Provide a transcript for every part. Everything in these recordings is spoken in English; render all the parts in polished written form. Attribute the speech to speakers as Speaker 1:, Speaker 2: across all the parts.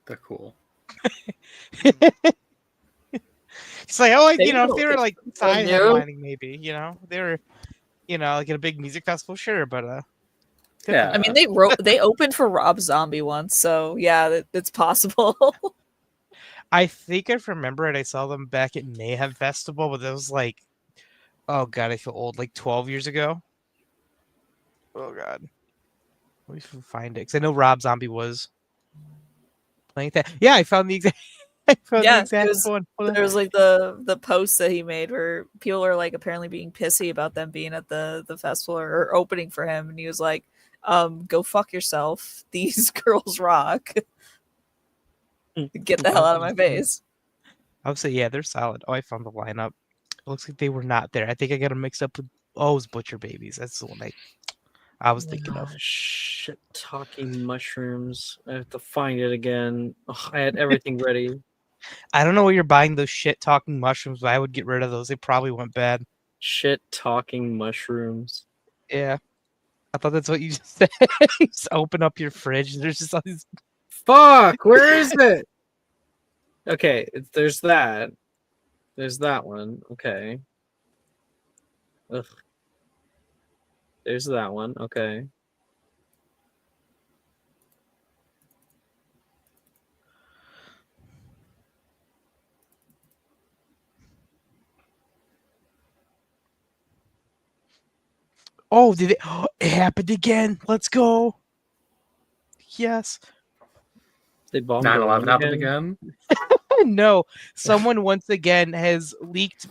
Speaker 1: They're cool.
Speaker 2: It's like, oh,
Speaker 3: They
Speaker 2: if
Speaker 3: will
Speaker 2: they were
Speaker 3: get
Speaker 2: like
Speaker 3: some
Speaker 2: side
Speaker 3: new.
Speaker 2: headlining, maybe, they were, like at a big music festival, sure, but
Speaker 1: Yeah.
Speaker 3: I mean, they opened for Rob Zombie once, so yeah, it's possible.
Speaker 2: I think I remember it. I saw them back at Mayhem Festival, but that was like, oh god, I feel old, like 12 years ago. Oh god, let me find it because I know Rob Zombie was playing that. Yeah, I found the exact. I found the exact one.
Speaker 3: There was like the post that he made where people are like apparently being pissy about them being at the festival or opening for him, and he was like, "Go fuck yourself. These girls rock. Get the hell out of my face."
Speaker 2: I would say, yeah, they're solid. Oh, I found the lineup. It looks like they were not there. I think I got them mixed up with it was Butcher Babies. That's the one I was thinking of.
Speaker 4: Shit, talking mushrooms. I have to find it again. Ugh, I had everything ready.
Speaker 2: I don't know where you're buying those shit talking mushrooms, but I would get rid of those. They probably went bad.
Speaker 4: Shit talking mushrooms.
Speaker 2: Yeah. I thought that's what you just said. You just open up your fridge and there's just all these.
Speaker 4: Fuck, where is it? Okay, there's that. There's that one. Okay. Ugh. There's that one. Okay.
Speaker 2: Oh, did it? Oh, it happened again. Let's go. Yes.
Speaker 4: They bombed
Speaker 1: 9/11 happened again.
Speaker 2: No, someone once again has leaked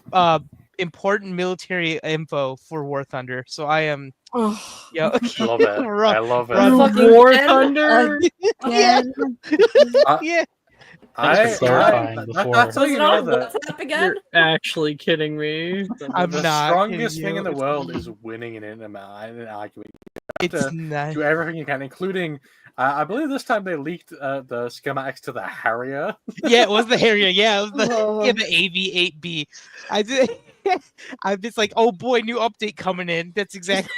Speaker 2: important military info for War Thunder. So I am. Yeah,
Speaker 1: I love it. I love it.
Speaker 4: War Thunder.
Speaker 2: Yeah. Yeah.
Speaker 5: Thanks for clarifying before.
Speaker 1: That's how you know that.
Speaker 3: again?
Speaker 4: You're actually kidding me.
Speaker 2: I'm
Speaker 1: the
Speaker 2: not
Speaker 1: strongest
Speaker 2: kidding
Speaker 1: thing
Speaker 2: you.
Speaker 1: in the world is winning an argument.
Speaker 2: It's not.
Speaker 1: Do everything you can, including I believe this time they leaked the schematics to the Harrier.
Speaker 2: Yeah, it was the Harrier. Yeah, it was the AV-8B. I'm just like, oh boy, new update coming in. That's exactly.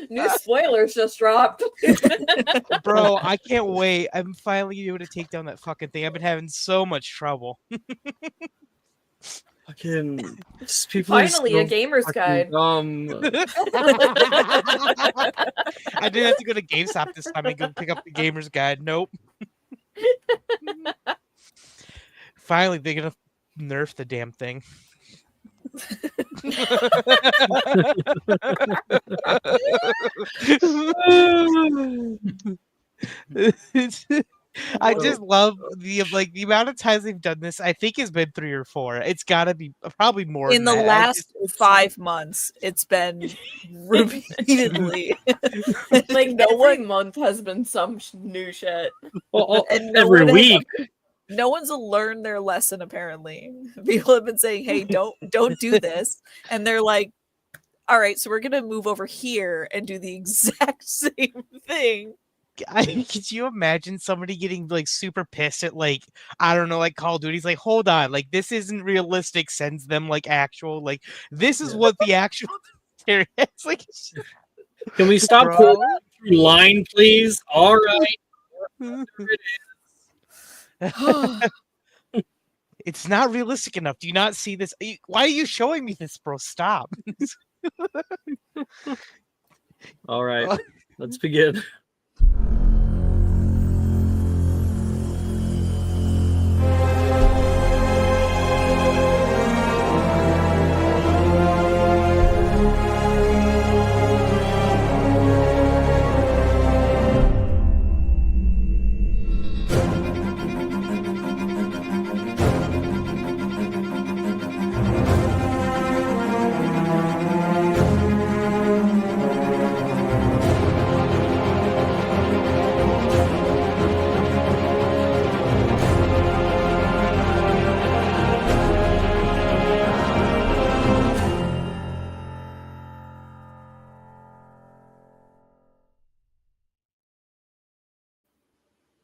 Speaker 3: New spoilers just dropped.
Speaker 2: Bro, I can't wait. I'm finally able to take down that fucking thing. I've been having so much trouble.
Speaker 4: Fucking people
Speaker 3: Finally,
Speaker 4: are
Speaker 3: a gamer's guide.
Speaker 2: I didn't have to go to GameStop this time and go pick up the gamer's guide. Nope. Finally, they're gonna nerf the damn thing. I just love the amount of times they've done this. I think has been 3 or 4. It's got to be probably more
Speaker 3: In
Speaker 2: than
Speaker 3: the
Speaker 2: that.
Speaker 3: last 5 months, it's been repeatedly.
Speaker 6: Like every month has been some new shit.
Speaker 4: Well,
Speaker 3: And
Speaker 4: every week.
Speaker 3: No one's learned their lesson. Apparently, people have been saying, "Hey, don't do this," and they're like, "All right, so we're gonna move over here and do the exact same thing."
Speaker 2: Could you imagine somebody getting like super pissed at I don't know, like Call of Duty's like, hold on, like this isn't realistic, sends them like actual this is what the actual it's like.
Speaker 4: Can we stop quoting line, please? All right.
Speaker 2: It's not realistic enough. Do you not see this? Why are you showing me this, bro? Stop.
Speaker 4: All right, let's begin.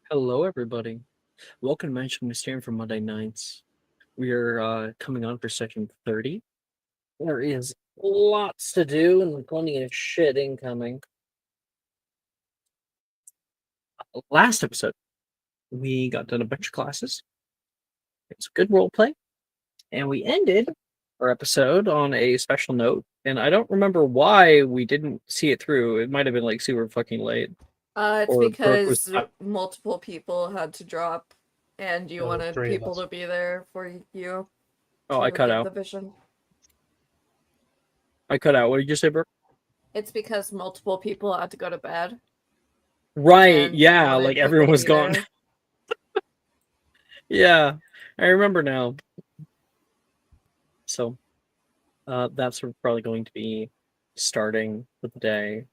Speaker 4: Hello, everybody. Welcome to Magical Mysterium for Monday nights. We are coming on for section 30. There is lots to do and plenty of shit incoming. last episode, we got done a bunch of classes. It's a good role play, and we ended our episode on a special note. And I don't remember why we didn't see it through. It might have been like super fucking late.
Speaker 6: It's
Speaker 4: Or Brooke was
Speaker 6: because multiple people had to drop, and you
Speaker 5: Oh,
Speaker 6: wanted
Speaker 5: 3 of
Speaker 6: people
Speaker 5: us.
Speaker 6: to be there for you.
Speaker 4: Oh, I
Speaker 6: to
Speaker 4: cut
Speaker 6: get
Speaker 4: out.
Speaker 6: the vision.
Speaker 4: I cut out. What did you say, Brooke?
Speaker 6: It's because multiple people had to go to bed.
Speaker 4: Right.
Speaker 6: and you
Speaker 4: Yeah.
Speaker 6: wanted
Speaker 4: Like
Speaker 6: people
Speaker 4: everyone
Speaker 6: to
Speaker 4: was
Speaker 6: be
Speaker 4: gone.
Speaker 6: there.
Speaker 4: Yeah. I remember now. So, that's probably going to be starting for the day.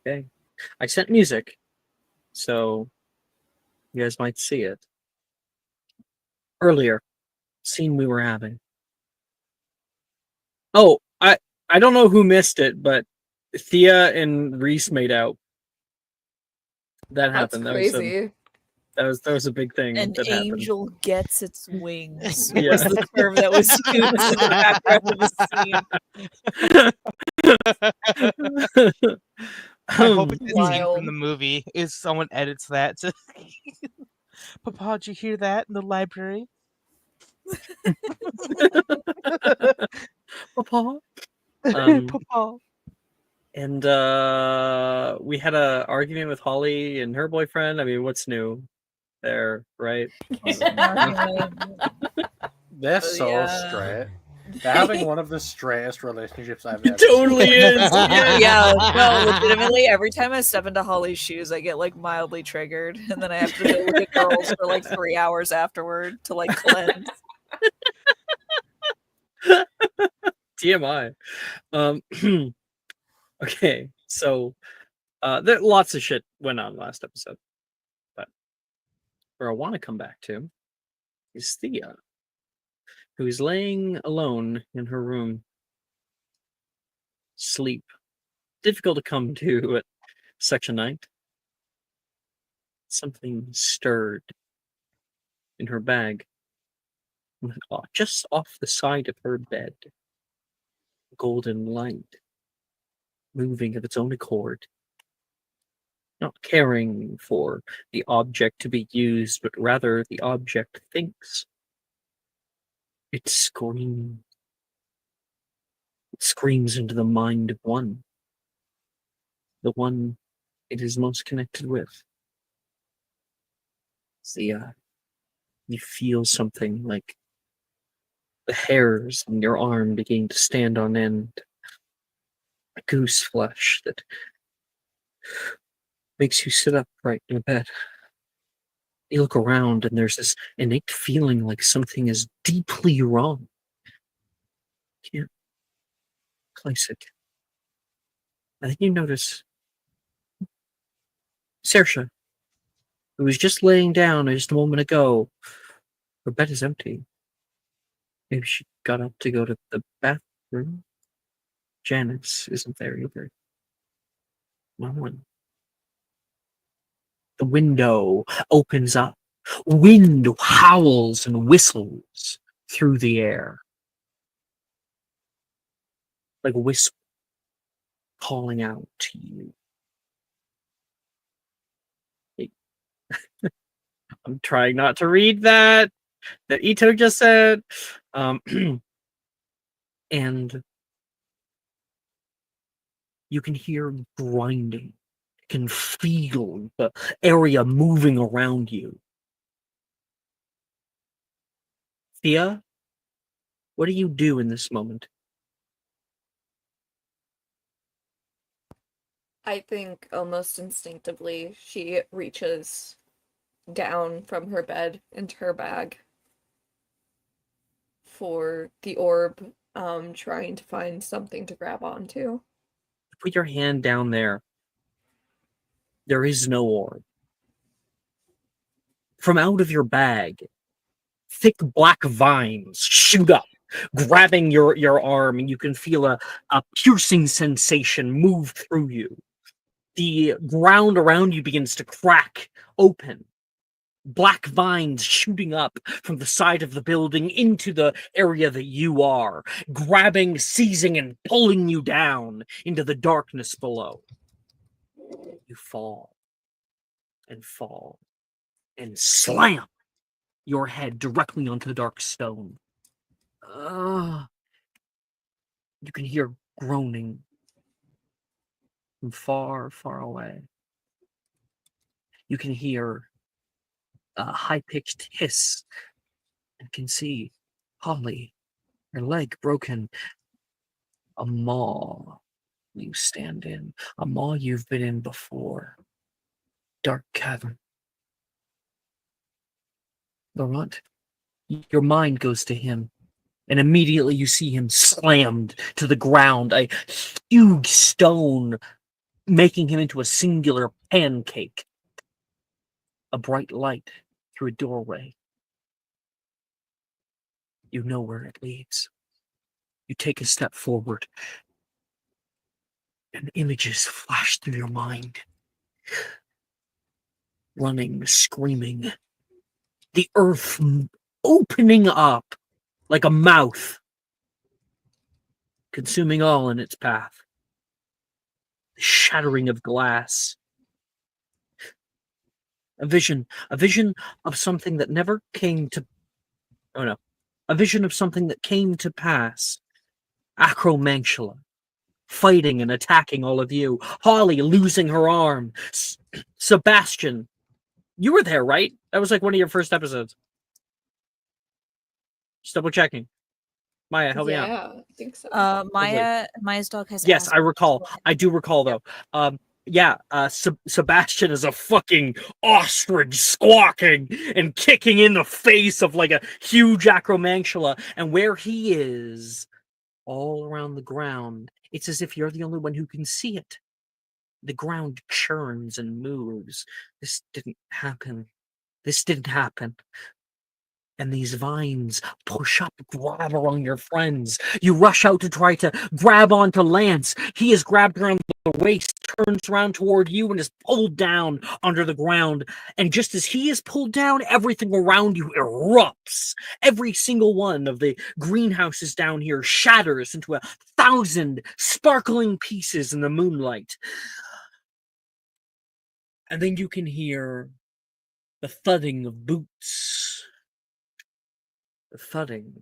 Speaker 4: Okay. I sent music, so you guys might see it. Earlier, scene we were having. Oh, I don't know who missed it, but Thea and Reese made out. That
Speaker 6: That's
Speaker 4: happened.
Speaker 6: crazy.
Speaker 4: That was a big thing
Speaker 3: An
Speaker 4: that happened.
Speaker 3: angel gets its wings
Speaker 4: Yeah.
Speaker 3: was the term that was used in the background of the scene.
Speaker 2: I hope it's a scene
Speaker 6: Wild.
Speaker 2: from the movie. Is someone edits that to Papa, did you hear that in the library?
Speaker 4: Papa.
Speaker 2: Papa.
Speaker 4: And we had a argument with Holly and her boyfriend. I mean, what's new there, right?
Speaker 1: They're so
Speaker 3: yeah.
Speaker 1: straight. They're having one of the straightest relationships I've ever
Speaker 4: It totally
Speaker 1: seen.
Speaker 4: is. Yeah.
Speaker 3: Yeah, no, legitimately, every time I step into Holly's shoes, I get like mildly triggered, and then I have to go look at girls for like 3 hours afterward to like cleanse.
Speaker 4: TMI. Okay, so there lots of shit went on last episode, but where I want to come back to is Thea, who is laying alone in her room. Sleep. Difficult to come to at such a night. Something stirred in her bag, just off the side of her bed. Golden light, moving of its own accord, not caring for the object to be used, but rather the object thinks. It screams. It screams into the mind of one, the one it is most connected with. Thea, you feel something like the hairs on your arm begin to stand on end. A goose flesh that makes you sit upright in bed. You look around and there's this innate feeling like something is deeply wrong. Can't place it. And then you notice Saoirse, who was just laying down just a moment ago. Her bed is empty. Maybe she got up to go to the bathroom. Janice isn't there either. No one. The window opens up. Wind howls and whistles through the air. Like a whisper calling out to you. I'm trying not to read that Ito just said. And you can hear grinding. You can feel the area moving around you. Thea, what do you do in this moment?
Speaker 6: I think almost instinctively she reaches down from her bed into her bag for the orb, trying to find something to grab onto.
Speaker 4: Put your hand down there. There is no orb. From out of your bag, thick black vines shoot up, grabbing your arm, and you can feel a piercing sensation move through you. The ground around you begins to crack open. Black vines shooting up from the side of the building into the area that you are, grabbing, seizing, and pulling you down into the darkness below. You fall and slam your head directly onto the dark stone. You can hear groaning from far, far away. You can hear a high-pitched hiss and can see Holly, her leg broken. A maw you stand in, a maw you've been in before. Dark cavern. Laurent, your mind goes to him, and immediately you see him slammed to the ground, a huge stone making him into a singular pancake. A bright light through a doorway. You know where it leads. You take a step forward, and images flash through your mind. Running, screaming. The earth opening up like a mouth, consuming all in its path. The shattering of glass. A vision of something that never came to... Oh no. A vision of something that came to pass. Acromantula. Fighting and attacking all of you. Holly losing her arm. Sebastian. You were there, right? That was like one of your first episodes. Just double checking. Maya, help me out.
Speaker 6: Yeah, I think so.
Speaker 3: Maya's dog has
Speaker 4: Yes, I
Speaker 3: asthma.
Speaker 4: recall. I do recall, though. Sebastian is a fucking ostrich squawking and kicking in the face of like a huge acromantula. And where he is, all around the ground, it's as if you're the only one who can see it. The ground churns and moves. This didn't happen. And these vines push up, grab around your friends. You rush out to try to grab onto Lance. He is grabbed around the waist, turns around toward you, and is pulled down under the ground. And just as he is pulled down, everything around you erupts. Every single one of the greenhouses down here shatters into 1,000 sparkling pieces in the moonlight. And then you can hear the thudding of boots. The thudding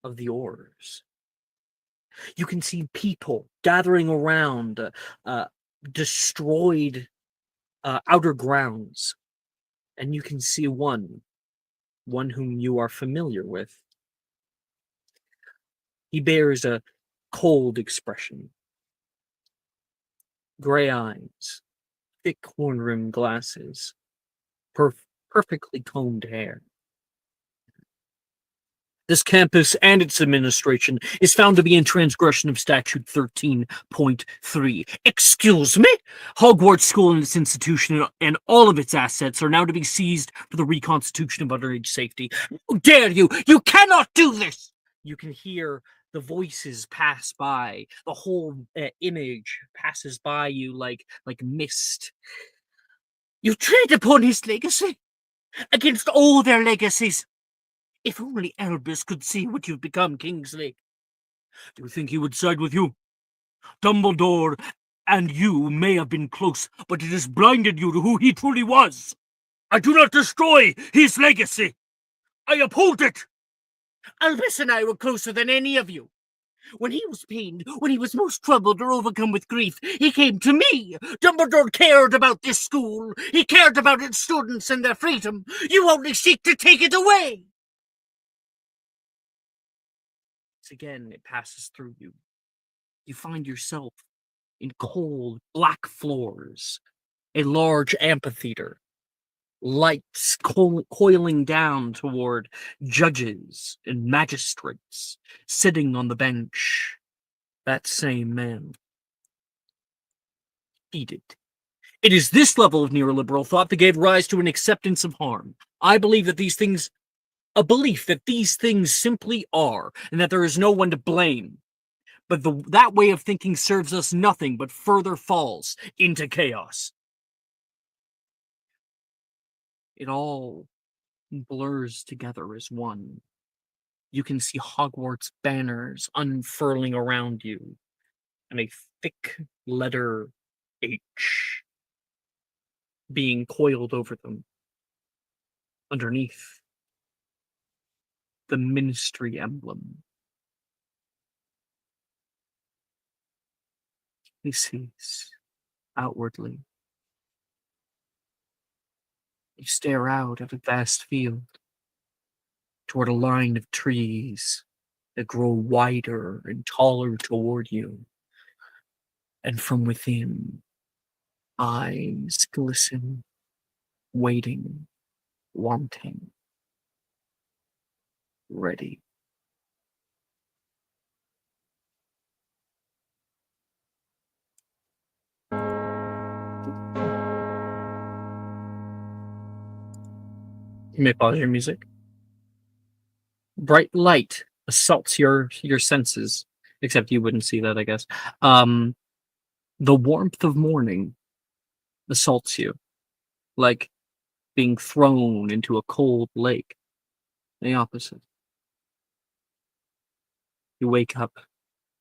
Speaker 4: of the oars. You can see people gathering around destroyed outer grounds. And you can see one whom you are familiar with. He bears a cold expression. Gray eyes, thick horn-rimmed glasses, perfectly combed hair. This campus and its administration is found to be in transgression of Statute 13.3. Excuse me? Hogwarts School and its institution and all of its assets are now to be seized for the reconstitution of underage safety. How dare you! You cannot do this! You can hear the voices pass by. The whole image passes by you like mist. You tread upon his legacy against all their legacies. If only Albus could see what you've become, Kingsley. Do you think he would side with you? Dumbledore and you may have been close, but it has blinded you to who he truly was. I do not destroy his legacy. I uphold it. Albus and I were closer than any of you. When he was pained, when he was most troubled or overcome with grief, he came to me. Dumbledore cared about this school. He cared about its students and their freedom. You only seek to take it away. Again, it passes through you. You find yourself in cold, black floors, a large amphitheater, lights coiling down toward judges and magistrates sitting on the bench. That same man. Defeated. It is this level of neoliberal thought that gave rise to an acceptance of harm. I believe that these things a belief that these things simply are, and that there is no one to blame. But that way of thinking serves us nothing but further falls into chaos. It all blurs together as one. you can see Hogwarts banners unfurling around you, and a thick letter H being coiled over them. Underneath, the Ministry emblem. He sees outwardly. You stare out at a vast field, toward a line of trees that grow wider and taller toward you. And from within, eyes glisten, waiting, wanting, ready. You may pause your music. Bright light assaults your senses, except you wouldn't see that, I guess. The warmth of morning assaults you, like being thrown into a cold lake. The opposite. You wake up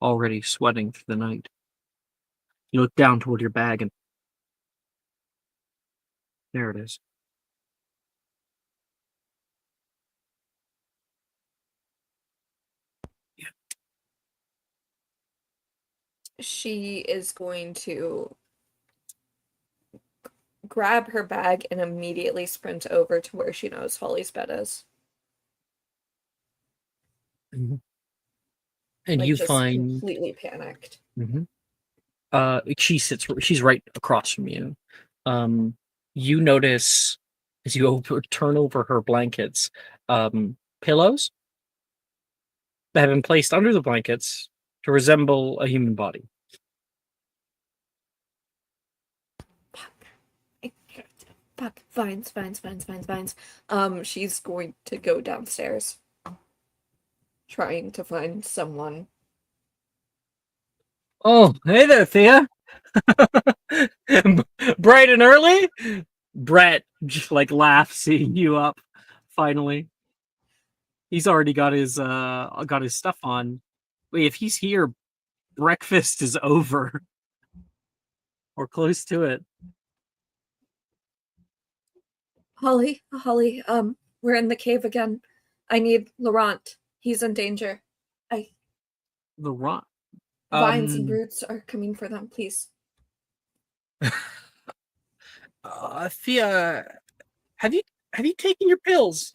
Speaker 4: already sweating through the night. You look down toward your bag and there it is.
Speaker 6: She is going to grab her bag and immediately sprint over to where she knows Holly's bed is.
Speaker 4: Mm-hmm. And
Speaker 6: like,
Speaker 4: you
Speaker 6: just
Speaker 4: find
Speaker 6: completely panicked.
Speaker 4: Mm-hmm. She's right across from you. You notice as you turn over her blankets, pillows that have been placed under the blankets to resemble a human body.
Speaker 6: Fuck, vines. She's going to go downstairs, trying to find someone.
Speaker 4: Oh, hey there, Thea. Bright and early? Brett just laughs seeing you up, finally. He's already got his stuff on. Wait, if he's here, breakfast is over. Or close to it.
Speaker 6: Holly, we're in the cave again. I need Laurent. He's in danger.
Speaker 4: Laurent?
Speaker 6: Vines and roots are coming for them, please.
Speaker 4: Thea, have you taken your pills?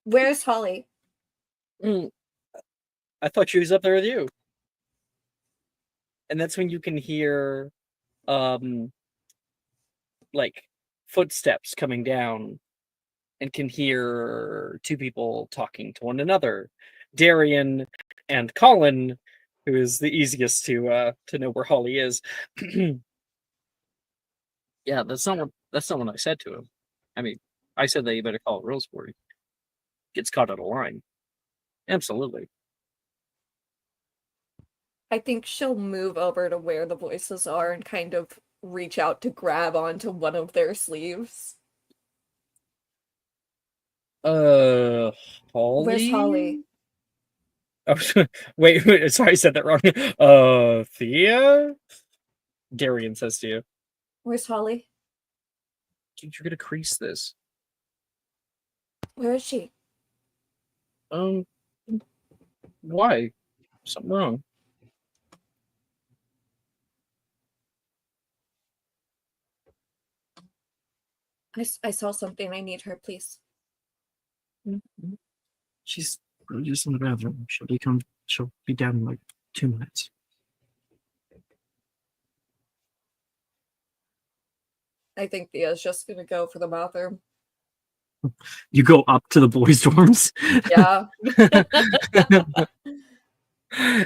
Speaker 6: Where's Holly?
Speaker 4: I thought she was up there with you. And that's when you can hear footsteps coming down and can hear two people talking to one another. Darian and Colin, who is the easiest to know where Holly is. Yeah, that's not what I said to him. I mean, I said that you better call it real sport. Gets caught out of line. Absolutely.
Speaker 6: I think she'll move over to where the voices are and kind of reach out to grab onto one of their sleeves.
Speaker 4: Holly?
Speaker 6: Where's Holly?
Speaker 4: Oh, wait, sorry, I said that wrong. Thea? Darian says to you.
Speaker 6: Where's Holly?
Speaker 4: You're gonna crease this.
Speaker 6: Where is she?
Speaker 4: Why? Something wrong.
Speaker 6: I saw something. I need her, please.
Speaker 4: Mm-hmm. She's just in the bathroom. She'll be down in like 2 minutes.
Speaker 6: I think Thea's just gonna go for the bathroom.
Speaker 4: You go up to the boys' dorms?
Speaker 6: Yeah.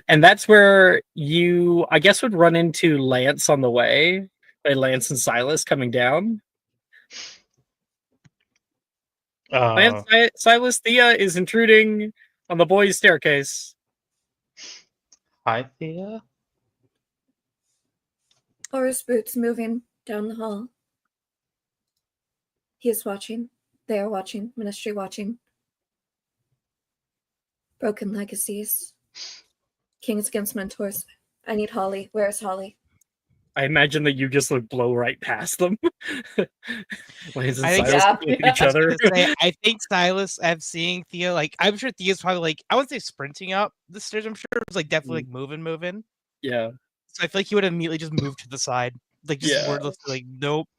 Speaker 4: And that's where you, I guess, would run into Lance on the way. Lance and Silas coming down. Lance, Silas, Thea is intruding on the boys' staircase.
Speaker 5: Hi, Thea.
Speaker 6: Horace Boots moving down the hall. He is watching. They are watching. Ministry watching. Broken legacies. Kings against mentors. I need Holly. Where's Holly?
Speaker 4: I imagine that you just like blow right past them. Lance and
Speaker 2: I think-
Speaker 4: Silas
Speaker 6: Yeah.
Speaker 4: look at each other.
Speaker 2: I think Silas, I'm seeing Thea, like, I'm sure Thea's probably like, I wouldn't say sprinting up the stairs, I'm sure it was like definitely like moving.
Speaker 4: Yeah.
Speaker 2: So I feel like he would immediately just move to the side. Like, just
Speaker 4: Yeah.
Speaker 2: wordless, like, nope.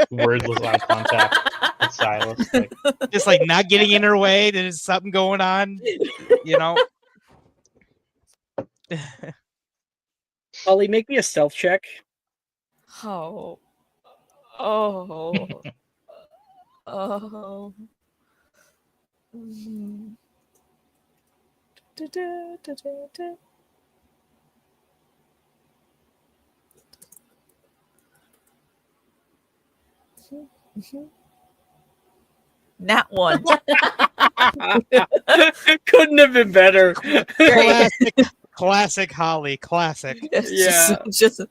Speaker 5: Wordless eye contact with Silas. Like,
Speaker 2: Just like not getting in her way. There's something going on, you know?
Speaker 4: Holly, make me a stealth check.
Speaker 3: Oh. Oh. Oh. Mhm. Da-da-da-da-da. Nat one.
Speaker 4: Couldn't have been better.
Speaker 2: Classic Holly, classic.
Speaker 4: Yeah.
Speaker 3: Just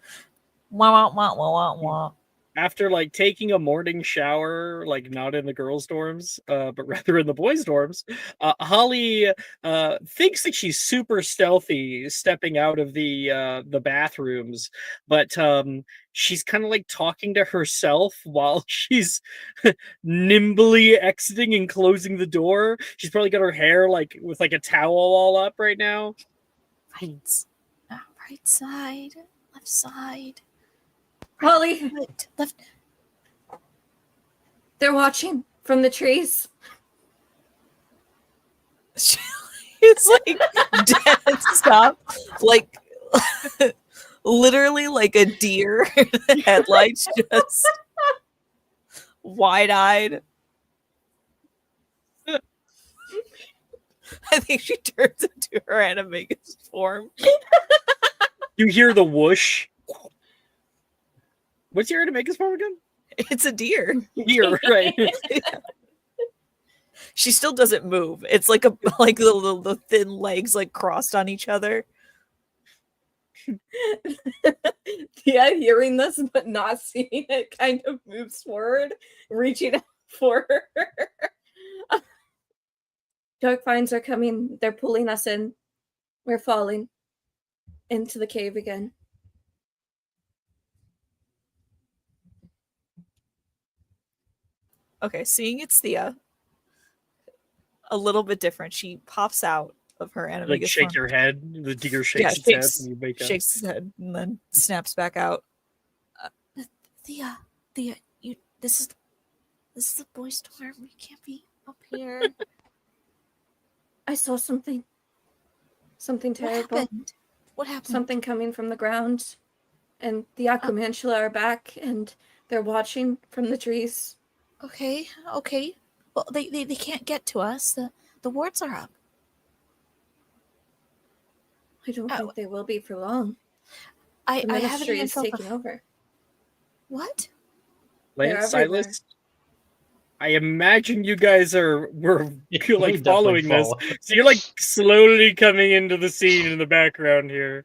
Speaker 3: wah, wah, wah, wah, wah.
Speaker 4: After like taking a morning shower, like not in the girls' dorms, but rather in the boys' dorms, Holly thinks that she's super stealthy stepping out of the bathrooms, but she's kind of like talking to herself while she's nimbly exiting and closing the door. She's probably got her hair like with like a towel all up right now.
Speaker 3: Right side, left side,
Speaker 6: Holly,
Speaker 3: right, left.
Speaker 6: they're watching from the trees.
Speaker 3: It's like dead stop, like literally like a deer. The headlights just wide-eyed. I think she turns into her animagus form.
Speaker 4: You hear the whoosh. What's your animagus form again?
Speaker 3: It's a deer.
Speaker 4: Deer, right?
Speaker 3: She still doesn't move. It's like the thin legs like crossed on each other.
Speaker 6: Yeah, hearing this but not seeing it kind of moves forward, reaching out for her. Dark vines are coming. They're pulling us in. We're falling into the cave again.
Speaker 3: Okay, seeing it's Thea, a little bit different. She pops out of her animagus
Speaker 4: Like shake
Speaker 3: form.
Speaker 4: your head. The deer shakes
Speaker 3: Yeah,
Speaker 4: its
Speaker 3: shakes-
Speaker 4: head and you wake up.
Speaker 3: Shakes his head and then snaps back out. Thea, you. This is the boys' dorm. We can't be up here.
Speaker 6: I saw something. Something
Speaker 3: What
Speaker 6: terrible.
Speaker 3: happened? What happened?
Speaker 6: Something coming from the ground. And the Aquamantula are back and they're watching from the trees.
Speaker 3: Okay. Well, they can't get to us. The wards are up.
Speaker 6: I don't
Speaker 3: Oh.
Speaker 6: think they will be for long.
Speaker 3: I
Speaker 6: The
Speaker 3: haven't
Speaker 6: ministry
Speaker 3: even
Speaker 6: is
Speaker 3: felt
Speaker 6: taking over.
Speaker 3: What?
Speaker 6: They're
Speaker 4: Lance,
Speaker 6: everywhere.
Speaker 4: Silas, I imagine you guys were
Speaker 5: we
Speaker 4: like
Speaker 5: definitely
Speaker 4: following this.
Speaker 5: follow.
Speaker 4: So you're like slowly coming into the scene in the background here.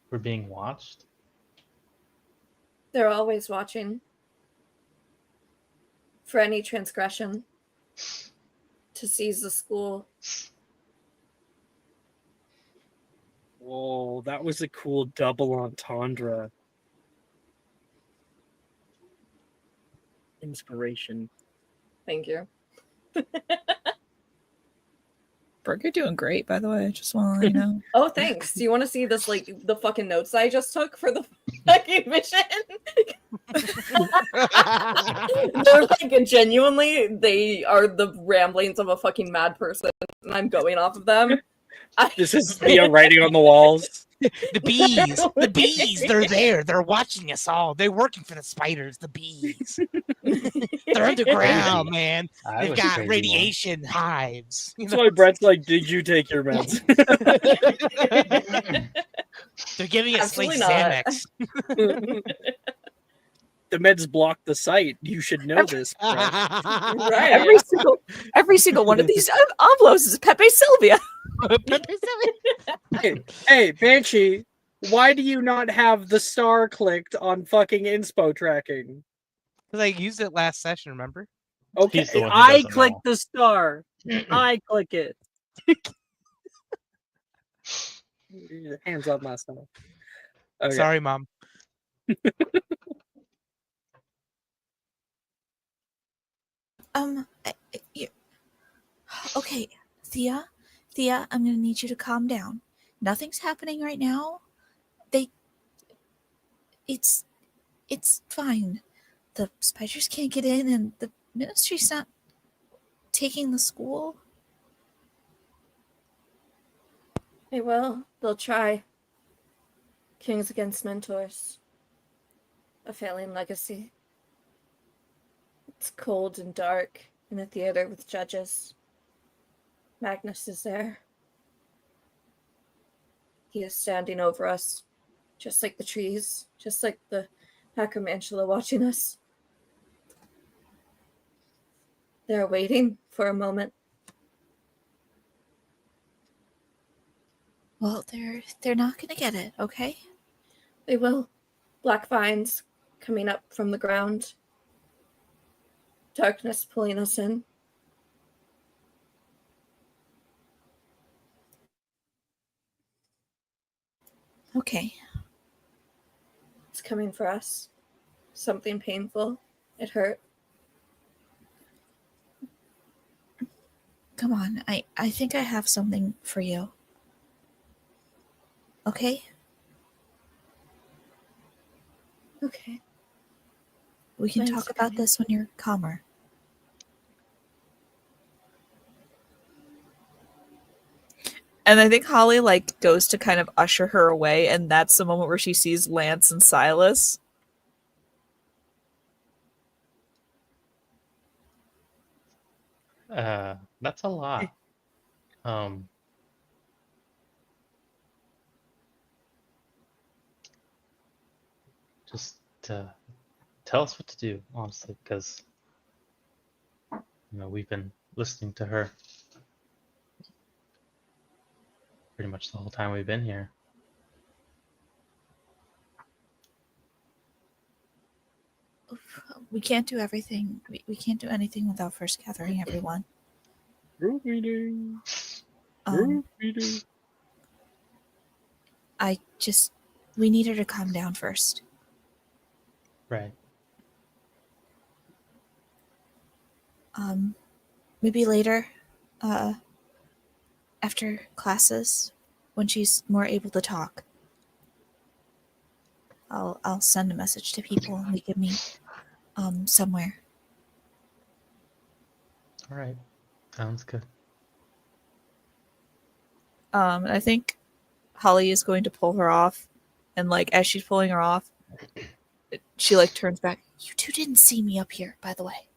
Speaker 5: We're being watched.
Speaker 6: They're always watching for any transgression to seize the school.
Speaker 4: Whoa, that was a cool double entendre. Inspiration.
Speaker 6: Thank you.
Speaker 3: Brooke, you're doing great, by the way. I just want to let you know.
Speaker 6: Oh, thanks. Do you want to see this, like, the fucking notes I just took for the fucking mission? They're like, genuinely, they are the ramblings of a fucking mad person, and I'm going off of them.
Speaker 4: This is Thea writing on the walls.
Speaker 2: The bees, they're there. They're watching us all. They're working for the spiders, the bees. They're underground, man.
Speaker 5: I
Speaker 2: They've
Speaker 5: was
Speaker 2: got
Speaker 5: crazy one.
Speaker 2: radiation hives. You
Speaker 4: That's
Speaker 2: know?
Speaker 4: why Brett's like, did you take your meds?
Speaker 2: They're giving us like
Speaker 6: Absolutely not.
Speaker 2: Xanax.
Speaker 4: The meds block the sight. You should know this, Brett.
Speaker 6: Right.
Speaker 3: Every single one of these envelopes is Pepe Sylvia.
Speaker 4: Hey, Banshee, why do you not have the star clicked on fucking inspo tracking?
Speaker 2: Because I used it last session, remember?
Speaker 4: Okay,
Speaker 5: He's the one who
Speaker 4: I
Speaker 5: doesn't
Speaker 4: click
Speaker 5: know.
Speaker 4: the star. I click it. Hands off my star. Okay.
Speaker 2: Sorry, Mom.
Speaker 3: Okay, Thea, I'm gonna need you to calm down. Nothing's happening right now. It's fine. The spiders can't get in, and the ministry's not taking the school.
Speaker 6: They will. They'll try. Kings against mentors. A failing legacy. It's cold and dark in a theater with judges. Magnus is there. He is standing over us, just like the trees, just like the Acromantula watching us. They're waiting for a moment.
Speaker 3: Well, they're not gonna get it, okay?
Speaker 6: They will. Black vines coming up from the ground. Darkness pulling us in.
Speaker 3: Okay.
Speaker 6: It's coming for us. Something painful. It hurt.
Speaker 3: Come on. I think I have something for you. Okay?
Speaker 6: Okay.
Speaker 3: We can
Speaker 6: Thanks
Speaker 3: talk
Speaker 6: for
Speaker 3: about
Speaker 6: coming.
Speaker 3: this when you're calmer. And I think Holly goes to kind of usher her away, and that's the moment where she sees Lance and Silas.
Speaker 5: That's a lot. Just tell us what to do, honestly, because we've been listening to her pretty much the whole time we've been here.
Speaker 3: We can't do everything. We can't do anything without first gathering everyone.
Speaker 4: Group meeting.
Speaker 3: Um,
Speaker 4: Group meeting.
Speaker 3: we need her to calm down first.
Speaker 5: Right.
Speaker 3: Maybe later, after classes, when she's more able to talk. I'll send a message to people and we can meet somewhere.
Speaker 5: All right. Sounds good.
Speaker 3: I think Holly is going to pull her off, and as she's pulling her off, she turns back. You two didn't see me up here, by the way.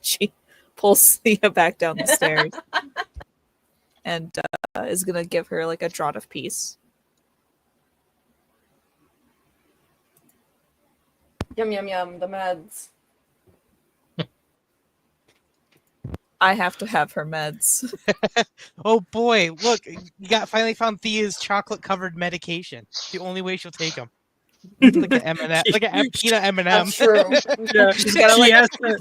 Speaker 3: She pulls Thea back down the stairs and is gonna give her a draught of peace.
Speaker 6: Yum, yum, yum. The meds.
Speaker 3: I have to have her meds.
Speaker 2: Oh boy, look, you finally found Thea's chocolate-covered medication. The only way she'll take them. Like an M&M, like a peanut M&M.
Speaker 6: That's true.
Speaker 4: Yeah,
Speaker 3: She's gotta
Speaker 4: you have to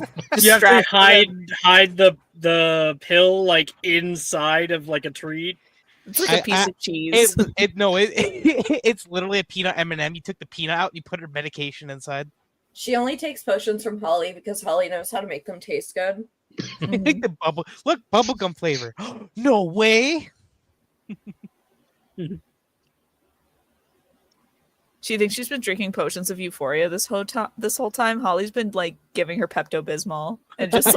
Speaker 3: strap
Speaker 4: hide the pill inside of a treat.
Speaker 3: It's like a piece of cheese.
Speaker 2: It's literally a peanut M&M. You took the peanut out, and you put her medication inside.
Speaker 6: She only takes potions from Holly because Holly knows how to make them taste good.
Speaker 2: Like the bubblegum flavor. No way.
Speaker 3: She thinks she's been drinking potions of euphoria this whole time. Holly's been giving her Pepto-Bismol and just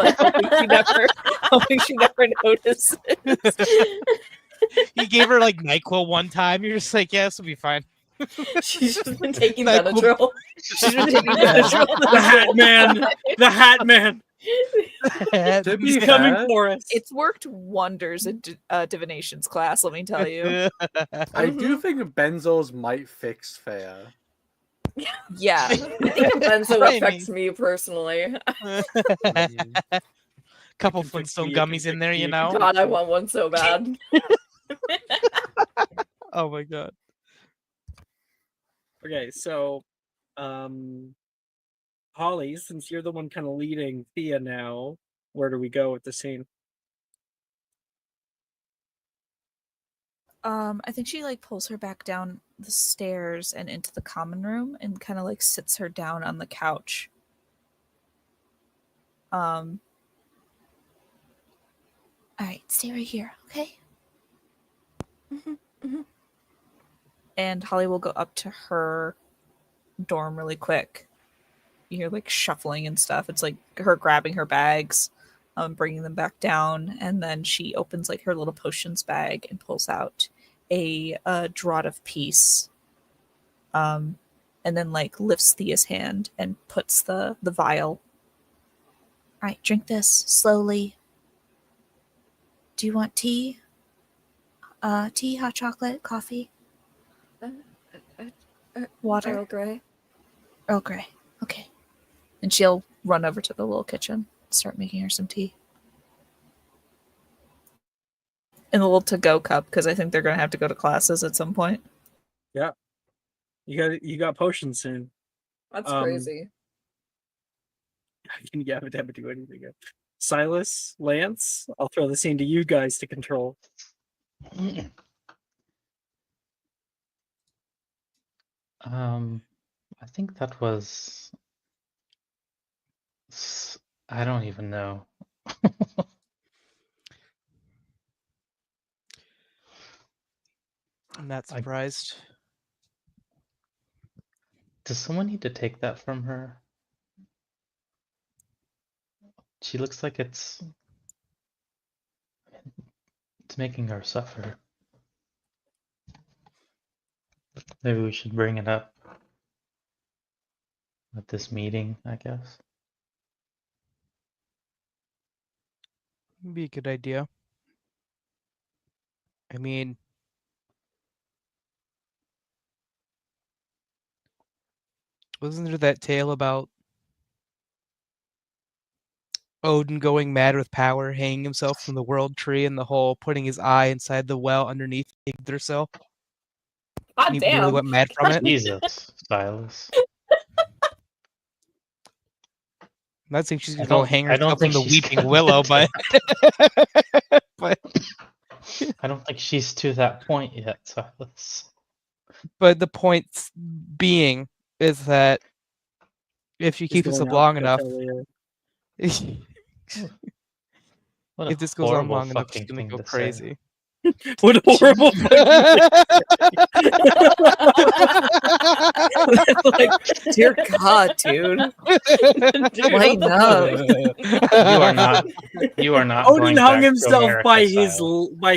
Speaker 3: hoping she never notices.
Speaker 2: You gave her NyQuil one time. You're just like, yeah, this will be fine.
Speaker 6: She's just been taking
Speaker 2: NyQuil.
Speaker 6: Benadryl.
Speaker 3: She's been taking Benadryl.
Speaker 4: The Hat Man. The Hat Man.
Speaker 1: To be
Speaker 4: He's coming
Speaker 1: fair,
Speaker 4: for us.
Speaker 3: It's worked wonders in divinations class, let me tell you.
Speaker 1: I do think benzos might fix Thea.
Speaker 3: Yeah.
Speaker 6: I think the benzo
Speaker 2: I
Speaker 6: affects
Speaker 2: mean-
Speaker 6: me personally.
Speaker 2: Couple
Speaker 4: It can fix
Speaker 2: Flintstone
Speaker 4: me, it can
Speaker 2: gummies in
Speaker 4: fix
Speaker 2: there,
Speaker 4: me,
Speaker 2: you
Speaker 4: it can
Speaker 2: know.
Speaker 6: God, I want one so bad.
Speaker 2: Oh my god.
Speaker 4: Okay, so, Holly, since you're the one kind of leading Thea now, where do we go with the scene?
Speaker 3: I think she like pulls her back down the stairs and into the common room and kind of like sits her down on the couch. All right, stay right here, okay? And Holly will go up to her dorm really quick. You hear like shuffling and stuff. It's like her grabbing her bags, bringing them back down, and then she opens like her little potions bag and pulls out a draught of peace. And then like lifts Thea's hand and puts the vial. All right, drink this slowly. Do you want tea? Tea, hot chocolate, coffee, water?
Speaker 6: Earl Grey.
Speaker 3: Earl Grey. Okay. And she'll run over to the little kitchen, start making her some tea. In the little to-go cup, because I think they're going to have to go to classes at some point.
Speaker 4: Yeah. You got potions soon.
Speaker 6: That's crazy.
Speaker 4: You haven't had to do anything yet. Silas, Lance, I'll throw the scene to you guys to control.
Speaker 5: I think that was. I don't even know.
Speaker 2: I'm not surprised.
Speaker 5: Does someone need to take that from her? She looks like it's making her suffer. Maybe we should bring it up at this meeting, I guess.
Speaker 2: Be a good idea. I mean, wasn't there that tale about Odin going mad with power, hanging himself from the world tree, and the whole putting his eye inside the well underneath Yggdrasil?
Speaker 6: God
Speaker 2: And he
Speaker 6: damn.
Speaker 2: really went mad from it.
Speaker 5: Jesus, Silas.
Speaker 2: I'm not saying she's
Speaker 5: I
Speaker 2: gonna go
Speaker 5: don't-
Speaker 2: hang
Speaker 5: I don't
Speaker 2: herself from
Speaker 5: think
Speaker 2: the
Speaker 5: she's
Speaker 2: weeping
Speaker 5: gonna
Speaker 2: willow,
Speaker 5: do
Speaker 2: but but
Speaker 5: I don't think she's to that point yet, Silas.
Speaker 2: but the point being is that if you
Speaker 4: He's
Speaker 2: keep this
Speaker 4: going
Speaker 2: up
Speaker 4: out
Speaker 2: long
Speaker 4: to
Speaker 2: enough,
Speaker 4: tell Leah.
Speaker 5: What a
Speaker 2: if this goes on
Speaker 5: horrible
Speaker 2: long enough, she's
Speaker 5: fucking
Speaker 2: gonna
Speaker 5: thing
Speaker 2: go
Speaker 5: to say.
Speaker 2: crazy.
Speaker 4: What a horrible fucking
Speaker 3: Like, dear God, dude. Lighten up.
Speaker 5: You are not
Speaker 4: Odin
Speaker 5: going
Speaker 4: hung
Speaker 5: back to
Speaker 4: himself
Speaker 5: America,
Speaker 4: by
Speaker 5: Silas.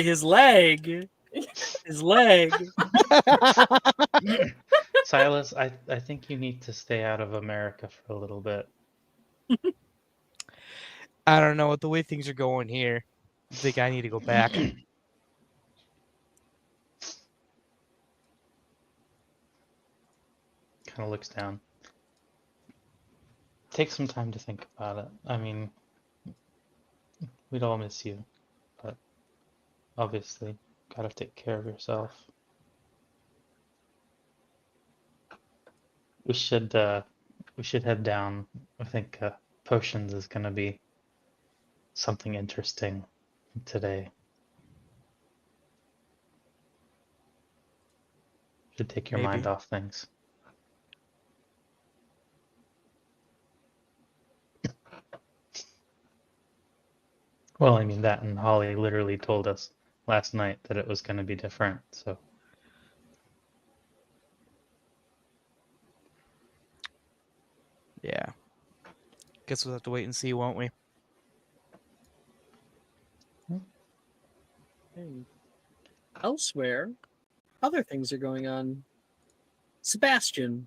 Speaker 4: his leg. His leg.
Speaker 5: Silas, I think you need to stay out of America for a little bit.
Speaker 2: I don't know. With the way things are going here, I think I need to go back.
Speaker 5: Kind of looks down. Take some time to think about it. I mean, we'd all miss you, but obviously, gotta take care of yourself. We should head down. I think potions is gonna be something interesting today. Should take your mind
Speaker 2: Maybe.
Speaker 5: off things. Well, I mean that, and Holly literally told us last night that it was going to be different. So
Speaker 2: Yeah. Guess we'll have to wait and see, won't we?
Speaker 4: Elsewhere, other things are going on. Sebastian.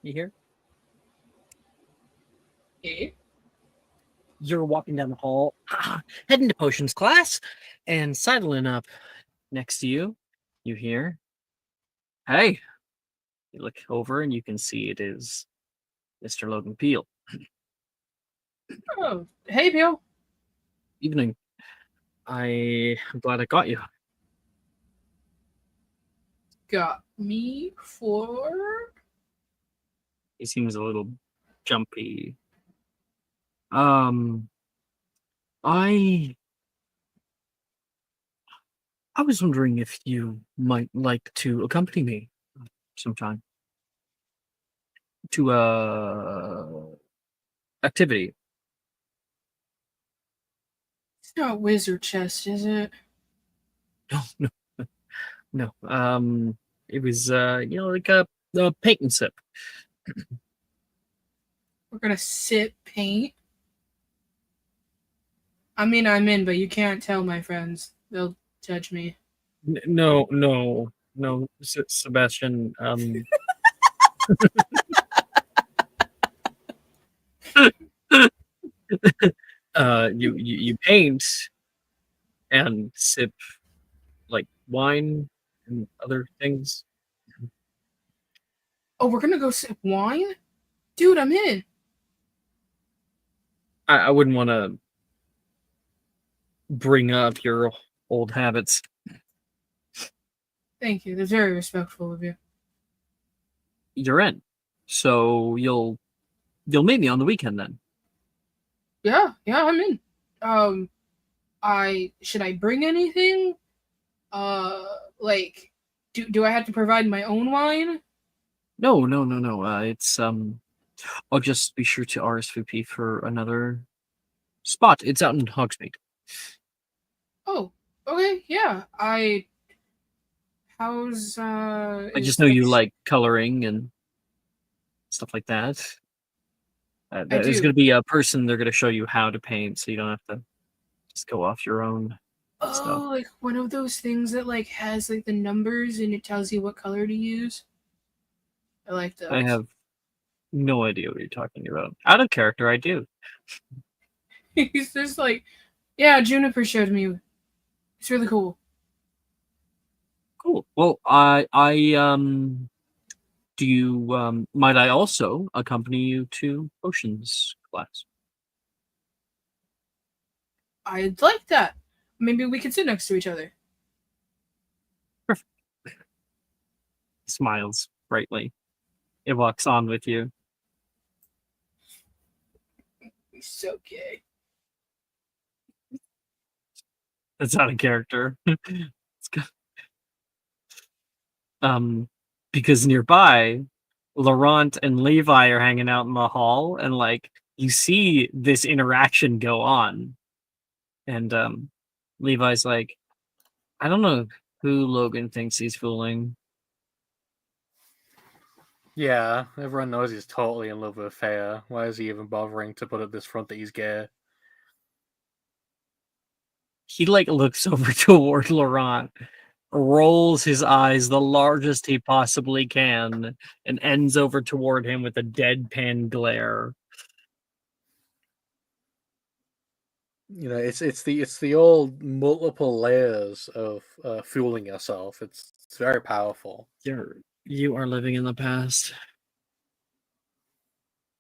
Speaker 4: You here? You're walking down the hall, heading to potions class, and sidling up next to you, you hear, "Hey." You look over and you can see it is Mr. Logan Peel.
Speaker 7: Oh, hey, Bill.
Speaker 4: Evening. I'm glad I got you.
Speaker 7: Got me for.
Speaker 4: He seems a little jumpy. I was wondering if you might like to accompany me sometime to a activity.
Speaker 7: It's not wizard chest, is it?
Speaker 4: No, no, no. It was like a paint and sip.
Speaker 7: We're gonna sip paint. I mean, I'm in, but you can't tell my friends. They'll judge me.
Speaker 4: No, no, no, Sebastian. You paint and sip like wine and other things.
Speaker 7: Oh, we're gonna go sip wine? Dude, I'm in.
Speaker 4: I wouldn't want to bring up your old habits.
Speaker 7: Thank you. That's very respectful of you.
Speaker 4: You're in, so you'll meet me on the weekend then.
Speaker 7: Yeah, I'm in. Should I bring anything? Like, do I have to provide my own wine?
Speaker 4: No. It's I'll just be sure to RSVP for another spot. It's out in Hogsmeade.
Speaker 7: Oh, okay, yeah. How's
Speaker 4: I
Speaker 7: is
Speaker 4: just know you
Speaker 7: next-
Speaker 4: like coloring and stuff like that. There's
Speaker 7: do.
Speaker 4: going to be a person. They're going to show you how to paint, so you don't have to just go off your own stuff.
Speaker 7: Oh, like one of those things that like has like the numbers and it tells you what color to use. I like those.
Speaker 4: I have no idea what you're talking about. Out of character, I do.
Speaker 7: He's just like, yeah, Juniper showed me. It's really cool.
Speaker 4: Cool. Well, do you might I also accompany you to potions class?
Speaker 7: I'd like that. Maybe we could sit next to each other.
Speaker 4: Smiles brightly. It walks on with you.
Speaker 7: He's so gay.
Speaker 4: That's out of character. It's good. Because nearby, Laurent and Levi are hanging out in the hall, and like you see this interaction go on. And Levi's like, I don't know who Logan thinks he's fooling.
Speaker 1: Yeah, everyone knows he's totally in love with Fea. Why is he even bothering to put at this front that he's gay?
Speaker 4: He like looks over toward Laurent, rolls his eyes the largest he possibly can, and ends over toward him with a deadpan glare.
Speaker 1: You know, it's the old multiple layers of fooling yourself. It's very powerful.
Speaker 4: You are living in the past.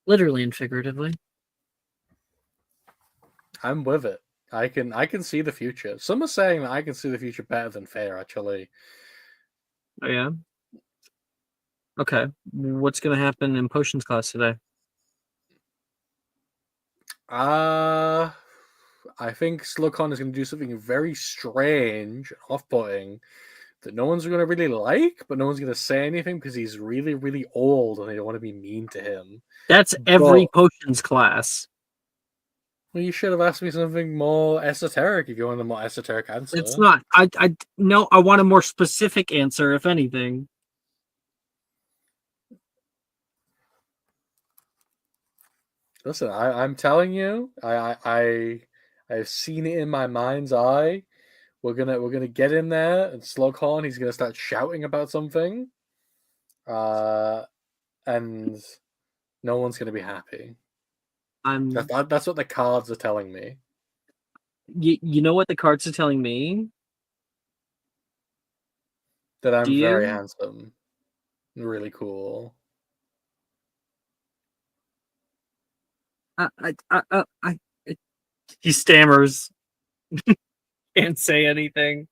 Speaker 4: Literally and figuratively.
Speaker 1: I'm with it. I can see the future. Some are saying that I can see the future better than Fea, actually.
Speaker 4: Oh yeah? Okay. What's gonna happen in potions class today?
Speaker 1: I think Slugcon is going to do something very strange, off-putting, that no one's going to really like, but no one's going to say anything because he's really, really old and they don't want to be mean to him.
Speaker 4: That's every potions class.
Speaker 1: Well, you should have asked me something more esoteric if you want a more esoteric answer.
Speaker 4: It's not. No, I want a more specific answer, if anything.
Speaker 1: Listen, I'm telling you, I've seen it in my mind's eye. We're gonna get in there and Slughorn. He's gonna start shouting about something, and no one's gonna be happy. That's what the cards are telling me.
Speaker 4: You know what the cards are telling me?
Speaker 1: That I'm very handsome, really cool.
Speaker 4: He stammers. Can't say anything.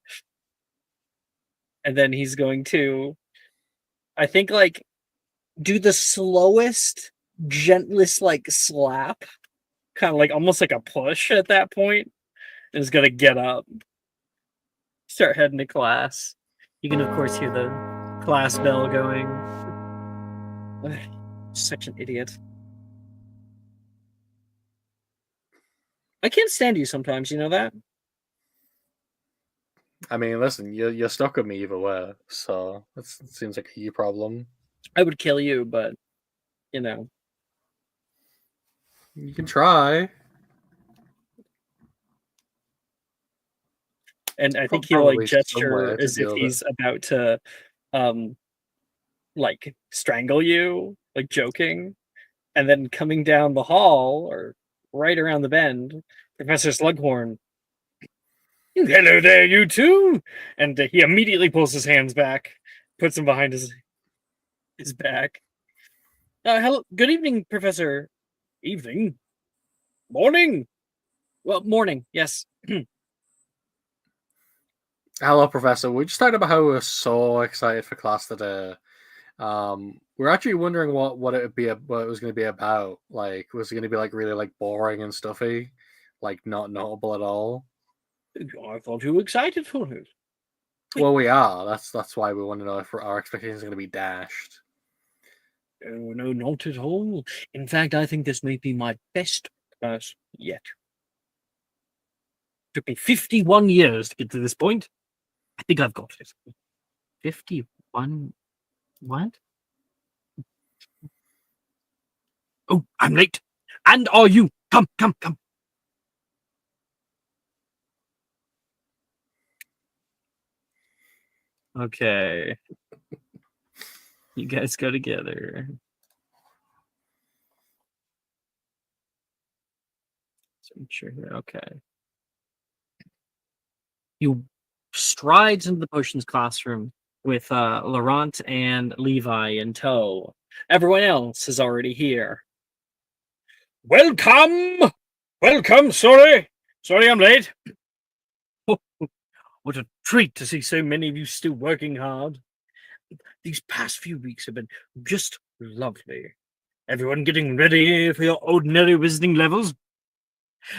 Speaker 4: And then he's going to, I think, like, do the slowest, gentlest, like, slap kind of like almost like a push at that point, and is gonna get up, start heading to class. You can of course hear the class bell going. Such an idiot. I can't stand you sometimes, you know that?
Speaker 1: I mean, listen, you're stuck with me either way, so it seems like a you problem.
Speaker 4: I would kill you, but you know.
Speaker 1: You can try.
Speaker 4: And I think he'll like
Speaker 1: Probably some way
Speaker 4: gesture
Speaker 1: to
Speaker 4: as if
Speaker 1: deal with it.
Speaker 4: he's about to like strangle you, like joking. And then coming down the hall or right around the bend, Professor Slughorn. Hello there, you two! And he immediately pulls his hands back, puts them behind his back. Hello, good evening, Professor. Evening? Morning? Well, morning, yes.
Speaker 1: Hello, Professor. We just talked about how we're so excited for class today. We're actually wondering what it would be, what it was going to be about. Like, was it going to be like really like boring and stuffy, like not notable at all?
Speaker 4: I thought you were excited for it.
Speaker 1: Well, we are. That's why we want to know if our expectations are going to be dashed.
Speaker 4: Oh, no, not at all. In fact, I think this may be my best class yet. Took me 51 years to get to this point. I think I've got it. 51? What? Oh, I'm late. And are you? Come. Okay. You guys go together. So make sure here. Okay. You strides into the potions classroom with Laurent and Levi in tow. Everyone else is already here. Welcome! Sorry I'm late. What a treat to see so many of you still working hard. These past few weeks have been just lovely. Everyone getting ready for your ordinary visiting levels?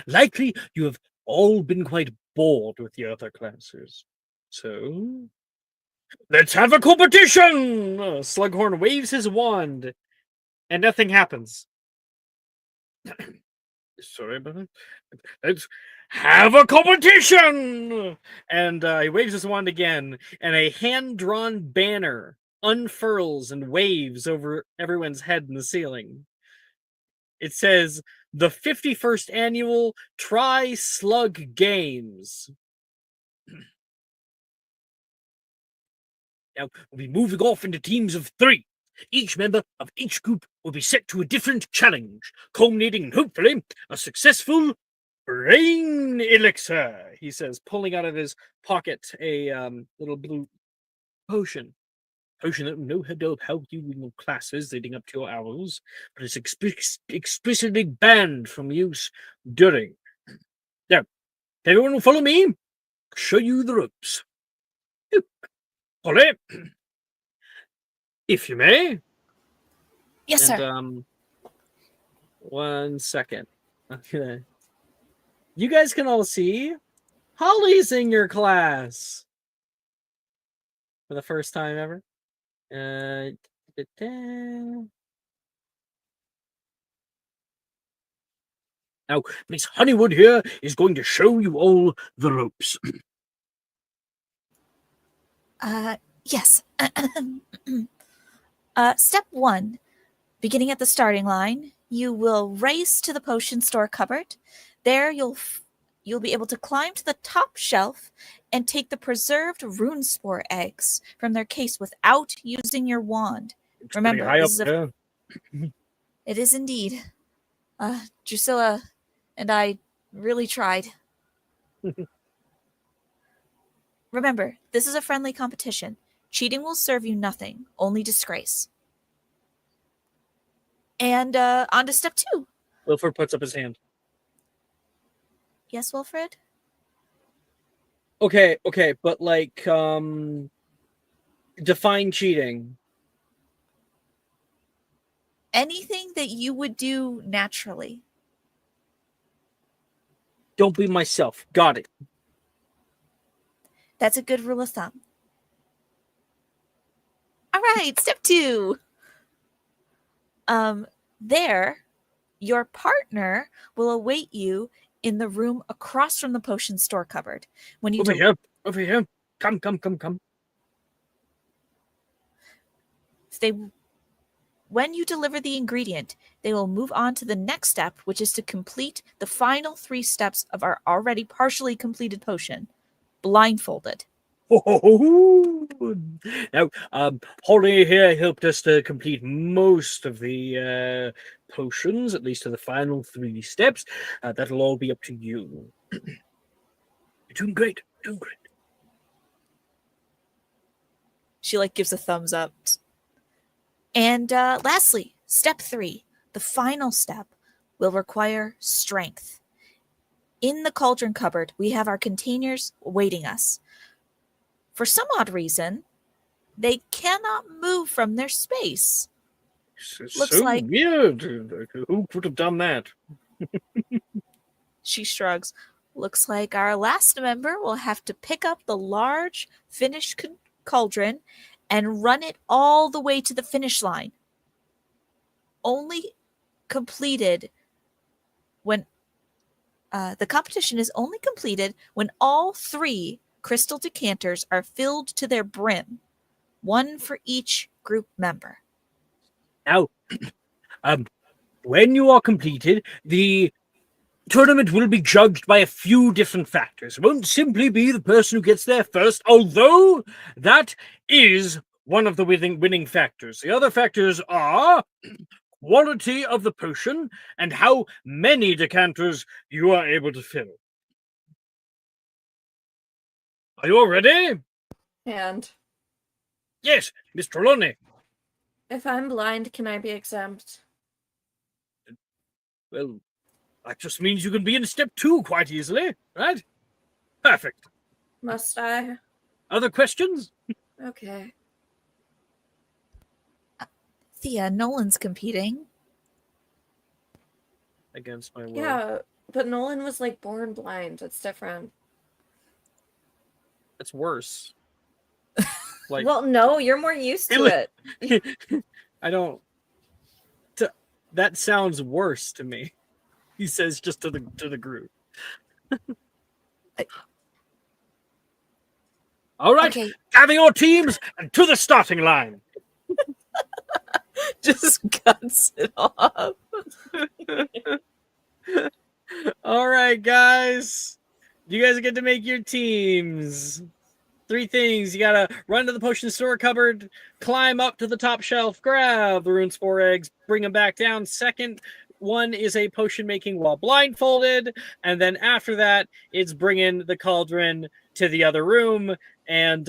Speaker 4: Likely you have all been quite bored with the other classes. So, let's have a competition! Slughorn waves his wand, and nothing happens. Sorry about it. Let's have a competition! And he waves his wand again, and a hand-drawn banner unfurls and waves over everyone's head in the ceiling. It says, the 51st Annual Tri-Slug Games. Now, we'll be moving off into teams of 3. Each member of each group will be set to a different challenge, culminating in, hopefully, a successful brain elixir, he says, pulling out of his pocket a little blue potion. Potion that no doubt help you in your classes leading up to your hours, but it's explicitly banned from use during. Now, everyone will follow me. I'll show you the ropes. Polly, if you may.
Speaker 3: Yes, sir.
Speaker 4: And 1 second. Okay. You guys can all see Holly's in your class for the first time ever. Now, Miss Honeywood here is going to show you all the ropes.
Speaker 3: Yes. Step 1. Beginning at the starting line, you will race to the potion store cupboard. There you'll be able to climb to the top shelf and take the preserved rune spore eggs from their case without using your wand.
Speaker 4: It's
Speaker 3: Remember,
Speaker 4: pretty high up
Speaker 3: this is
Speaker 4: there.
Speaker 3: it is indeed. Drusilla and I really tried. Remember, this is a friendly competition. Cheating will serve you nothing, only disgrace. And on to step 2.
Speaker 4: Wilford puts up his hand.
Speaker 3: Yes, Wilfred?
Speaker 4: Okay, but like, define cheating.
Speaker 3: Anything that you would do naturally.
Speaker 4: Don't be myself. Got it.
Speaker 3: That's a good rule of thumb. All right, step 2. There, your partner will await you in the room across from the potion store cupboard. When you
Speaker 4: Over here. Come.
Speaker 3: When you deliver the ingredient, they will move on to the next step, which is to complete the final 3 steps of our already partially completed potion, blindfolded.
Speaker 4: Now, Holly here helped us to complete most of the potions, at least to the final 3 steps. That'll all be up to you. You're doing great.
Speaker 3: She gives a thumbs up. And lastly, step 3, the final step, will require strength. In the cauldron cupboard, we have our containers awaiting us. For some odd reason, they cannot move from their space. Looks
Speaker 4: so
Speaker 3: like
Speaker 4: weird. Who could have done that?
Speaker 3: She shrugs. Looks like our last member will have to pick up the large finished cauldron and run it all the way to the finish line. Only completed when the competition is only completed when all 3 crystal decanters are filled to their brim, 1 for each group member.
Speaker 4: Now, when you are completed, the tournament will be judged by a few different factors. It won't simply be the person who gets there first, although that is one of the winning factors. The other factors are quality of the potion and how many decanters you are able to fill. Are you all ready?
Speaker 6: And
Speaker 4: Yes, Miss Trelawney.
Speaker 6: if I'm blind, can I be exempt?
Speaker 4: Well, that just means you can be in step 2 quite easily, right? Perfect.
Speaker 6: Must I?
Speaker 4: Other questions?
Speaker 6: Okay.
Speaker 3: Thea, Nolan's competing.
Speaker 4: Against my will.
Speaker 6: Yeah, but Nolan was born blind. It's different.
Speaker 4: It's worse.
Speaker 6: Well, no, you're more used to it.
Speaker 4: I don't. That sounds worse to me. He says just to the group. All right,
Speaker 3: Okay.
Speaker 4: gather your teams and to the starting line.
Speaker 3: Just cuts it off.
Speaker 4: All right, guys. You guys get to make your teams. 3 things. You gotta run to the potion store cupboard, climb up to the top shelf, grab the rune spore eggs, bring them back down. Second one is a potion making while blindfolded. And then after that, it's bringing the cauldron to the other room and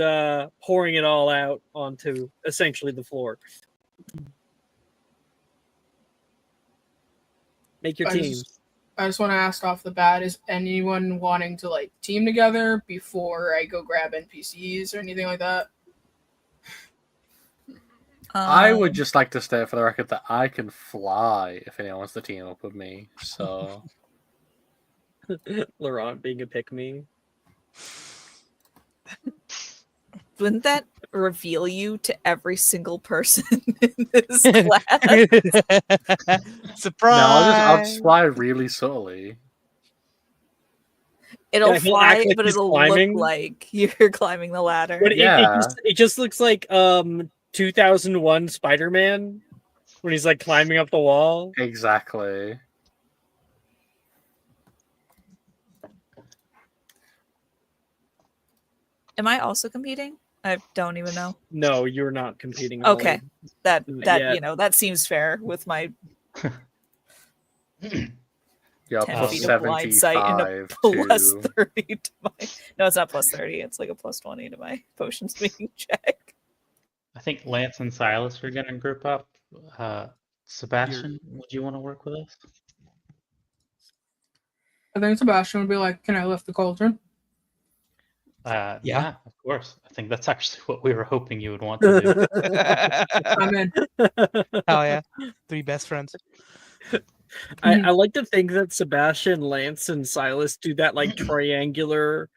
Speaker 4: pouring it all out onto essentially the floor. Make your teams.
Speaker 7: I just want to ask off the bat, is anyone wanting to team together before I go grab NPCs or anything like that?
Speaker 1: I would just like to state for the record that I can fly if anyone wants to team up with me. So,
Speaker 4: Laurent being a pick-me.
Speaker 3: Wouldn't that reveal you to every single person in this class?
Speaker 2: Surprise!
Speaker 1: no, I'll just fly really subtly.
Speaker 3: It'll
Speaker 4: Yeah, he'll
Speaker 3: fly,
Speaker 4: act like
Speaker 3: but
Speaker 4: he's
Speaker 3: it'll
Speaker 4: climbing.
Speaker 3: look like you're climbing the ladder.
Speaker 4: But
Speaker 1: Yeah.
Speaker 4: it just looks like 2001 Spider-Man when he's climbing up the wall.
Speaker 1: Exactly.
Speaker 3: Am I also competing? I don't even know.
Speaker 4: No, you're not competing.
Speaker 3: Okay. That
Speaker 4: Yeah.
Speaker 3: that seems fair with my
Speaker 1: Yeah,
Speaker 3: 10
Speaker 1: plus
Speaker 3: feet of blind sight and a
Speaker 1: 75
Speaker 3: plus
Speaker 1: to...
Speaker 3: 30 to my... No, it's not plus 30. It's a plus 20 to my potions making check.
Speaker 5: I think Lance and Silas are going to group up. Sebastian, would you want to work with us?
Speaker 7: I think Sebastian would be like, "Can I lift the cauldron?"
Speaker 5: Yeah, of course. I think that's actually what we were hoping you would want to do.
Speaker 7: I'm in.
Speaker 2: Hell yeah. 3 best friends.
Speaker 4: I like to think that Sebastian, Lance, and Silas do that like triangular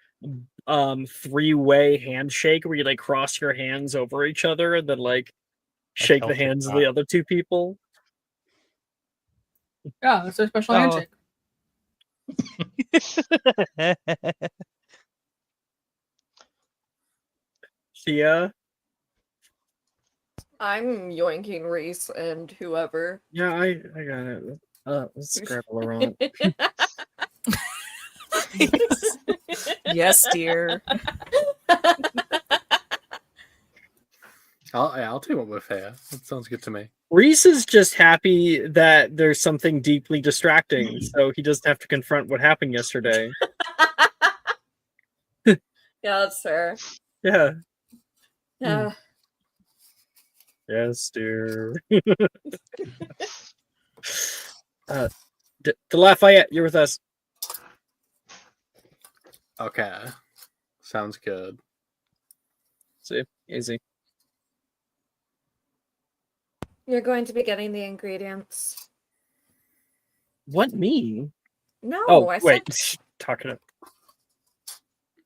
Speaker 4: three-way handshake where you like cross your hands over each other and then like shake the
Speaker 5: Celtic
Speaker 4: hands of
Speaker 5: knot.
Speaker 4: the other two people.
Speaker 7: Yeah, that's a special
Speaker 2: Oh.
Speaker 7: handshake.
Speaker 4: Thea?
Speaker 6: I'm yoinking Reese and whoever.
Speaker 4: Yeah, I got it. Let's grab Laurent.
Speaker 3: Yes, dear.
Speaker 1: I'll team up with her. That sounds good to me.
Speaker 4: Reese is just happy that there's something deeply distracting, so he doesn't have to confront what happened yesterday.
Speaker 6: Yeah, that's fair.
Speaker 4: Yeah.
Speaker 6: Yeah.
Speaker 4: Yes, dear. To Lafayette, you're with us.
Speaker 1: Okay. Sounds good.
Speaker 4: See, easy.
Speaker 6: You're going to be getting the ingredients.
Speaker 4: What, me?
Speaker 6: No,
Speaker 4: Oh,
Speaker 6: I
Speaker 4: wait.
Speaker 6: said
Speaker 4: Talking to...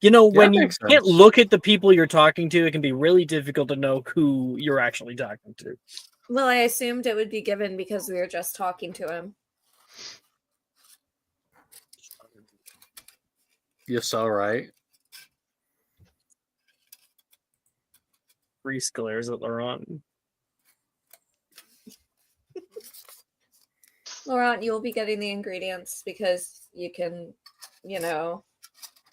Speaker 4: You know,
Speaker 1: Yeah,
Speaker 4: when
Speaker 1: that
Speaker 4: you
Speaker 1: makes
Speaker 4: can't
Speaker 1: sense.
Speaker 4: look at the people you're talking to, it can be really difficult to know who you're actually talking to.
Speaker 6: well, I assumed it would be given because we were just talking to him.
Speaker 1: You're so right.
Speaker 4: Reese glares at Laurent.
Speaker 6: Laurent, you will be getting the ingredients because you can, you know.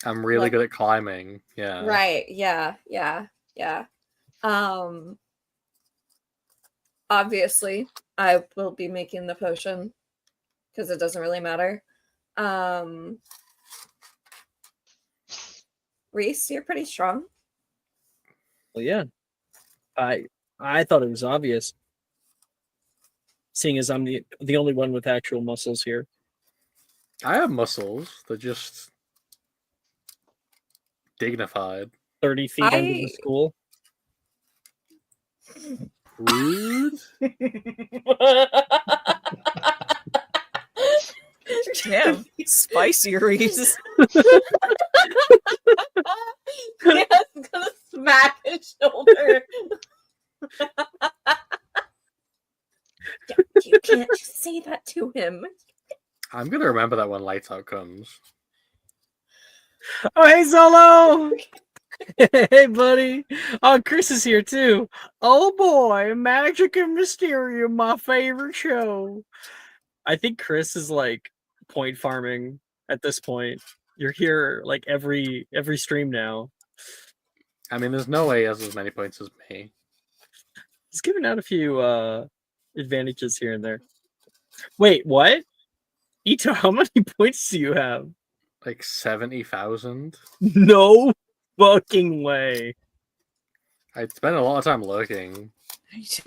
Speaker 1: I'm really
Speaker 6: Like-
Speaker 1: good at climbing. Yeah.
Speaker 6: Right. Yeah. Obviously, I will be making the potion because it doesn't really matter. Reese, you're pretty strong.
Speaker 4: Well, yeah. I thought it was obvious. Seeing as I'm the only one with actual muscles here.
Speaker 1: I have muscles. They're just dignified.
Speaker 4: 30 feet under the
Speaker 6: I-
Speaker 4: school.
Speaker 1: Rude.
Speaker 3: Damn, spicy Reese.
Speaker 6: Yeah, it's gonna smack his shoulder. You can't just say that to him.
Speaker 1: I'm gonna remember that when Lights Out comes.
Speaker 4: Oh, hey, Solo! Hey, buddy. Oh, Chris is here, too. Oh, boy. Magic and Mysterium, my favorite show. I think Chris is, like, point farming at this point. You're here, like, every stream now.
Speaker 1: I mean, there's no way he has as many points as me.
Speaker 4: He's giving out a few advantages here and there. Wait, what? Ito, how many points do you have?
Speaker 1: Like 70,000.
Speaker 4: No fucking way.
Speaker 1: I spent a lot of time looking.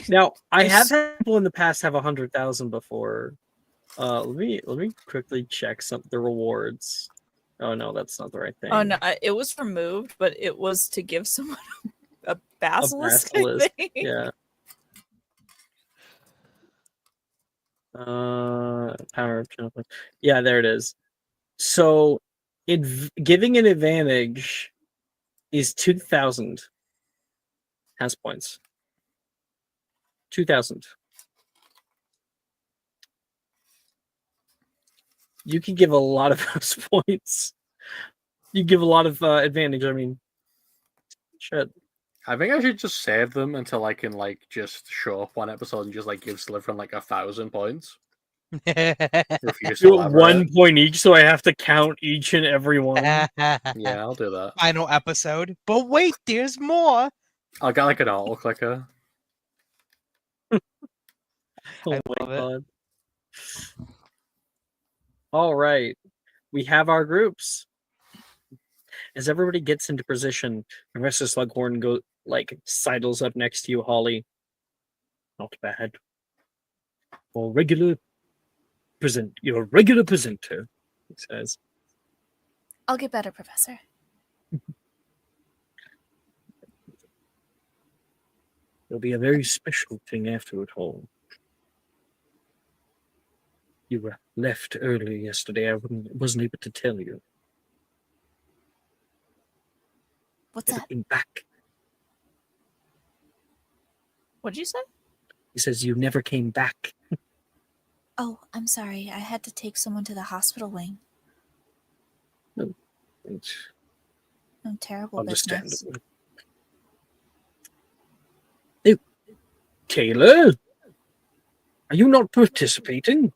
Speaker 4: Now, I have
Speaker 3: It's-
Speaker 4: had people in the past have 100,000 before. Let me quickly check the rewards. Oh no, that's not the right thing.
Speaker 3: Oh no, it was removed, but it was to give someone a
Speaker 4: A
Speaker 3: basilisk. I
Speaker 4: basilisk.
Speaker 3: think.
Speaker 4: Yeah. Power of Channel. Yeah, there it is. So, giving an advantage is 2,000 has points. 2,000. You can give a lot of those points. You give a lot of advantage. I mean, shit.
Speaker 1: I think I should just save them until I can like just show up one episode and just like give Slytherin like 1,000 points. Refuse to
Speaker 4: Do it
Speaker 1: elaborate.
Speaker 4: 1 point each, so I have to count each and every one.
Speaker 1: Yeah, I'll do that.
Speaker 2: Final episode. But wait, there's more.
Speaker 1: I'll get like an auto clicker.
Speaker 4: Oh
Speaker 2: I
Speaker 4: my
Speaker 2: love it.
Speaker 4: god. All right. We have our groups. As everybody gets into position, Professor Slughorn sidles up next to you, Holly. Not bad. You're a regular presenter, he says.
Speaker 8: I'll get better, Professor.
Speaker 4: There'll be a very special thing after it all. You left early yesterday. I wasn't able to tell you.
Speaker 8: What's
Speaker 4: Never
Speaker 8: that?
Speaker 4: came back.
Speaker 3: What'd you say?
Speaker 4: He says you never came back.
Speaker 8: Oh, I'm sorry. I had to take someone to the hospital wing.
Speaker 4: It's
Speaker 8: No terrible business.
Speaker 4: understandable. Oh, Taylor, are you not participating?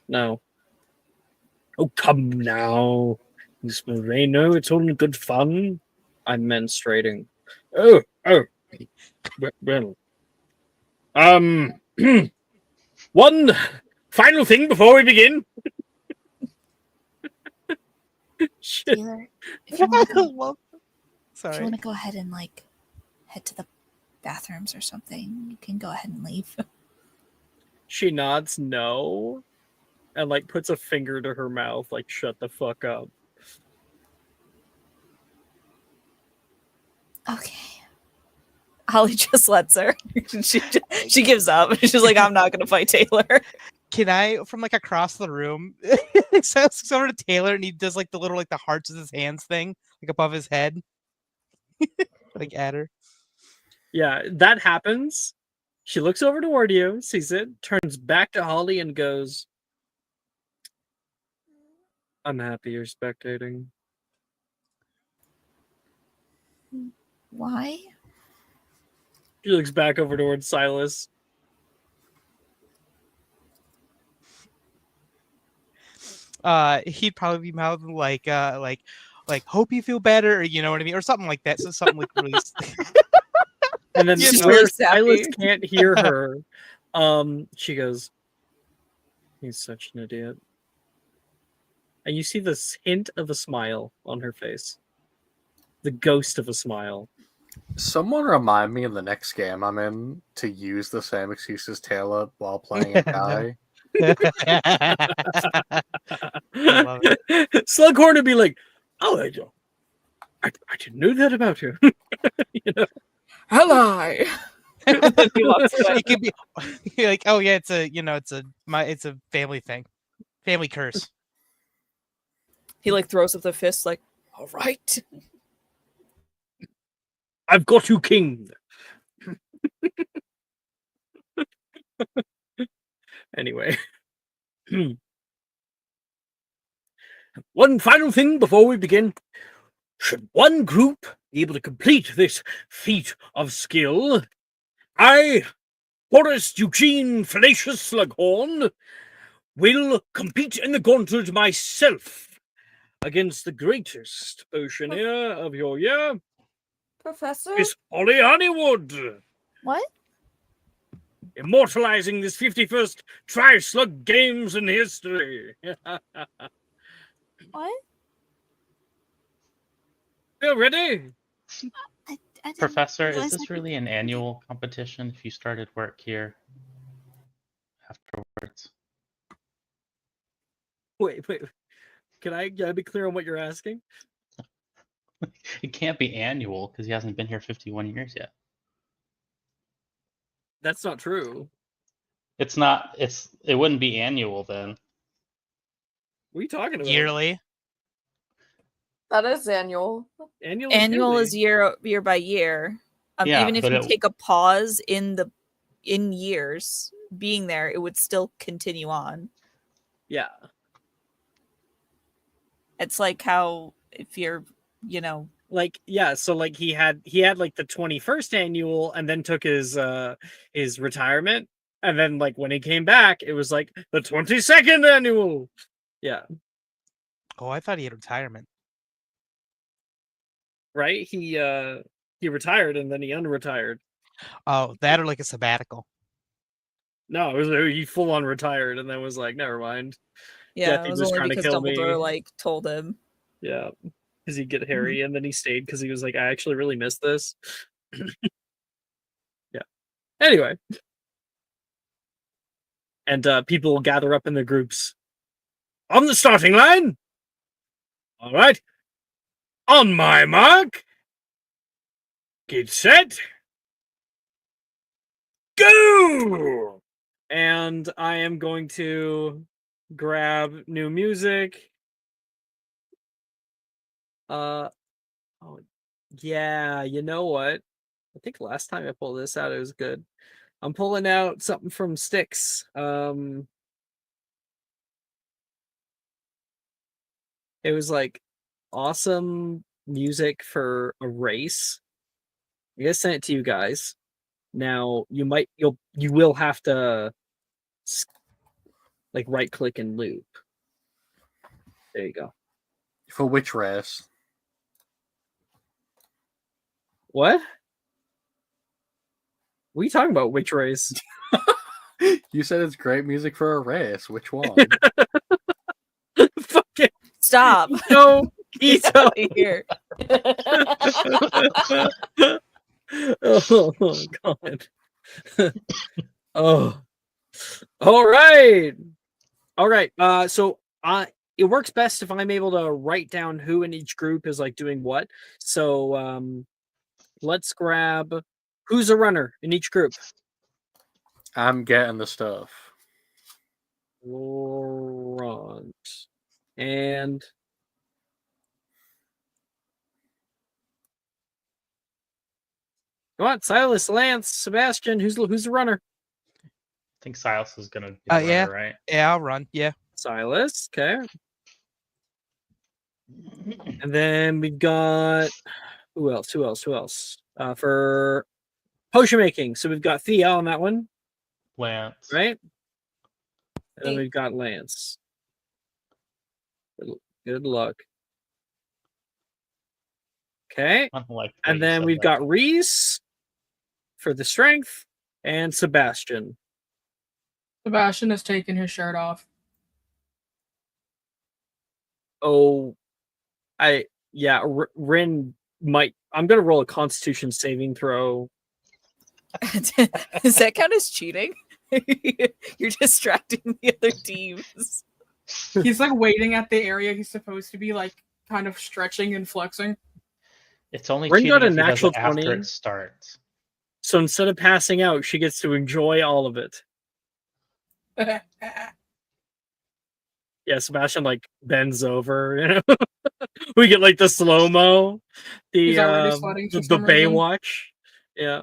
Speaker 4: No. Oh, come now, Miss Moreno. It's all in good fun. I'm menstruating. Oh. Well. One final thing before we begin. Shit.
Speaker 8: Taylor, if you want to go,
Speaker 2: Sorry.
Speaker 8: go ahead and head to the bathrooms or something, you can go ahead and leave.
Speaker 4: She nods no, and puts a finger to her mouth, shut the fuck up.
Speaker 8: Okay.
Speaker 3: Holly just lets her. she gives up. She's like, I'm not gonna fight Taylor.
Speaker 2: Can I, from across the room, says over to Taylor, and he does the little the hearts with his hands thing, above his head, at her.
Speaker 4: Yeah, that happens. She looks over toward you, sees it, turns back to Holly, and goes, "I'm happy you're spectating."
Speaker 8: Why?
Speaker 4: She looks back over towards Silas.
Speaker 2: He'd probably be mouthing hope you feel better, or you know what I mean, or something like that. So something really.
Speaker 4: And then
Speaker 3: She's
Speaker 4: where
Speaker 3: really
Speaker 4: Silas
Speaker 3: sappy.
Speaker 4: can't hear her, she goes, "He's such an idiot." And you see this hint of a smile on her face. The ghost of a smile.
Speaker 1: Someone remind me in the next game I'm in to use the same excuse as Taylor while playing a guy.
Speaker 2: love
Speaker 4: Slughorn would be like, "Oh, I didn't know that about you." You know?
Speaker 3: Hello. He walks away.
Speaker 2: It could be oh yeah, it's a family thing, family curse.
Speaker 3: He throws up the fist, all right.
Speaker 4: I've got you, king. Anyway. One final thing before we begin. Should one group be able to complete this feat of skill, I, Forrest Eugene Fallacious Slughorn, will compete in the gauntlet myself against the greatest potioneer of your year,
Speaker 6: Professor?
Speaker 4: Miss Holly Honeywood,
Speaker 8: What?
Speaker 4: immortalizing this 51st Tri-Slug Games in history.
Speaker 8: What?
Speaker 4: You ready?
Speaker 8: I didn't
Speaker 5: Professor, is
Speaker 8: realize
Speaker 5: this really an annual competition if you started work here afterwards?
Speaker 4: Wait. Can I be clear on what you're asking?
Speaker 5: It can't be annual because he hasn't been here 51 years yet.
Speaker 4: That's not true.
Speaker 5: It's not, it wouldn't be annual then.
Speaker 4: What are you talking about?
Speaker 2: Yearly.
Speaker 6: That is annual.
Speaker 3: Annual is year by year.
Speaker 5: Yeah,
Speaker 3: Even if
Speaker 5: but
Speaker 3: you
Speaker 5: it-
Speaker 3: take a pause in years being there, it would still continue on.
Speaker 4: Yeah.
Speaker 3: It's like how if you're,
Speaker 4: So he had the 21st annual and then took his retirement, and then when he came back it was the 22nd annual. Yeah.
Speaker 2: Oh, I thought he had retirement.
Speaker 4: Right? He retired and then he unretired.
Speaker 2: Oh, that or a sabbatical.
Speaker 4: No, it was he full on retired and then was never mind.
Speaker 3: yeah,
Speaker 4: Death,
Speaker 3: it
Speaker 4: he
Speaker 3: was
Speaker 4: was
Speaker 3: only
Speaker 4: trying to
Speaker 3: because
Speaker 4: kill me.
Speaker 3: Dumbledore told him.
Speaker 4: Yeah. Because he'd get Harry and then he stayed because he was I actually really miss this. Yeah. Anyway. And people will gather up in their groups. On the starting line. All right. On my mark. Get set. Go! and I am going to grab new music. Oh, yeah, you know what? I think last time I pulled this out, it was good. I'm pulling out something from Styx. It was like awesome music for a race. I guess send it to you guys. Now you will have to like right click and loop. There you go.
Speaker 1: For which race?
Speaker 4: What? What are you talking about? Which race?
Speaker 1: You said it's great music for a race. Which one?
Speaker 4: Fuck it.
Speaker 3: Stop.
Speaker 4: No,
Speaker 3: Get
Speaker 4: Ito.
Speaker 3: out of here.
Speaker 4: Oh God. Oh. All right. So it works best if I'm able to write down who in each group is like doing what. So let's grab who's a runner in each group.
Speaker 1: I'm getting the stuff.
Speaker 4: Laurent. And come on, Silas, Lance, Sebastian, who's the runner?
Speaker 5: I think Silas is gonna be the runner, right?
Speaker 2: Yeah, I'll run. Yeah.
Speaker 4: Silas, okay. And then we've got who else? For potion making. So we've got Thea on that one,
Speaker 5: Lance.
Speaker 4: right? And then we've got Lance. Good luck. Okay.
Speaker 5: Unlike
Speaker 4: And then we've got Reese for the strength and Sebastian.
Speaker 7: Sebastian has taken his shirt off.
Speaker 4: Oh, Rin might. I'm gonna roll a Constitution saving throw.
Speaker 3: Does that count as cheating? You're distracting the other teams.
Speaker 7: He's like waiting at the area he's supposed to be, like kind of stretching and flexing.
Speaker 5: It's only
Speaker 4: Rin got
Speaker 5: cheating
Speaker 4: a
Speaker 5: if he does
Speaker 4: natural
Speaker 5: it after
Speaker 4: 20.
Speaker 5: it starts.
Speaker 4: So instead of passing out, she gets to enjoy all of it. Yeah, Sebastian like bends over. You know, we get like the slow mo,
Speaker 7: He's already sweating for
Speaker 4: the
Speaker 7: some reason.
Speaker 4: Baywatch. Yeah.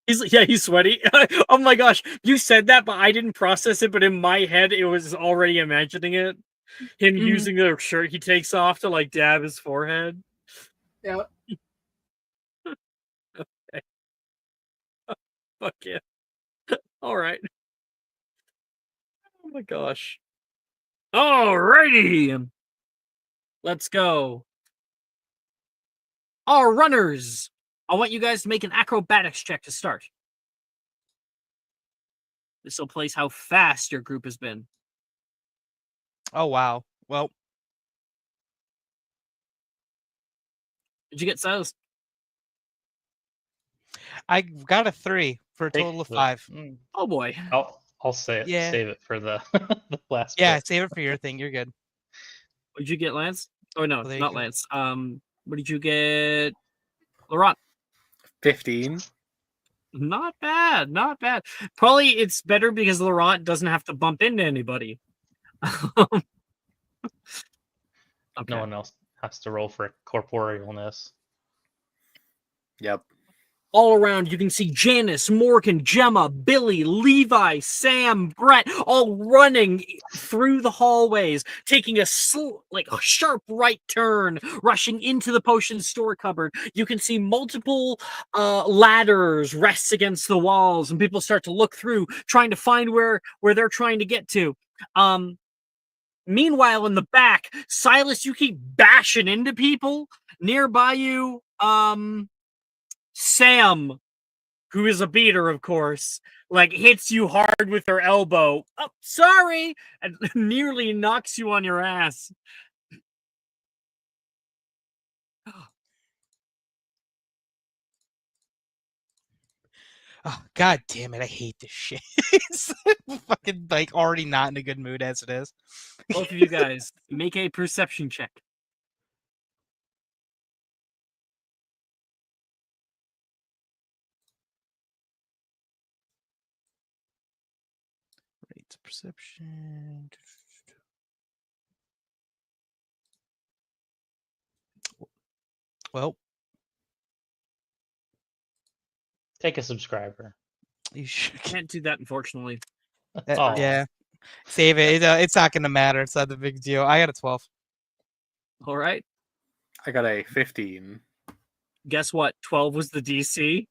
Speaker 4: He's sweaty. Oh my gosh, you said that, but I didn't process it. But in my head, it was already imagining it. Him using the shirt he takes off to like dab his forehead.
Speaker 7: Yeah.
Speaker 4: Okay. Fuck yeah. All right. Oh my gosh. Alrighty. Let's go. Our runners. I want you guys to make an acrobatics check to start. This will place how fast your group has been.
Speaker 2: Oh wow. Well,
Speaker 4: Did you get Silas?
Speaker 2: I got a 3 for a total of 5.
Speaker 4: Oh boy.
Speaker 5: I'll say it.
Speaker 2: Yeah.
Speaker 5: Save it for the the last.
Speaker 2: Yeah,
Speaker 5: bit.
Speaker 2: save it for your thing. You're good.
Speaker 4: What did you get, Lance? Oh no,
Speaker 2: there you
Speaker 4: not
Speaker 2: go.
Speaker 4: Lance. What did you get, Laurent?
Speaker 1: 15.
Speaker 4: Not bad, not bad. Probably it's better because Laurent doesn't have to bump into anybody. Okay.
Speaker 5: No one else has to roll for corporealness.
Speaker 1: Yep.
Speaker 4: All around, you can see Janice, Morgan, Gemma, Billy, Levi, Sam, Brett, all running through the hallways, taking a sharp right turn, rushing into the potion store cupboard. You can see multiple ladders rest against the walls, and people start to look through, trying to find where they're trying to get to. Meanwhile, in the back, Silas, you keep bashing into people nearby you. Sam, who is a beater, of course, like hits you hard with her elbow. Oh, sorry, and nearly knocks you on your ass.
Speaker 2: Oh god damn it! I hate this shit. It's fucking like already not in a good mood as it is.
Speaker 4: Both of you guys make a perception check.
Speaker 2: It's a perception. Well,
Speaker 5: Take a subscriber.
Speaker 2: you should.
Speaker 4: Can't do that, unfortunately.
Speaker 5: Oh.
Speaker 2: Yeah, save it. It's not gonna matter. It's not the big deal. I got a 12.
Speaker 4: All right.
Speaker 1: I got a 15.
Speaker 4: Guess what? 12 was the DC.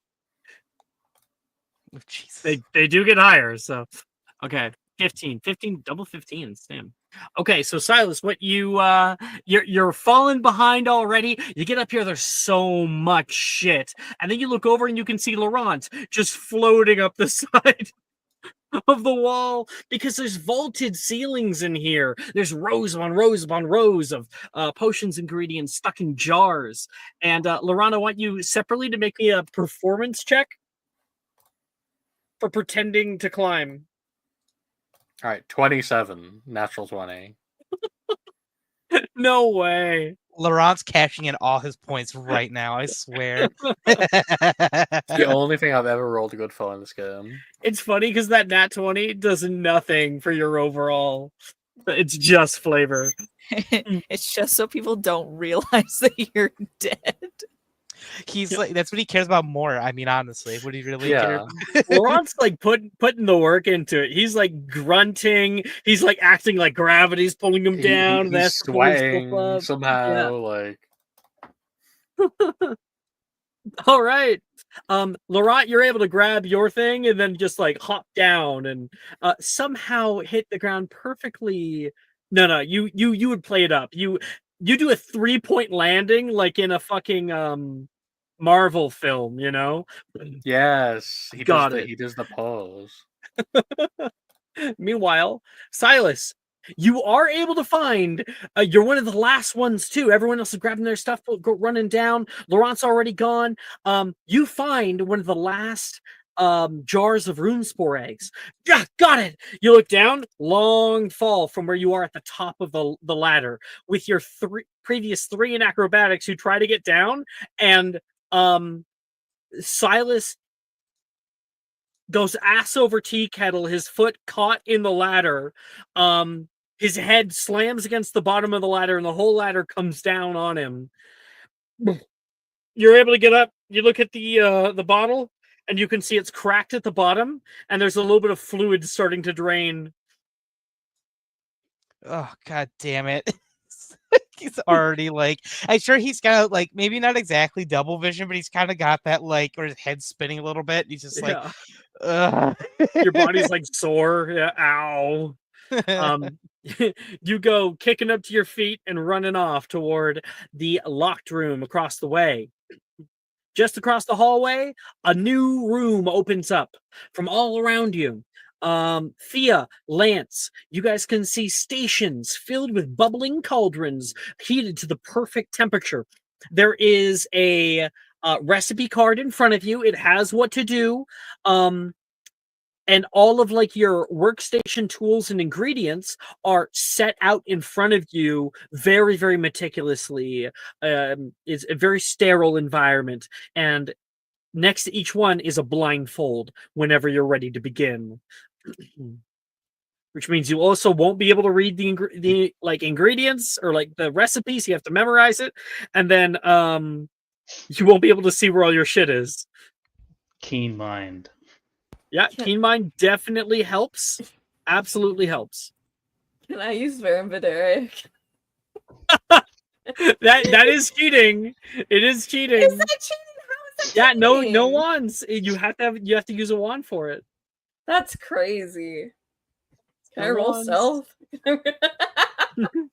Speaker 2: Oh, Jesus.
Speaker 4: They do get higher, so okay. 15, double 15s. Damn. Okay, so Silas, what you're falling behind already. You get up here, there's so much shit, and then you look over and you can see Laurent just floating up the side of the wall because there's vaulted ceilings in here. There's rows upon rows upon rows of potions ingredients stuck in jars. And Laurent, I want you separately to make me a performance check for pretending to climb.
Speaker 1: All right, 27, natural 20.
Speaker 4: No way.
Speaker 2: Laurent's cashing in all his points right now. I swear.
Speaker 1: It's the only thing I've ever rolled good for in this game.
Speaker 4: It's funny because that nat 20 does nothing for your overall. It's just flavor.
Speaker 3: It's just so people don't realize that you're dead.
Speaker 2: He's like, that's what he cares about more. I mean, honestly, would he really care?
Speaker 4: Laurent's like putting the work into it. He's like grunting. He's like acting like gravity's pulling him down.
Speaker 1: He's
Speaker 4: That's
Speaker 1: sweating somehow. Like,
Speaker 4: all right. Laurent, you're able to grab your thing and then just like hop down and somehow hit the ground perfectly. No, you would play it up. You do a 3-point landing like in a fucking Marvel film, you know?
Speaker 1: yes, he
Speaker 4: Got
Speaker 1: does
Speaker 4: it.
Speaker 1: He does the pose.
Speaker 4: Meanwhile, Silas, you are able to find. You're one of the last ones too. Everyone else is grabbing their stuff, running down. Laurent's already gone. You find one of the last jars of rune spore eggs. Yeah, got it. You look down, long fall from where you are at the top of the ladder with your previous 3 in acrobatics. You try to get down, and Silas goes ass over tea kettle, his foot caught in the ladder. His head slams against the bottom of the ladder, and the whole ladder comes down on him. You're able to get up. You look at the bottle, and you can see it's cracked at the bottom, and there's a little bit of fluid starting to drain.
Speaker 2: Oh, god damn it. He's already like, I'm sure he's got like maybe not exactly double vision, but he's kind of got that like where his head's spinning a little bit. He's just like,
Speaker 4: Your body's like sore. Yeah, ow. You go kicking up to your feet and running off toward the locked room across the way. Just across the hallway, a new room opens up from all around you. Thea, Lance, you guys can see stations filled with bubbling cauldrons heated to the perfect temperature. There is a recipe card in front of you. It has what to do. And all of like your workstation tools and ingredients are set out in front of you very, very meticulously. It's a very sterile environment. And next to each one is a blindfold whenever you're ready to begin. Which means you also won't be able to read the like ingredients or like the recipes. You have to memorize it. And then you won't be able to see where all your shit is.
Speaker 5: Keen mind.
Speaker 4: Yeah, keen mind definitely helps. Absolutely helps.
Speaker 6: Can I use Verum
Speaker 4: That is cheating. It is cheating.
Speaker 6: Is that cheating? How is that
Speaker 4: Yeah,
Speaker 6: cheating?
Speaker 4: no wands. You have to use a wand for it.
Speaker 6: That's crazy. Can I
Speaker 4: No
Speaker 6: roll
Speaker 4: wands.
Speaker 6: stealth?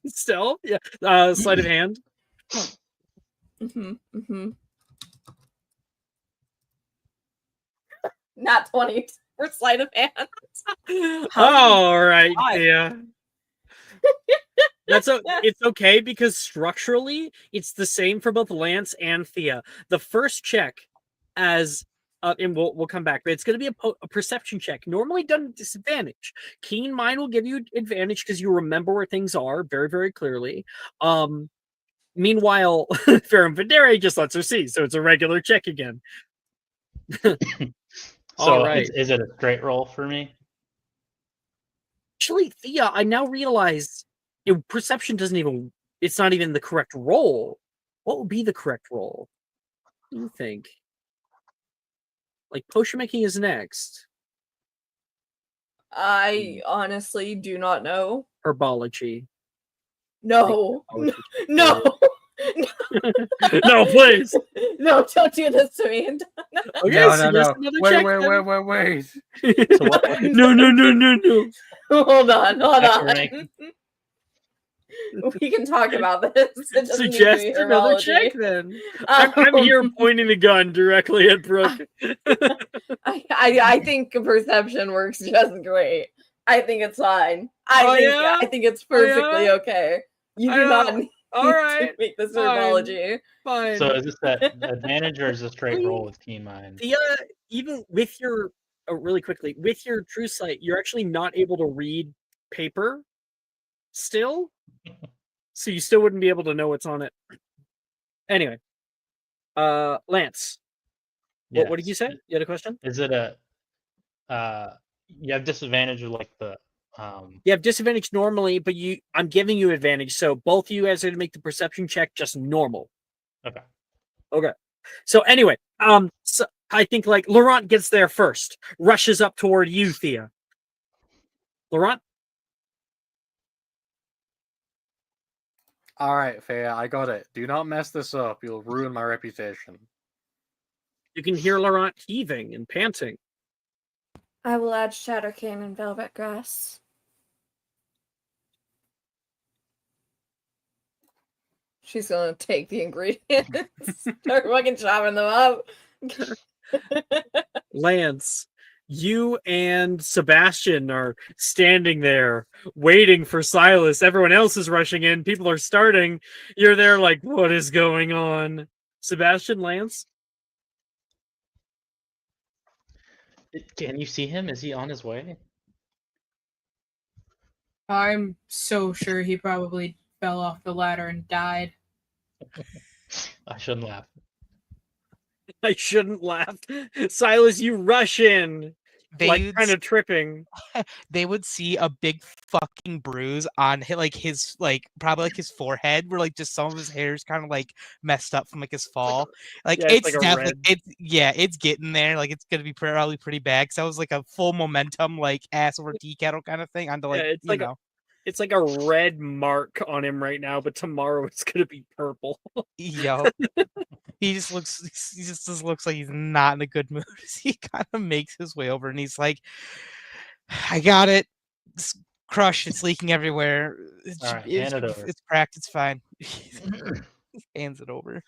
Speaker 4: Stealth? Yeah. Sleight of hand.
Speaker 6: Not 20 for sleight of hand.
Speaker 4: All right. Yeah. It's okay because structurally it's the same for both Lance and Thea. The first check as and we'll come back, but it's going to be a perception check, normally done at disadvantage. Keen mind will give you advantage because you remember where things are very, very clearly. Meanwhile, Ferrum Videre just lets her see, so it's a regular check again.
Speaker 5: So
Speaker 4: All right.
Speaker 5: is it a straight roll for me?
Speaker 4: Actually, Thea, I now realize perception doesn't even. It's not even the correct roll. What would be the correct roll? What do you think? Like potion making is next.
Speaker 6: I honestly do not know.
Speaker 4: Herbology.
Speaker 6: No. No.
Speaker 4: No, please.
Speaker 6: No, don't do this to me.
Speaker 4: Okay,
Speaker 1: no,
Speaker 4: so
Speaker 1: no,
Speaker 4: there's
Speaker 1: no.
Speaker 4: another
Speaker 1: Wait,
Speaker 4: check.
Speaker 1: wait.
Speaker 5: So what?
Speaker 4: No.
Speaker 6: Hold on.
Speaker 5: After making-
Speaker 6: We can talk about this. It doesn't need to
Speaker 4: Suggest
Speaker 6: be
Speaker 4: another
Speaker 6: herbology.
Speaker 4: check then. I'm here pointing the gun directly at Brooke.
Speaker 6: I think perception works just great. I think it's fine.
Speaker 4: Yeah?
Speaker 6: I think it's perfectly
Speaker 4: Yeah?
Speaker 6: okay. You do
Speaker 4: Yeah.
Speaker 6: not need
Speaker 4: All right.
Speaker 6: to make this
Speaker 4: Fine.
Speaker 6: herbology.
Speaker 4: Fine.
Speaker 5: So is this that advantage or is it a straight roll with keen mind?
Speaker 4: Thea, even with your really quickly, with your true sight, you're actually not able to read paper still. So you still wouldn't be able to know what's on it. Anyway. Lance. What did you say? You had a question?
Speaker 5: Is it a you have disadvantage with like the
Speaker 4: You have disadvantage normally, but I'm giving you advantage, so both of you guys are to make the perception check just normal. Okay. So anyway, so I think like Laurent gets there first, rushes up toward you, Thea. Laurent?
Speaker 1: All right, Thea, I got it. Do not mess this up. You'll ruin my reputation.
Speaker 4: You can hear Laurent heaving and panting.
Speaker 6: I will add Shattercane and Velvet Grass. She's gonna take the ingredients, start fucking chopping them up.
Speaker 4: Lance, you and Sebastian are standing there waiting for Silas. Everyone else is rushing in. People are starting. You're there like, what is going on? Sebastian, Lance?
Speaker 5: Can you see him? Is he on his way?
Speaker 7: I'm so sure he probably fell off the ladder and died.
Speaker 5: I shouldn't laugh.
Speaker 4: I shouldn't laugh. Silas, you rush in. Like kind of tripping.
Speaker 2: They would see a big fucking bruise on his probably like his forehead, where like just some of his hair's kind of like messed up from like his fall. Like
Speaker 4: Yeah,
Speaker 2: it's
Speaker 4: like a
Speaker 2: definitely
Speaker 4: red.
Speaker 2: it's getting there. Like it's gonna be probably pretty bad. Cause that was like a full momentum like ass over tea kettle kind of thing onto like
Speaker 4: it's like it's like a red mark on him right now, but tomorrow it's gonna be purple.
Speaker 2: Yo. He just looks like he's not in a good mood. He kind of makes his way over and he's like, I got it. It's crushed. It's leaking everywhere.
Speaker 5: All right, hand it over.
Speaker 2: It's cracked. It's fine. He hands it over.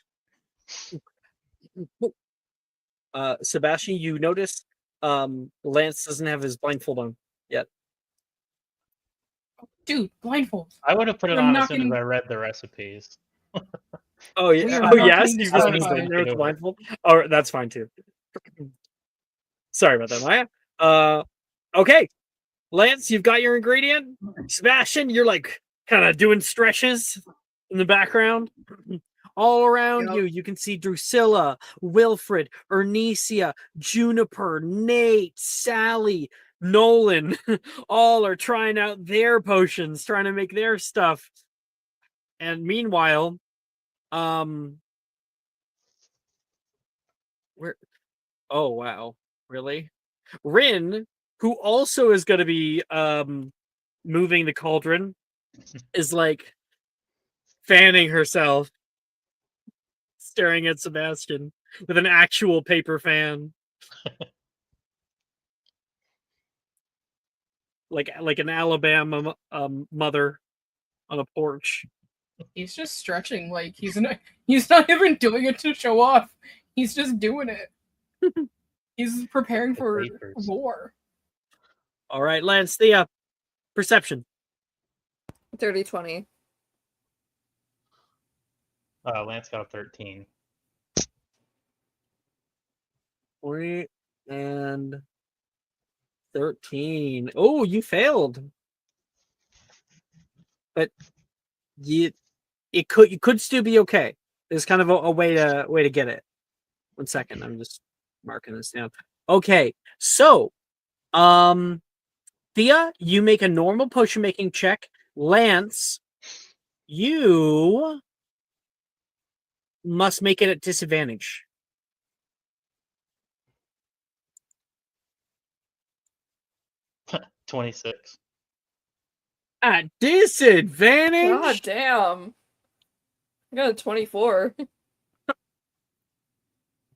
Speaker 4: Sebastian, you notice Lance doesn't have his blindfold on yet.
Speaker 7: Dude, blindfold.
Speaker 5: I would have put it
Speaker 7: I'm
Speaker 5: on
Speaker 7: not
Speaker 5: as soon as
Speaker 7: gonna-
Speaker 5: I read the recipes.
Speaker 4: Oh
Speaker 7: We
Speaker 4: yeah.
Speaker 7: are
Speaker 4: Oh
Speaker 7: not
Speaker 4: yes,
Speaker 7: getting
Speaker 4: you just
Speaker 7: started.
Speaker 4: sitting there with the blindfold. Oh, that's fine too. Sorry about that, Maya. Okay. Lance, you've got your ingredient. Sebastian, you're like kind of doing stretches in the background. All around you can see Drusilla, Wilfred, Ernesia, Juniper, Nate, Sally, Nolan. All are trying out their potions, trying to make their stuff. And meanwhile, where? Oh wow, really? Rin, who also is going to be moving the cauldron, is like fanning herself, staring at Sebastian with an actual paper fan, like an Alabama mother on a porch.
Speaker 7: He's just stretching like he's not even doing it to show off. He's just doing it. He's preparing for war.
Speaker 4: All right, Lance, the perception.
Speaker 6: 30-20.
Speaker 5: Lance got a 13.
Speaker 4: 20 and 13. Oh, you failed. But you could still be okay. There's kind of a way to get it. 1 second, I'm just marking this down. Okay, so Thea, you make a normal potion making check. Lance, you must make it at disadvantage.
Speaker 5: 26.
Speaker 4: At disadvantage?
Speaker 6: God damn. I got a 24.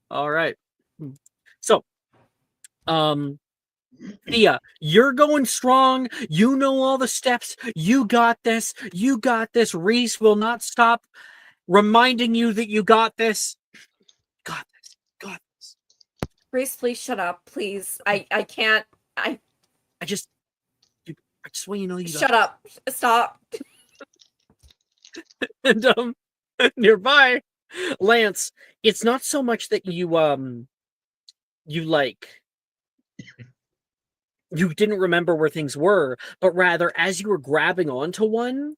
Speaker 4: All right. So, Thea, you're going strong. You know all the steps. You got this. You got this. Reese will not stop reminding you that you got this. Got this. Got this.
Speaker 6: Grace, please shut up, please. I can't.
Speaker 4: I just want you to know you got
Speaker 6: Shut up. Stop.
Speaker 4: and nearby, Lance, it's not so much that you you didn't remember where things were, but rather as you were grabbing onto one,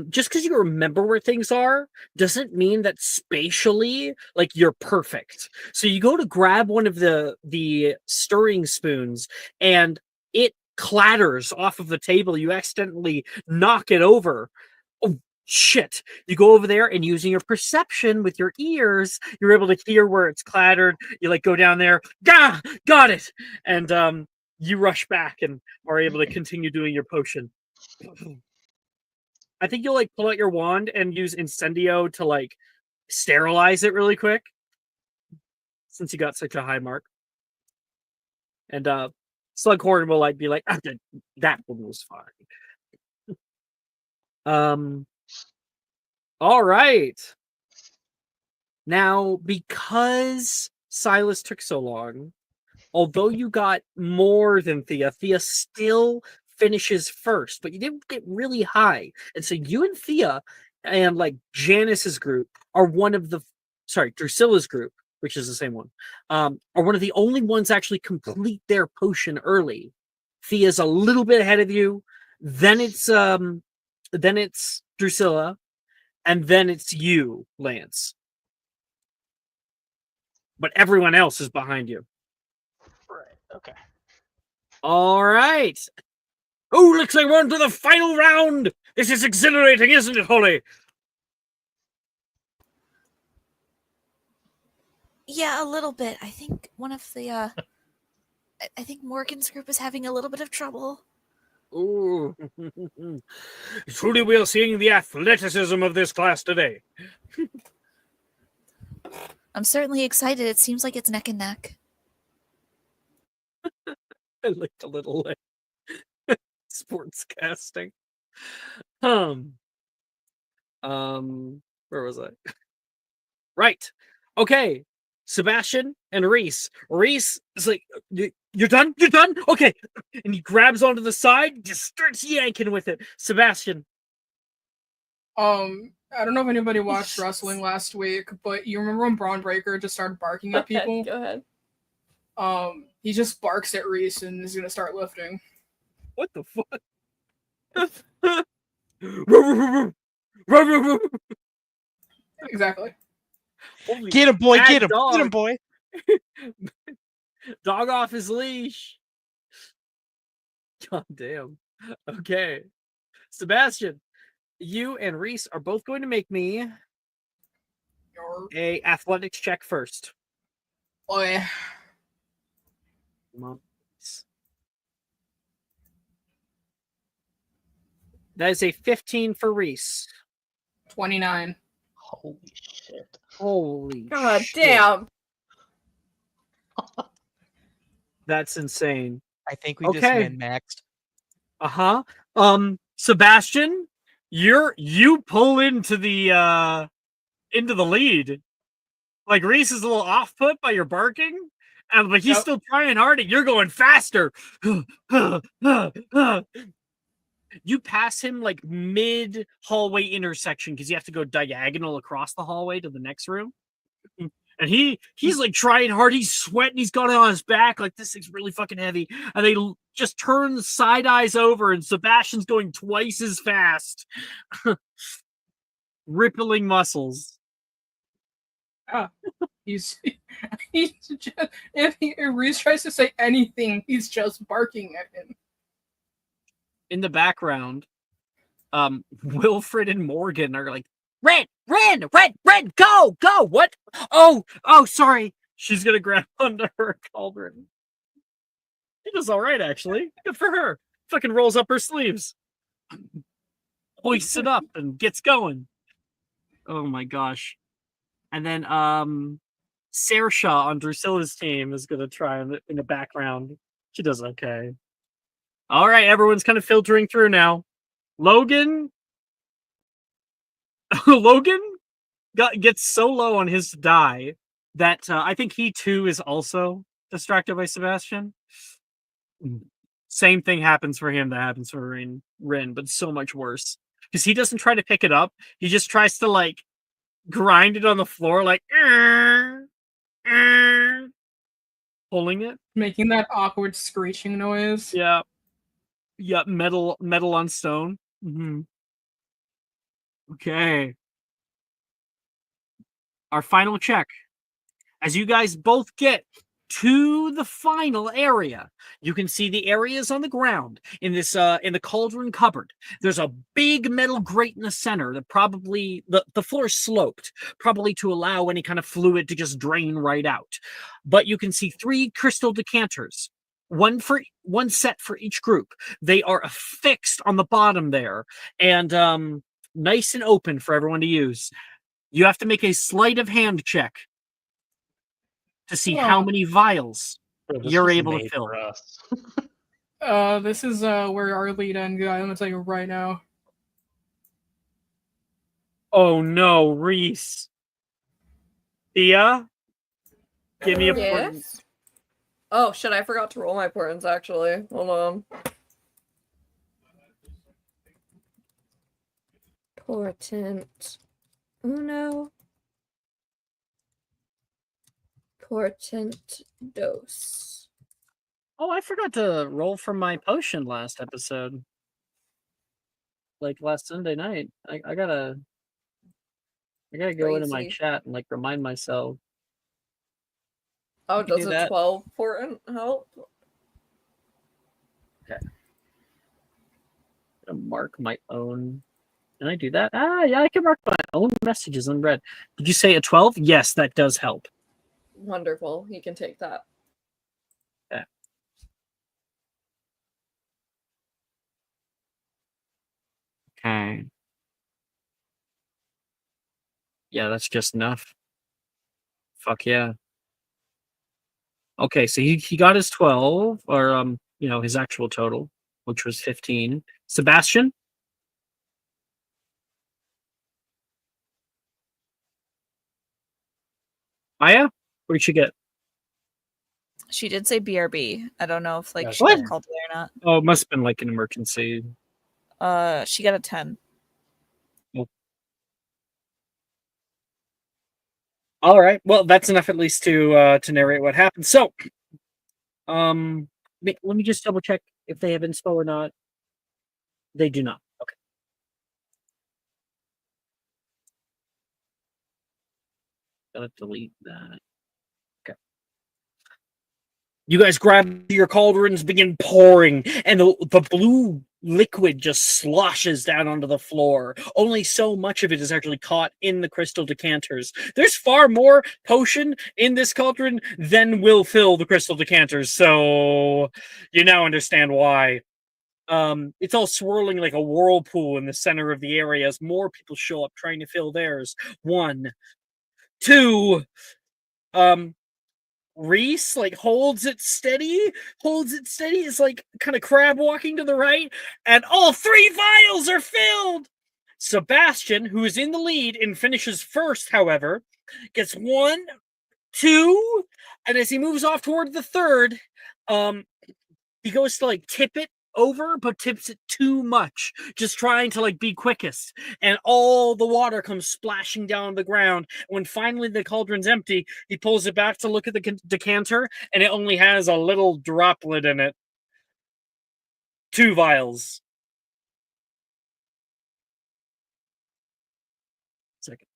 Speaker 4: just because you remember where things are doesn't mean that spatially like you're perfect. So you go to grab one of the stirring spoons and it clatters off of the table. You accidentally knock it over. Oh shit. You go over there and using your perception with your ears, you're able to hear where it's clattered. You like go down there, got it. And you rush back and are able to continue doing your potion. I think you'll like pull out your wand and use Incendio to like sterilize it really quick. Since you got such a high mark. And Slughorn will like be like, that one was fine. All right. Now, because Silas took so long, although you got more than Thea, Thea still finishes first, but you didn't get really high. And so you and Thea and like Janice's group are one of the, Drusilla's group, which is the same one, are one of the only ones actually complete their potion early. Thea's a little bit ahead of you. Then it's Drusilla, and then it's you, Lance. But everyone else is behind you.
Speaker 5: Right, okay.
Speaker 4: All right. Oh, looks like we're on to the final round. This is exhilarating, isn't it, Holly?
Speaker 8: Yeah, a little bit. I think one of the I think Morgan's group is having a little bit of trouble.
Speaker 4: Ooh. Truly we are seeing the athleticism of this class today.
Speaker 8: I'm certainly excited. It seems like it's neck and neck.
Speaker 4: I looked a little like sports casting. Where was I? Right. Okay. Sebastian and Reese. Reese is like, you're done? You're done? Okay. And he grabs onto the side, just starts yanking with it. Sebastian.
Speaker 7: I don't know if anybody watched wrestling last week, but you remember when Braun Breaker just started barking at people?
Speaker 6: Go ahead.
Speaker 7: He just barks at Reese and is gonna start lifting.
Speaker 4: What the fuck?
Speaker 7: Exactly.
Speaker 4: Holy
Speaker 2: Get him, boy!
Speaker 4: bad
Speaker 2: Get him!
Speaker 4: dog.
Speaker 2: Get him, boy!
Speaker 4: Dog off his leash. God damn. Okay. Sebastian, you and Reese are both going to make me a athletics check first.
Speaker 7: Oi.
Speaker 4: Come on. That is a 15 for Reese.
Speaker 7: 29.
Speaker 5: Holy shit.
Speaker 4: Holy
Speaker 6: God
Speaker 4: shit.
Speaker 6: damn.
Speaker 4: That's insane.
Speaker 2: I think we just min-maxed.
Speaker 4: Uh-huh. Sebastian, you pull into the lead. Like Reese is a little off put by your barking, but he's still trying hard and you're going faster. You pass him like mid hallway intersection because you have to go diagonal across the hallway to the next room. And he's like trying hard. He's sweating. He's got it on his back. Like, this thing's really fucking heavy. And they just turn the side eyes over, and Sebastian's going twice as fast. Rippling muscles.
Speaker 7: He's just, if Reese tries to say anything, he's just barking at him.
Speaker 9: in the background, Wilfred and Morgan are like, Ren, go! What? Oh, sorry. She's gonna grab onto her cauldron. She does all right, actually. Good for her. Fucking rolls up her sleeves, hoists it up, and gets going. Oh my gosh. And then Saoirse on Drusilla's team is gonna try in the background. She does okay. All right, everyone's kind of filtering through now. Logan gets so low on his die that I think he too is also distracted by Sebastian. Same thing happens for him that happens for Rin, but so much worse. Because he doesn't try to pick it up. He just tries to like grind it on the floor like pulling it.
Speaker 7: Making that awkward screeching noise.
Speaker 9: Yeah. Yeah, metal on stone. Mm-hmm. Okay. Our final check. As you guys both get to the final area, you can see the areas on the ground in this in the cauldron cupboard. There's a big metal grate in the center that probably the floor is sloped, probably to allow any kind of fluid to just drain right out. But you can see 3 crystal decanters, one set for each group. They are affixed on the bottom there and nice and open for everyone to use. You have to make a sleight of hand check to see how many vials you're able to fill.
Speaker 7: This is where our lead end guy. I'm gonna tell you right now.
Speaker 9: Oh no, Reese. Thea? Give me a portent.
Speaker 6: Yes. Oh shit, I forgot to roll my portents actually. Hold on. Portent. Uno. Portent dose.
Speaker 9: Oh, I forgot to roll for my potion last episode. Like last Sunday night. I gotta go into my
Speaker 6: Crazy.
Speaker 9: chat and like remind myself.
Speaker 6: Oh,
Speaker 9: You can
Speaker 6: does
Speaker 9: do
Speaker 6: a
Speaker 9: that.
Speaker 6: 12 portent help?
Speaker 9: Okay. I'm gonna mark my own. Can I do that? Ah, yeah, I can mark my own messages unread. Did you say a 12? Yes, that does help.
Speaker 6: Wonderful. You can take that.
Speaker 9: Okay. Okay. Yeah, that's just enough. Fuck yeah. Okay, so he got his 12, or his actual total, which was 15. Sebastian? Aya? What did she get?
Speaker 3: She did say BRB. I don't know if
Speaker 5: Yeah,
Speaker 3: she
Speaker 9: what?
Speaker 3: got called today or not.
Speaker 9: Oh, it must have been like an emergency.
Speaker 3: She got a 10.
Speaker 9: All right. Well, that's enough at least to narrate what happened. So, let me just double check if they have inspo or not. They do not. Okay. Gotta delete that. Okay. You guys grab your cauldrons, begin pouring, and the blue liquid just sloshes down onto the floor. Only so much of it is actually caught in the crystal decanters. There's far more potion in this cauldron than will fill the crystal decanters, so you now understand why. It's all swirling like a whirlpool in the center of the area as more people show up trying to fill theirs. 1, 2, Reese like holds it steady, is like kind of crab walking to the right, and all 3 vials are filled. Sebastian, who is in the lead and finishes first, however, gets 1, 2, and as he moves off toward the third, he goes to like tip it over, but tips it too much, just trying to like be quickest, and all the water comes splashing down on the ground. When finally the cauldron's empty, he pulls it back to look at the decanter, and it only has a little droplet in it. 2 vials. Second.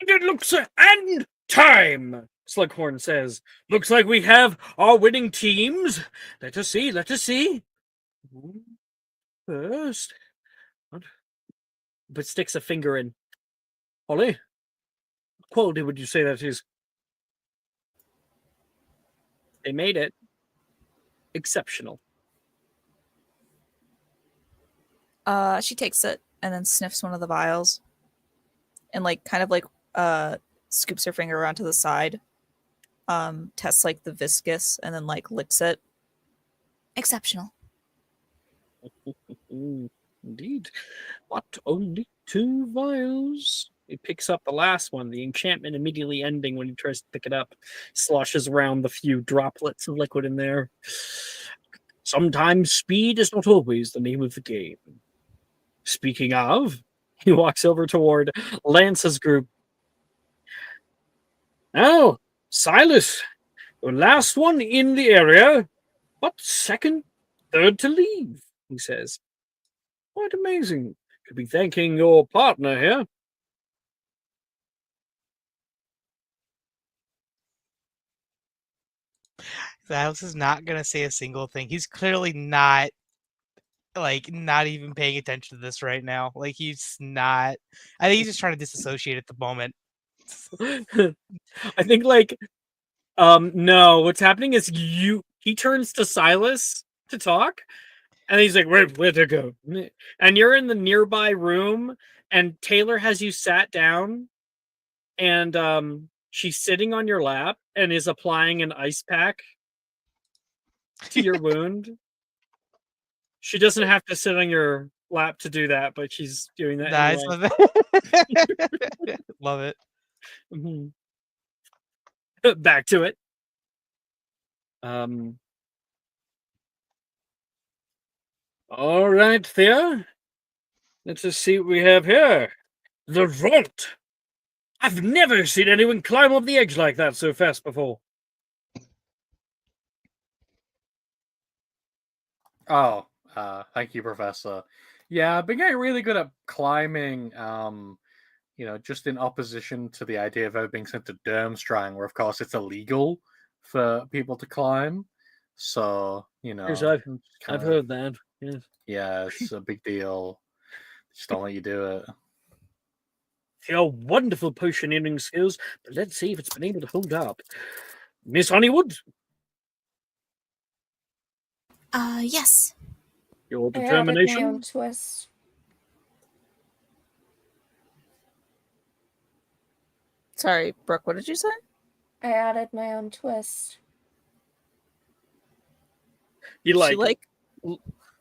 Speaker 9: And it looks end time. Slughorn says. Looks like we have our winning teams. Let us see, let us see. First. But sticks a finger in. Holly, what quality would you say that is? They made it. Exceptional.
Speaker 3: She takes it and then sniffs one of the vials and like kind of like scoops her finger around to the side. Tests like the viscous and then like licks it.
Speaker 8: Exceptional.
Speaker 9: Indeed. But only 2 vials. He picks up the last one, the enchantment immediately ending when he tries to pick it up. Sloshes around the few droplets of liquid in there. Sometimes speed is not always the name of the game. Speaking of, he walks over toward Lance's group. Now, Silas, your last one in the area, but second, third to leave, he says. Quite amazing. Could be thanking your partner here.
Speaker 2: Silas is not gonna say a single thing. He's clearly not even paying attention to this right now. Like he's not. I think he's just trying to disassociate at the moment.
Speaker 9: I think no, what's happening is he turns to Silas to talk, and he's like, where to go? And you're in the nearby room, and Taylor has you sat down, and she's sitting on your lap and is applying an ice pack to your wound. She doesn't have to sit on your lap to do that, but she's doing that
Speaker 2: Nice.
Speaker 9: anyway.
Speaker 2: Love it.
Speaker 9: Mhm. Back to it. All right, Thea. Let's just see what we have here. The vault. I've never seen anyone climb up the edge like that so fast before.
Speaker 1: Oh, thank you, Professor. Yeah, I've been getting really good at climbing, just in opposition to the idea of ever being sent to Durmstrang, where, of course, it's illegal for people to climb. So,
Speaker 9: Yes, I've heard that. Yes.
Speaker 1: Yeah, it's a big deal. Just don't let you do it.
Speaker 9: Your wonderful potioneering skills, but let's see if it's been able to hold up. Miss Honeywood?
Speaker 8: Yes.
Speaker 9: Your
Speaker 6: I added my own
Speaker 9: determination?
Speaker 6: twist.
Speaker 3: Sorry, Brooke, what did you say?
Speaker 6: I added my own twist.
Speaker 9: He
Speaker 3: She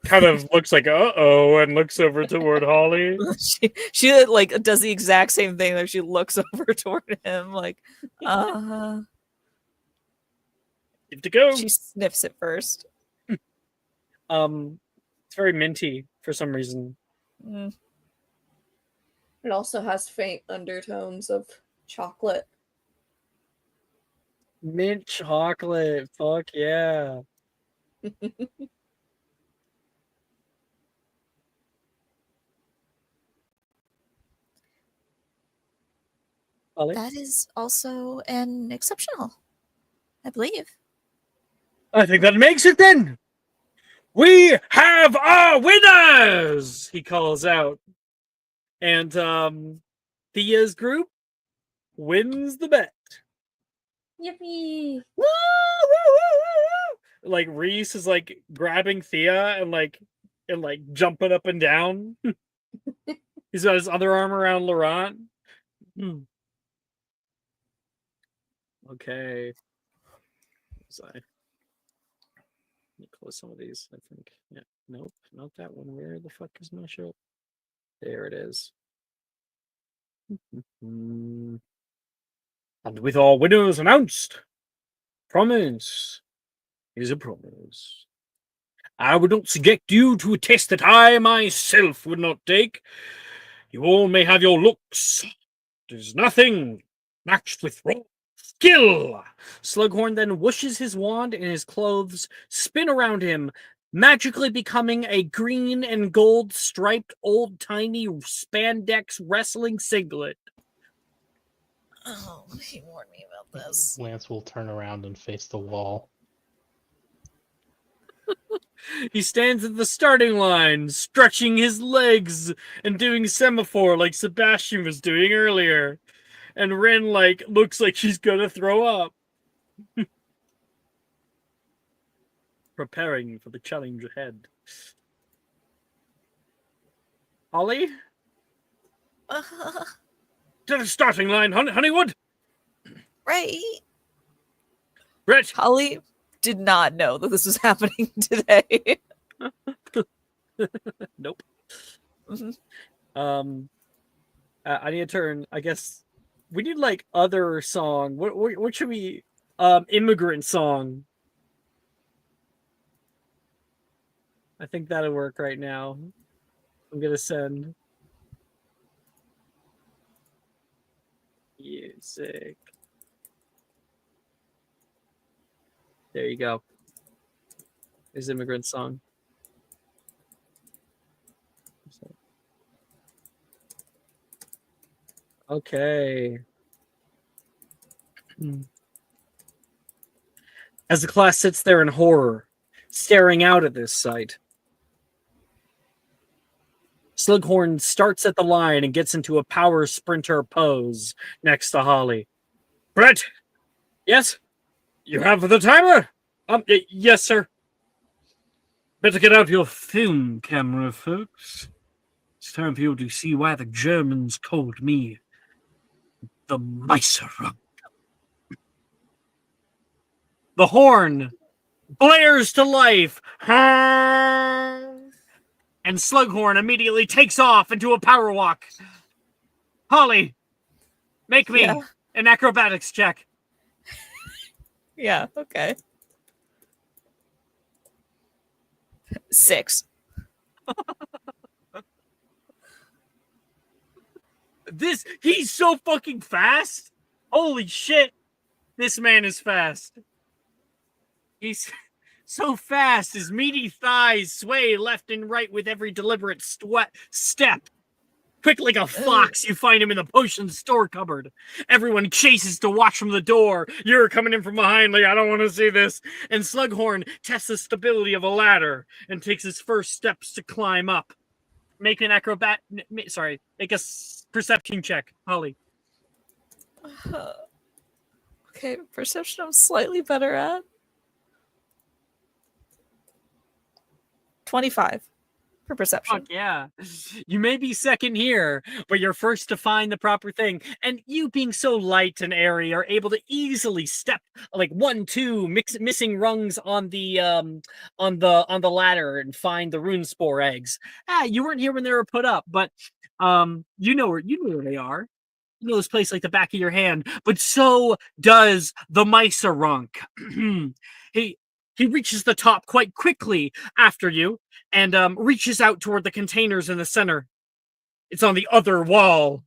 Speaker 9: kind of looks like uh-oh and looks over toward Holly.
Speaker 3: she like does the exact same thing. Like she looks over toward him, like,
Speaker 9: Good to go.
Speaker 3: She sniffs it first.
Speaker 9: It's very minty for some reason.
Speaker 3: Mm.
Speaker 6: It also has faint undertones of chocolate.
Speaker 9: Mint chocolate. Fuck yeah. Holly?
Speaker 8: That is also an exceptional, I believe.
Speaker 9: I think that makes it then. We have our winners, he calls out. And Thea's group wins the bet.
Speaker 6: Yippee!
Speaker 9: Woo, woo, woo, woo. Like Reese is like grabbing Thea and jumping up and down. He's got his other arm around Laurent. Okay. Let me close some of these, I think. Yeah. Nope, not that one. Where the fuck is my show? There it is. And with our winners announced, promise is a promise. I would not subject you to a test that I myself would not take. You all may have your looks. There's nothing matched with raw skill. Slughorn then whooshes his wand and his clothes spin around him, magically becoming a green and gold striped old tiny spandex wrestling singlet.
Speaker 8: Oh, he warned me about this.
Speaker 5: Lance will turn around and face the wall.
Speaker 9: He stands at the starting line, stretching his legs and doing semaphore like Sebastian was doing earlier. And Ren, looks like she's gonna throw up. Preparing for the challenge ahead. Holly? To the starting line, Honeywood!
Speaker 8: Right.
Speaker 9: Brett!
Speaker 3: Holly did not know that this was happening today.
Speaker 9: Nope.
Speaker 3: Mhm.
Speaker 9: I need a turn. I guess we need other song. What should we? Immigrant song. I think that'll work right now. I'm gonna send music. There you go. There's immigrant song. Okay. As the class sits there in horror, staring out at this sight, Slughorn starts at the line and gets into a power sprinter pose next to Holly. Brett! Yes? You have the timer? Yes, sir. Better get out your film camera, folks. It's time for you to see why the Germans called me the Mysterium. The horn blares to life. And Slughorn immediately takes off into a power walk. Holly, make me an acrobatics check.
Speaker 3: Yeah, okay. 6.
Speaker 9: He's so fucking fast. Holy shit. This man is fast. He's so fast. His meaty thighs sway left and right with every deliberate step. Quick like a fox, you find him in the potion store cupboard. Everyone chases to watch from the door. You're coming in from behind like, I don't want to see this. And Slughorn tests the stability of a ladder and takes his first steps to climb up. Make an make a perception check, Holly.
Speaker 3: Okay, perception I'm slightly better at. 25 for perception.
Speaker 9: Fuck yeah. You may be second here, but you're first to find the proper thing. And you being so light and airy are able to easily step 1, 2, missing rungs on the ladder and find the rune spore eggs. You weren't here when they were put up, but you know where they are. You know this place like the back of your hand, but so does the Mysterium. He reaches the top quite quickly after you and reaches out toward the containers in the center. It's on the other wall.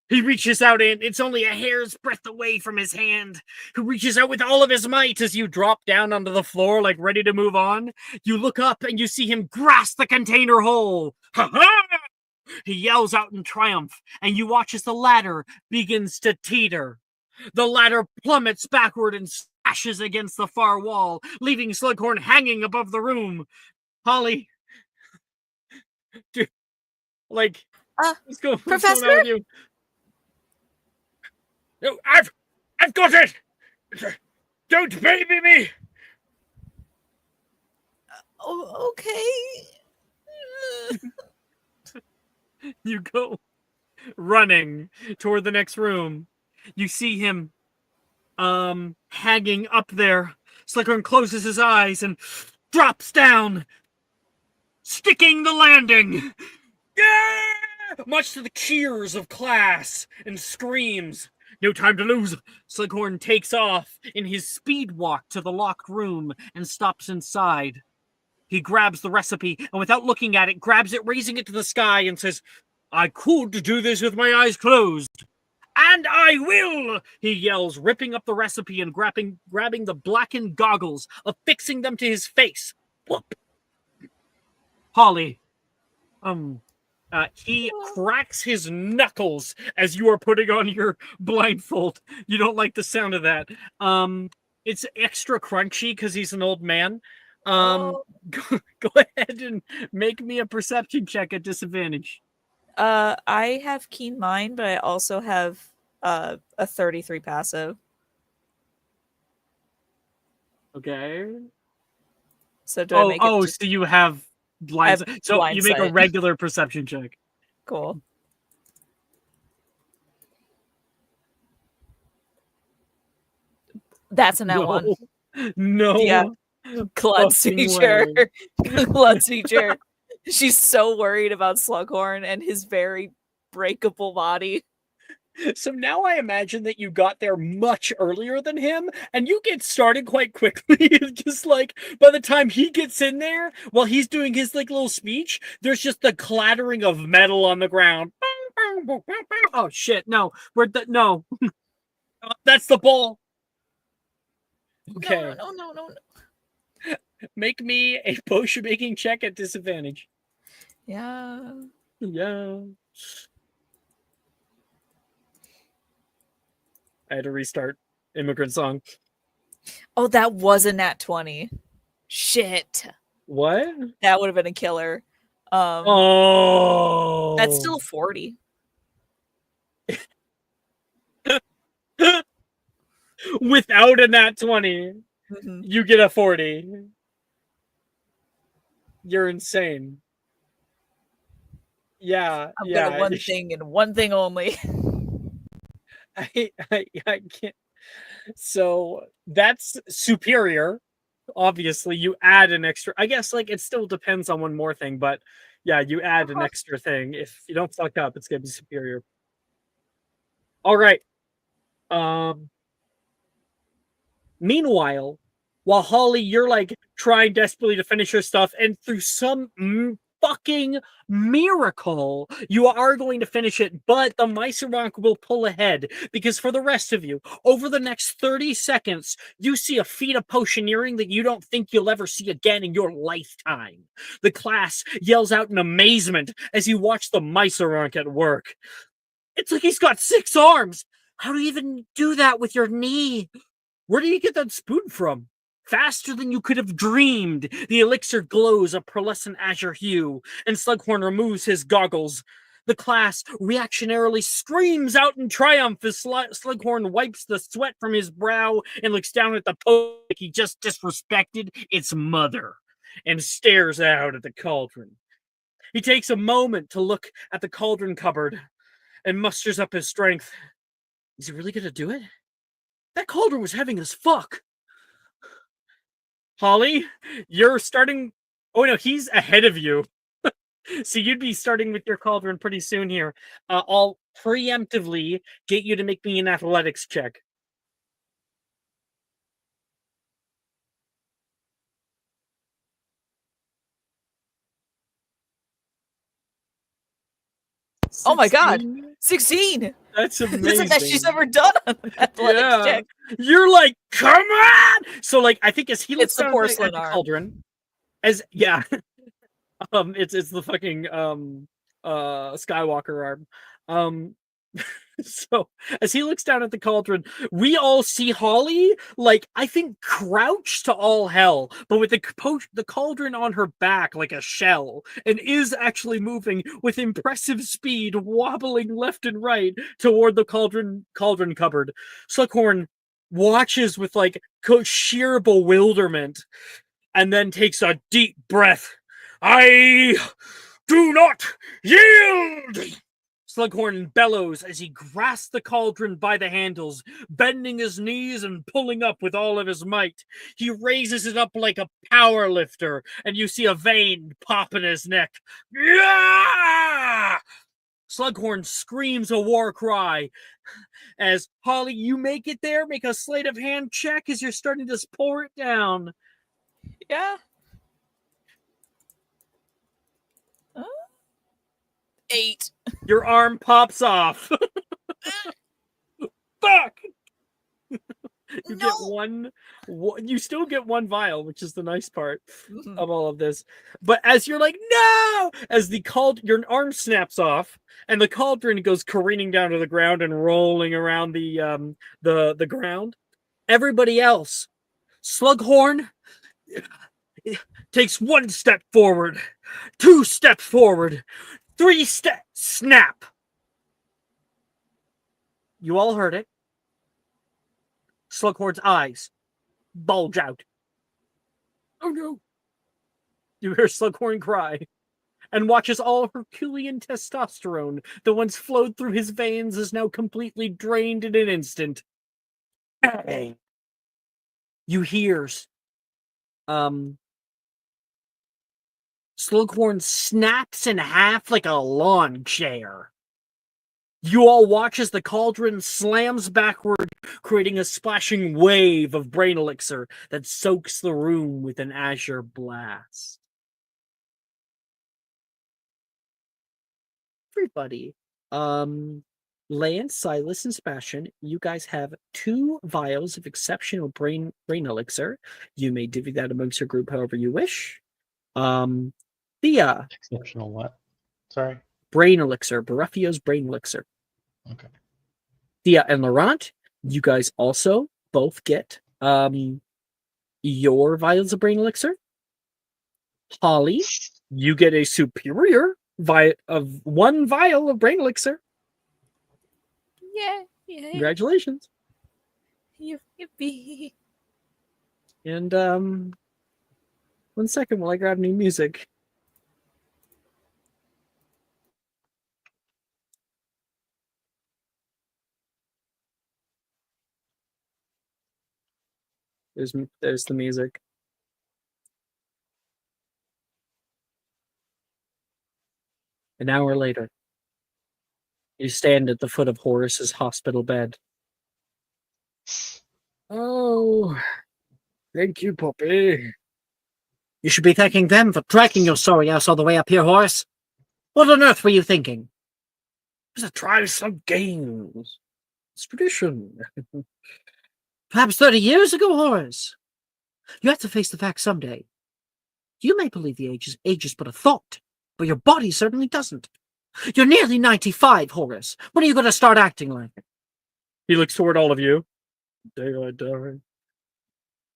Speaker 9: He reaches out and it's only a hair's breadth away from his hand. He reaches out with all of his might as you drop down onto the floor ready to move on. You look up and you see him grasp the container hole. Ha-ha! He yells out in triumph and you watch as the ladder begins to teeter. The ladder plummets backward and smashes against the far wall, leaving Slughorn hanging above the room. Holly, dude, let's go.
Speaker 8: Professor?
Speaker 9: What's going on with you? No, I've got it. Don't baby me.
Speaker 8: Oh, okay.
Speaker 9: You go running toward the next room. You see him hanging up there. Slughorn closes his eyes and drops down, sticking the landing. Yeah! Much to the cheers of class and screams. No time to lose. Slughorn takes off in his speed walk to the locked room and stops inside. He grabs the recipe and without looking at it, grabs it, raising it to the sky and says, I could do this with my eyes closed. And I will, he yells, ripping up the recipe and grabbing the blackened goggles, affixing them to his face. Whoop. Holly, He cracks his knuckles as you are putting on your blindfold. You don't like the sound of that. It's extra crunchy because he's an old man. Go ahead and make me a perception check at disadvantage.
Speaker 3: I have keen mind, but I also have a 33 passive.
Speaker 9: Okay.
Speaker 3: So do I make it?
Speaker 9: So you have blind. So
Speaker 3: blind
Speaker 9: you make a
Speaker 3: sight.
Speaker 9: regular perception check.
Speaker 3: Cool. That's a net one.
Speaker 9: No.
Speaker 3: Yeah. Klutz
Speaker 9: fucking
Speaker 3: feature.
Speaker 9: way.
Speaker 3: Klutz feature. She's so worried about Slughorn and his very breakable body.
Speaker 9: So now I imagine that you got there much earlier than him, and you get started quite quickly. Just like by the time he gets in there, while he's doing his like little speech, there's just the clattering of metal on the ground. Oh shit! No, no. That's the ball. Okay.
Speaker 3: No.
Speaker 9: Make me a potion making check at disadvantage.
Speaker 3: Yeah.
Speaker 9: Yeah. I had to restart Immigrant Song.
Speaker 3: Oh, that was a nat 20. Shit.
Speaker 9: What?
Speaker 3: That would have been a killer.
Speaker 9: Oh.
Speaker 3: That's still 40.
Speaker 9: Without a nat 20, you get a 40. You're insane. Yeah.
Speaker 3: I'm good at one thing and one thing only.
Speaker 9: I can't. So that's superior. Obviously, you add an extra. I guess like it still depends on one more thing, but yeah, you add an extra thing. If you don't fuck up, it's gonna be superior. All right. Meanwhile, while Holly, you're like trying desperately to finish your stuff, and through some fucking miracle, you are going to finish it, but the Myceronk will pull ahead, because for the rest of you, over the next 30 seconds, you see a feat of potioneering that you don't think you'll ever see again in your lifetime. The class yells out in amazement as you watch the Myceronk at work. It's like he's got 6 arms! How do you even do that with your knee? Where do you get that spoon from? Faster than you could have dreamed, the elixir glows a pearlescent azure hue, and Slughorn removes his goggles. The class reactionarily screams out in triumph as Slughorn wipes the sweat from his brow and looks down at the poke he just disrespected its mother, and stares out at the cauldron. He takes a moment to look at the cauldron cupboard and musters up his strength. Is he really gonna do it? That cauldron was heavy as fuck. Holly, you're starting. Oh no, he's ahead of you. So you'd be starting with your cauldron pretty soon here. I'll preemptively get you to make me an athletics check.
Speaker 3: Oh my god, 16!
Speaker 9: That's amazing.
Speaker 3: That's the best she's ever done on an athletics check.
Speaker 9: You're like, come on! So like, I think as he looks
Speaker 3: It's the
Speaker 9: down
Speaker 3: porcelain
Speaker 9: at the
Speaker 3: arm.
Speaker 9: cauldron, it's the fucking Skywalker arm. So as he looks down at the cauldron, we all see Holly, like, I think crouched to all hell, but with the cauldron on her back like a shell, and is actually moving with impressive speed, wobbling left and right toward the cauldron cupboard. Slughorn watches with like sheer bewilderment, and then takes a deep breath. I do not yield! Slughorn bellows as he grasps the cauldron by the handles, bending his knees and pulling up with all of his might. He raises it up like a power lifter, and you see a vein pop in his neck. Yeah! Slughorn screams a war cry. As Holly, you make it there, make a sleight of hand check as you're starting to pour it down.
Speaker 3: Yeah. 8.
Speaker 9: Your arm pops off. Fuck! You get
Speaker 8: No.
Speaker 9: one. You still get one vial, which is the nice part
Speaker 3: Mhm.
Speaker 9: of all of this. But as you're like, no, as your arm snaps off, and the cauldron goes careening down to the ground and rolling around the ground. Everybody else, Slughorn takes 1 step forward, 2 steps forward, 3 steps. Snap. You all heard it. Slughorn's eyes bulge out. Oh no! You hear Slughorn cry, and watches all Herculean testosterone that once flowed through his veins is now completely drained in an instant. Bang! You hear Slughorn snaps in half like a lawn chair. You all watch as the cauldron slams backward, creating a splashing wave of brain elixir that soaks the room with an azure blast. Everybody, Lance, Silas, and Sebastian, you guys have 2 vials of exceptional brain elixir. You may divvy that amongst your group however you wish. Thea.
Speaker 5: Exceptional what? Sorry.
Speaker 9: Brain elixir, Baruffio's brain elixir.
Speaker 5: Okay.
Speaker 9: Thea and Laurent, you guys also both get your vials of brain elixir. Holly, you get a superior of 1 vial of brain elixir.
Speaker 8: Yeah.
Speaker 9: Congratulations.
Speaker 8: Yippee.
Speaker 9: And 1 second while I grab new music. There's the music. An hour later, you stand at the foot of Horace's hospital bed. Oh, thank you, puppy. You should be thanking them for dragging your sorry ass all the way up here, Horace. What on earth were you thinking? It was a Tri-Slug Games. It's tradition. Perhaps 30 years ago, Horace. You have to face the fact someday. You may believe the age is but a thought, but your body certainly doesn't. You're nearly 95, Horace. When are you going to start acting like it? He looks toward all of you. Day I die.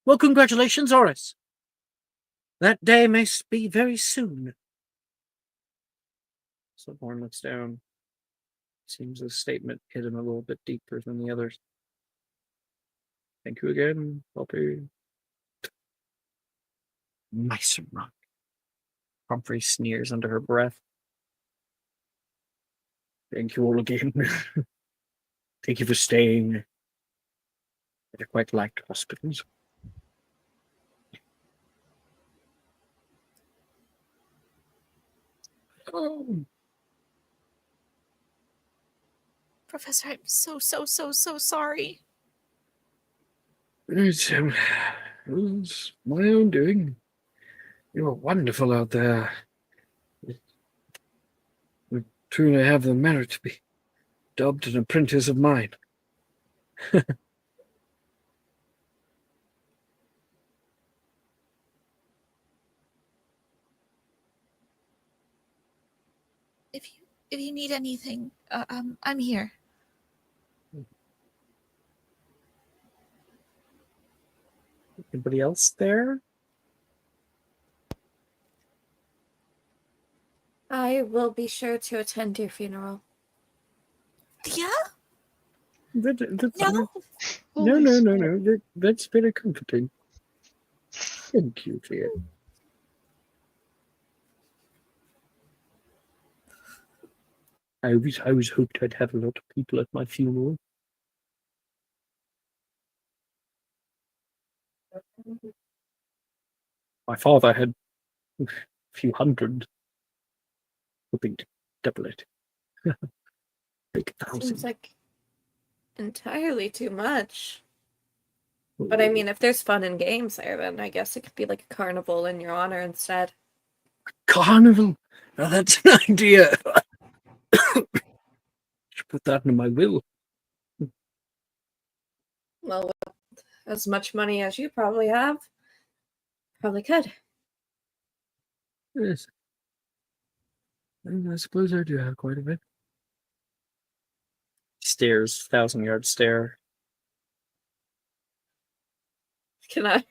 Speaker 9: Well, congratulations, Horace. That day may be very soon. Slughorn looks down. Seems this statement hit him a little bit deeper than the others. Thank you again, puppy. Nice rock. Humphrey sneers under her breath. Thank you all again. Thank you for staying. I quite liked hospitals. Oh.
Speaker 8: Professor, I'm so sorry.
Speaker 1: It was my own doing. You were wonderful out there. You truly have the merit to be dubbed an apprentice of mine.
Speaker 8: If you need anything, I'm here.
Speaker 9: Anybody else there?
Speaker 6: I will be sure to attend your funeral.
Speaker 8: Yeah?
Speaker 9: No.
Speaker 8: No.
Speaker 9: No. That's very comforting. Thank you, dear. I always hoped I'd have a lot of people at my funeral. My father had a few hundred, hoping to double it. Big
Speaker 6: Seems
Speaker 9: 1,000.
Speaker 6: like entirely too much. But I mean, if there's fun and games there, then I guess it could be like a carnival in your honor instead.
Speaker 1: Carnival? Now that's an idea. Should put that in my will.
Speaker 6: Well, as much money as you probably have, probably could.
Speaker 9: Yes. I suppose I do have quite a bit. Stares, 1,000-yard stare.
Speaker 6: Can I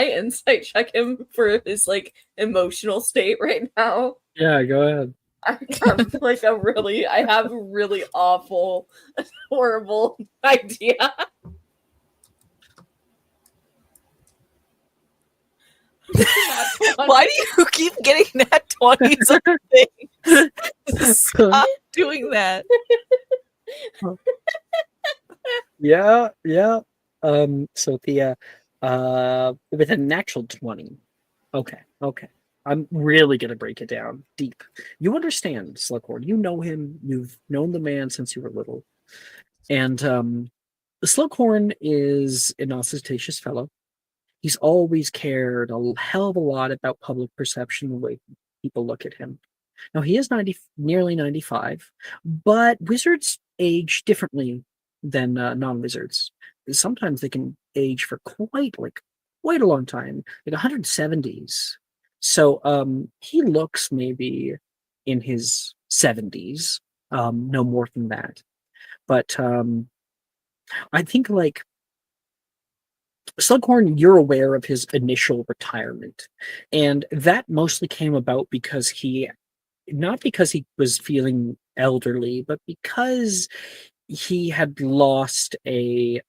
Speaker 6: insight check him for his like emotional state right now?
Speaker 9: Yeah, go ahead.
Speaker 6: I have a really awful, horrible idea.
Speaker 3: Why do you keep getting nat 20s on things? Stop doing that.
Speaker 9: Yeah. So Thea, with a natural 20. Okay. I'm really gonna break it down deep. You understand, Slughorn. You know him. You've known the man since you were little. And Slughorn is an ostentatious fellow. He's always cared a hell of a lot about public perception, the way people look at him. Now he is nearly 95, but wizards age differently than non-wizards. Sometimes they can age for quite a long time, like 170s. So he looks maybe in his 70s, no more than that. But I think like Slughorn, you're aware of his initial retirement, and that mostly came about because not because he was feeling elderly, but because he had lost a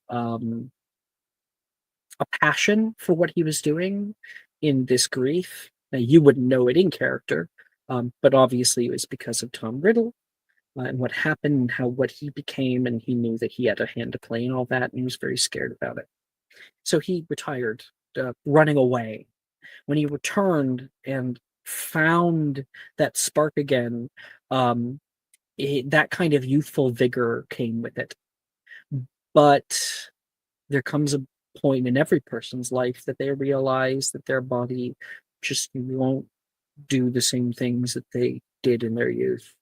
Speaker 9: passion for what he was doing in this grief. Now, you wouldn't know it in character, but obviously it was because of Tom Riddle and what happened and what he became, and he knew that he had a hand to play in all that, and he was very scared about it. So he retired, running away. When he returned and found that spark again, that kind of youthful vigor came with it. But there comes a point in every person's life that they realize that their body just won't do the same things that they did in their youth.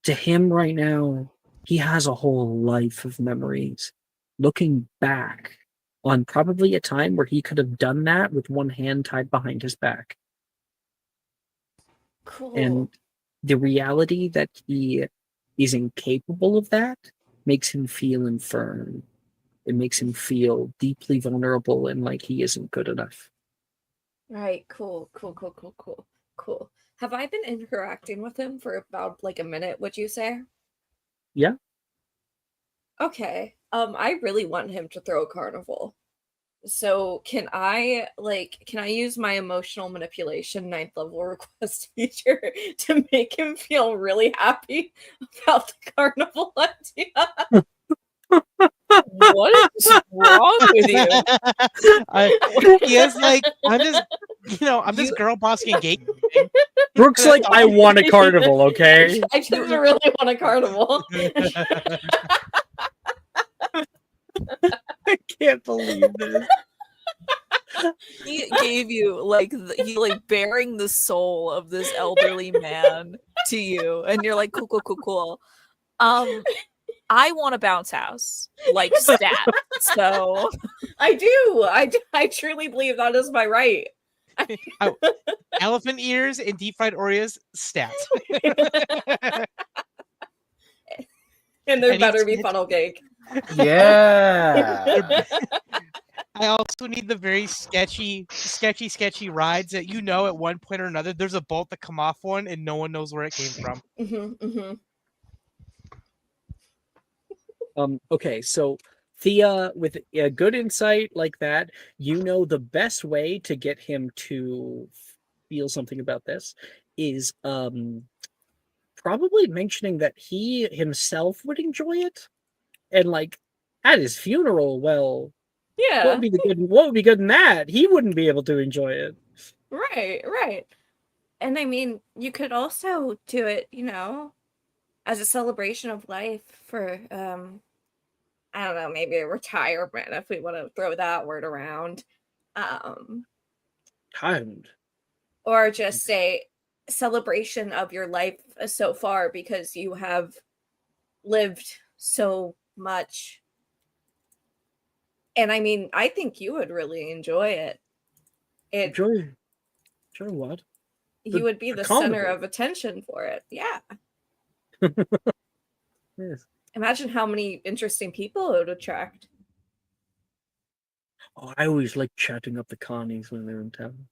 Speaker 9: To him right now, he has a whole life of memories. Looking back on probably a time where he could have done that with one hand tied behind his back.
Speaker 6: Cool.
Speaker 9: And the reality that he is incapable of that makes him feel infirm. It makes him feel deeply vulnerable and like he isn't good enough.
Speaker 6: Right, cool. Have I been interacting with him for about like a minute, would you say?
Speaker 9: Yeah.
Speaker 6: Okay. I really want him to throw a carnival. So can I use my emotional manipulation 9th level request feature to make him feel really happy about the carnival idea?
Speaker 3: What is wrong with you?
Speaker 2: He is like, I'm just girl bossing and gate.
Speaker 9: Brooke's like, I want a carnival, okay?
Speaker 6: I just really want a carnival.
Speaker 9: I can't believe this.
Speaker 3: He gave you he bearing the soul of this elderly man to you, and you're like, cool. I want a bounce house, like stat. So
Speaker 6: I do. I truly believe that is my right.
Speaker 2: Elephant ears and deep fried Oreos, stat.
Speaker 6: And there better be funnel cake.
Speaker 1: Yeah.
Speaker 2: I also need the very sketchy rides that at one point or another there's a bolt that come off one and no one knows where it came from.
Speaker 9: Okay, so Thea, with a good insight like that, the best way to get him to feel something about this is probably mentioning that he himself would enjoy it, and like at his funeral, well,
Speaker 6: Yeah.
Speaker 9: what would be good in that? He wouldn't be able to enjoy it.
Speaker 6: Right. And I mean, you could also do it, as a celebration of life for I don't know, maybe a retirement if we want to throw that word around.
Speaker 9: Kind.
Speaker 6: Or just say celebration of your life so far because you have lived so much And I mean, I think you would really enjoy it.
Speaker 9: Enjoy what?
Speaker 6: You would be the center of attention for it. Yeah.
Speaker 9: Yes.
Speaker 6: Imagine how many interesting people it would attract.
Speaker 9: Oh, I always like chatting up the Connies when they're in town.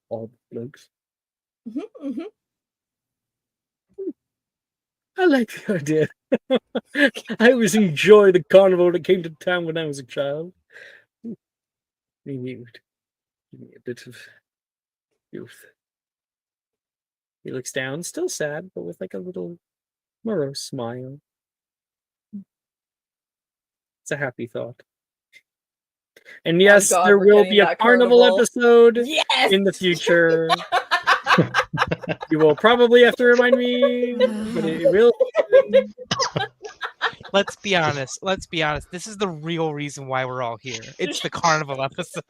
Speaker 9: All the blokes. I like the idea. I always enjoy the carnival that came to town when I was a child. Maybe it would give me a bit of youth. He looks down, still sad, but with like a little morose smile. It's a happy thought. And yes,
Speaker 6: God,
Speaker 9: there
Speaker 6: we're
Speaker 9: will
Speaker 6: getting
Speaker 9: be a
Speaker 6: that
Speaker 9: carnival
Speaker 6: carnival.
Speaker 9: episode
Speaker 6: Yes!
Speaker 9: in the future. You will probably have to remind me, but it will.
Speaker 2: Let's be honest. Let's be honest. This is the real reason why we're all here. It's the carnival episode.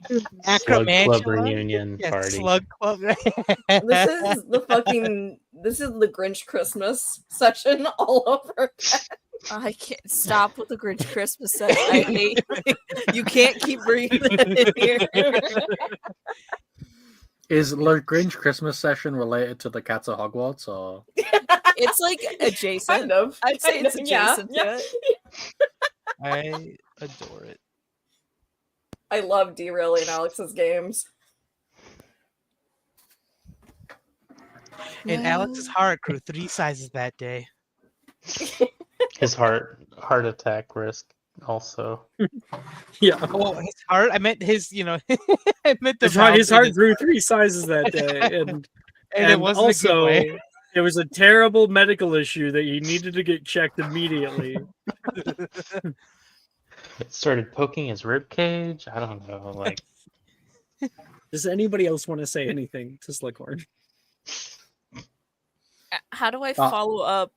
Speaker 5: Slug Club
Speaker 2: Acromantula?
Speaker 5: reunion
Speaker 2: Yeah,
Speaker 5: party.
Speaker 2: Slug Club.
Speaker 6: This is the Grinch Christmas session all over again.
Speaker 3: I can't stop with the Grinch Christmas set. I hate you. Can't keep bringing that in here.
Speaker 1: Is the Grinch Christmas session related to the Cats of Hogwarts, or
Speaker 3: It's like adjacent.
Speaker 6: Kind of.
Speaker 3: I'd say it's
Speaker 6: Yeah,
Speaker 3: adjacent to
Speaker 6: yeah.
Speaker 3: it.
Speaker 2: I adore it.
Speaker 6: I love derailing Alex's games.
Speaker 2: And Alex's heart grew 3 sizes that day.
Speaker 5: His heart attack risk also.
Speaker 9: Yeah.
Speaker 2: Oh, his heart? I meant his, I meant the
Speaker 9: His heart
Speaker 2: mountain.
Speaker 9: grew 3 sizes that day, and
Speaker 2: it wasn't a good
Speaker 9: also
Speaker 2: way.
Speaker 9: it was a terrible medical issue that he needed to get checked immediately.
Speaker 5: It started poking his rib cage. I don't know, like.
Speaker 9: Does anybody else want to say anything to Slickhorn?
Speaker 3: How do I follow up?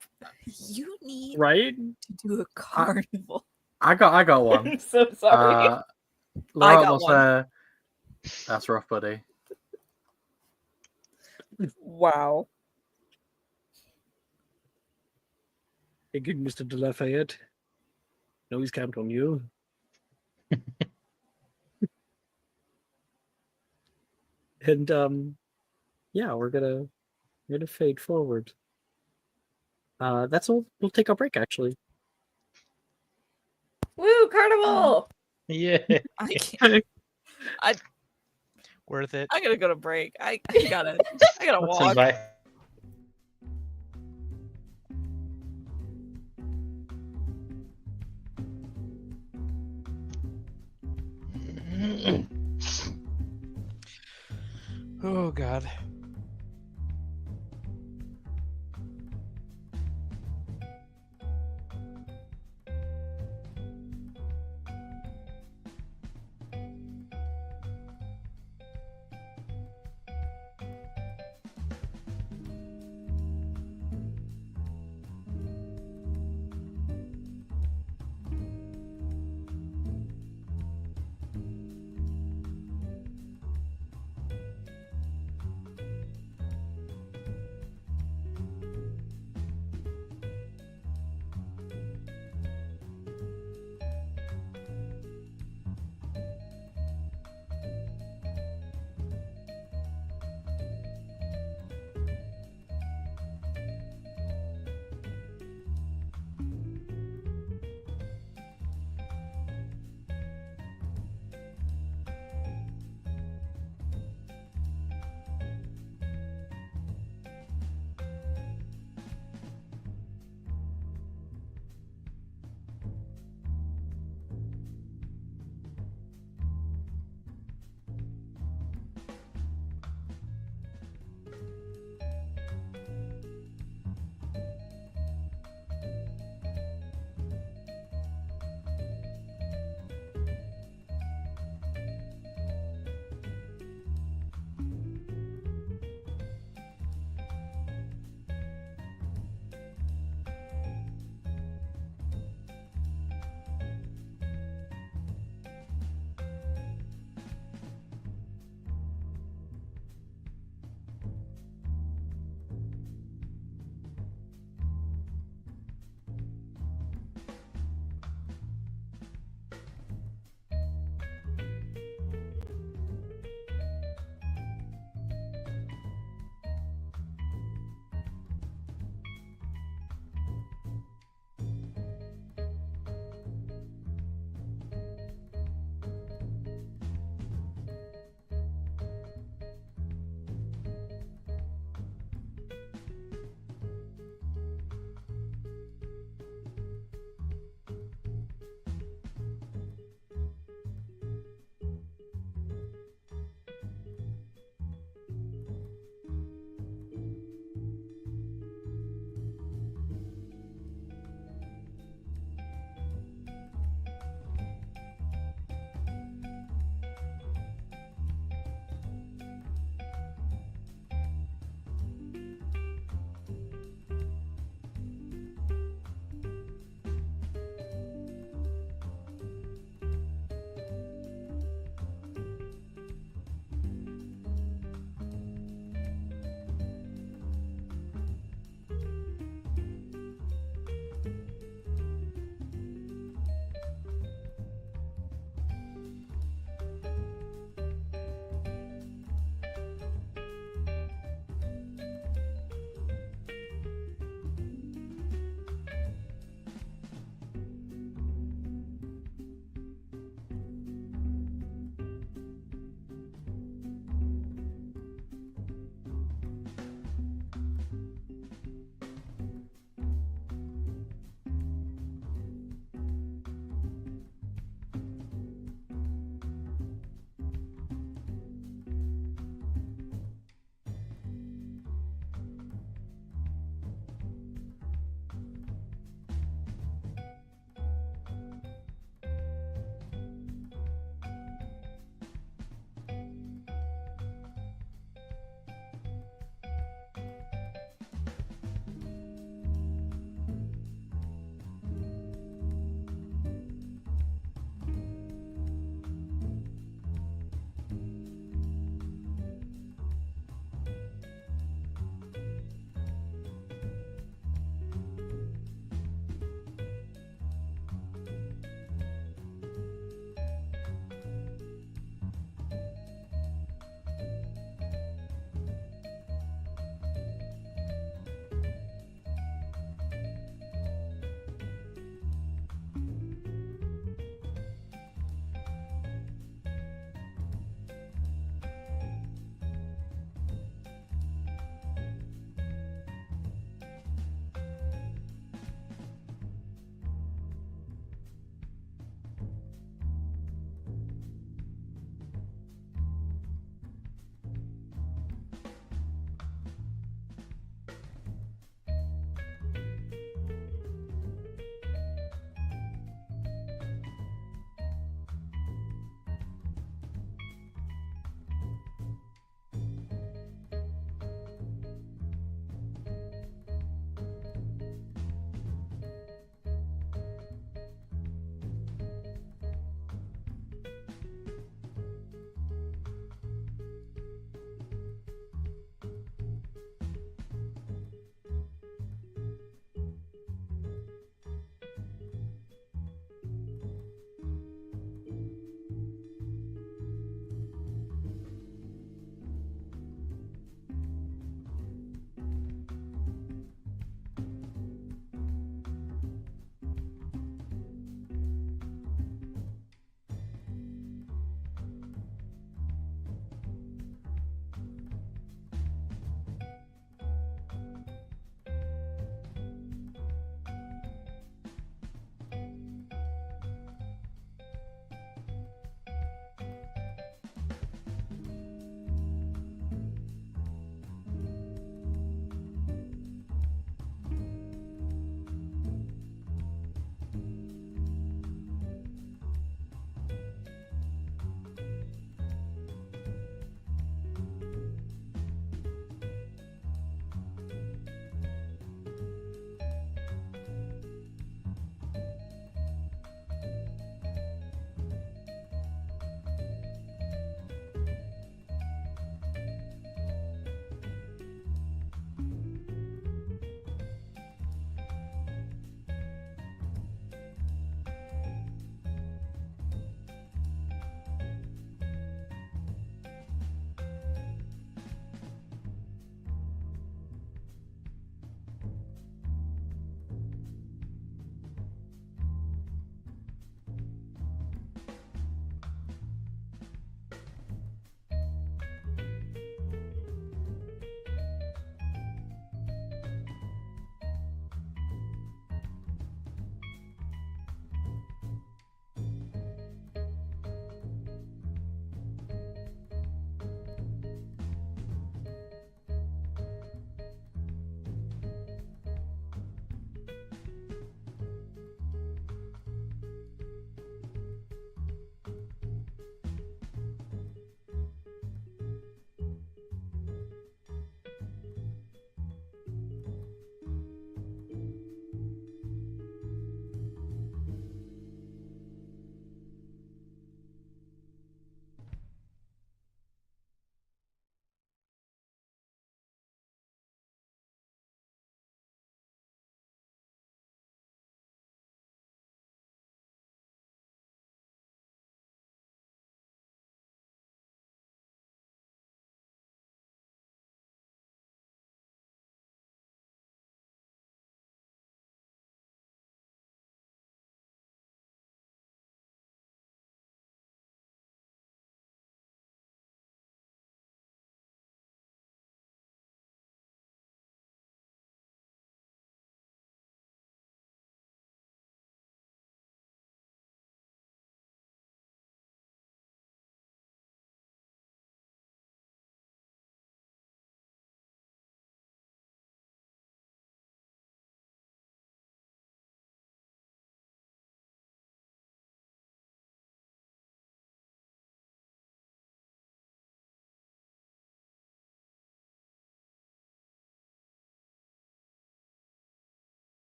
Speaker 3: You need
Speaker 9: Right?
Speaker 3: to do a carnival.
Speaker 1: I got one.
Speaker 6: I'm so sorry.
Speaker 1: Laura
Speaker 6: I got one.
Speaker 1: That's rough, buddy.
Speaker 6: Wow.
Speaker 9: Hey, good Mr. De Lafayette. No, he's camped on you. And yeah, we're gonna fade forward. That's all. We'll take a break actually.
Speaker 6: Woo, carnival!
Speaker 5: Yeah.
Speaker 3: I can't.
Speaker 2: Worth it.
Speaker 3: I gotta go to break. I gotta
Speaker 5: Let's
Speaker 3: walk.
Speaker 5: invite.
Speaker 2: Oh, God.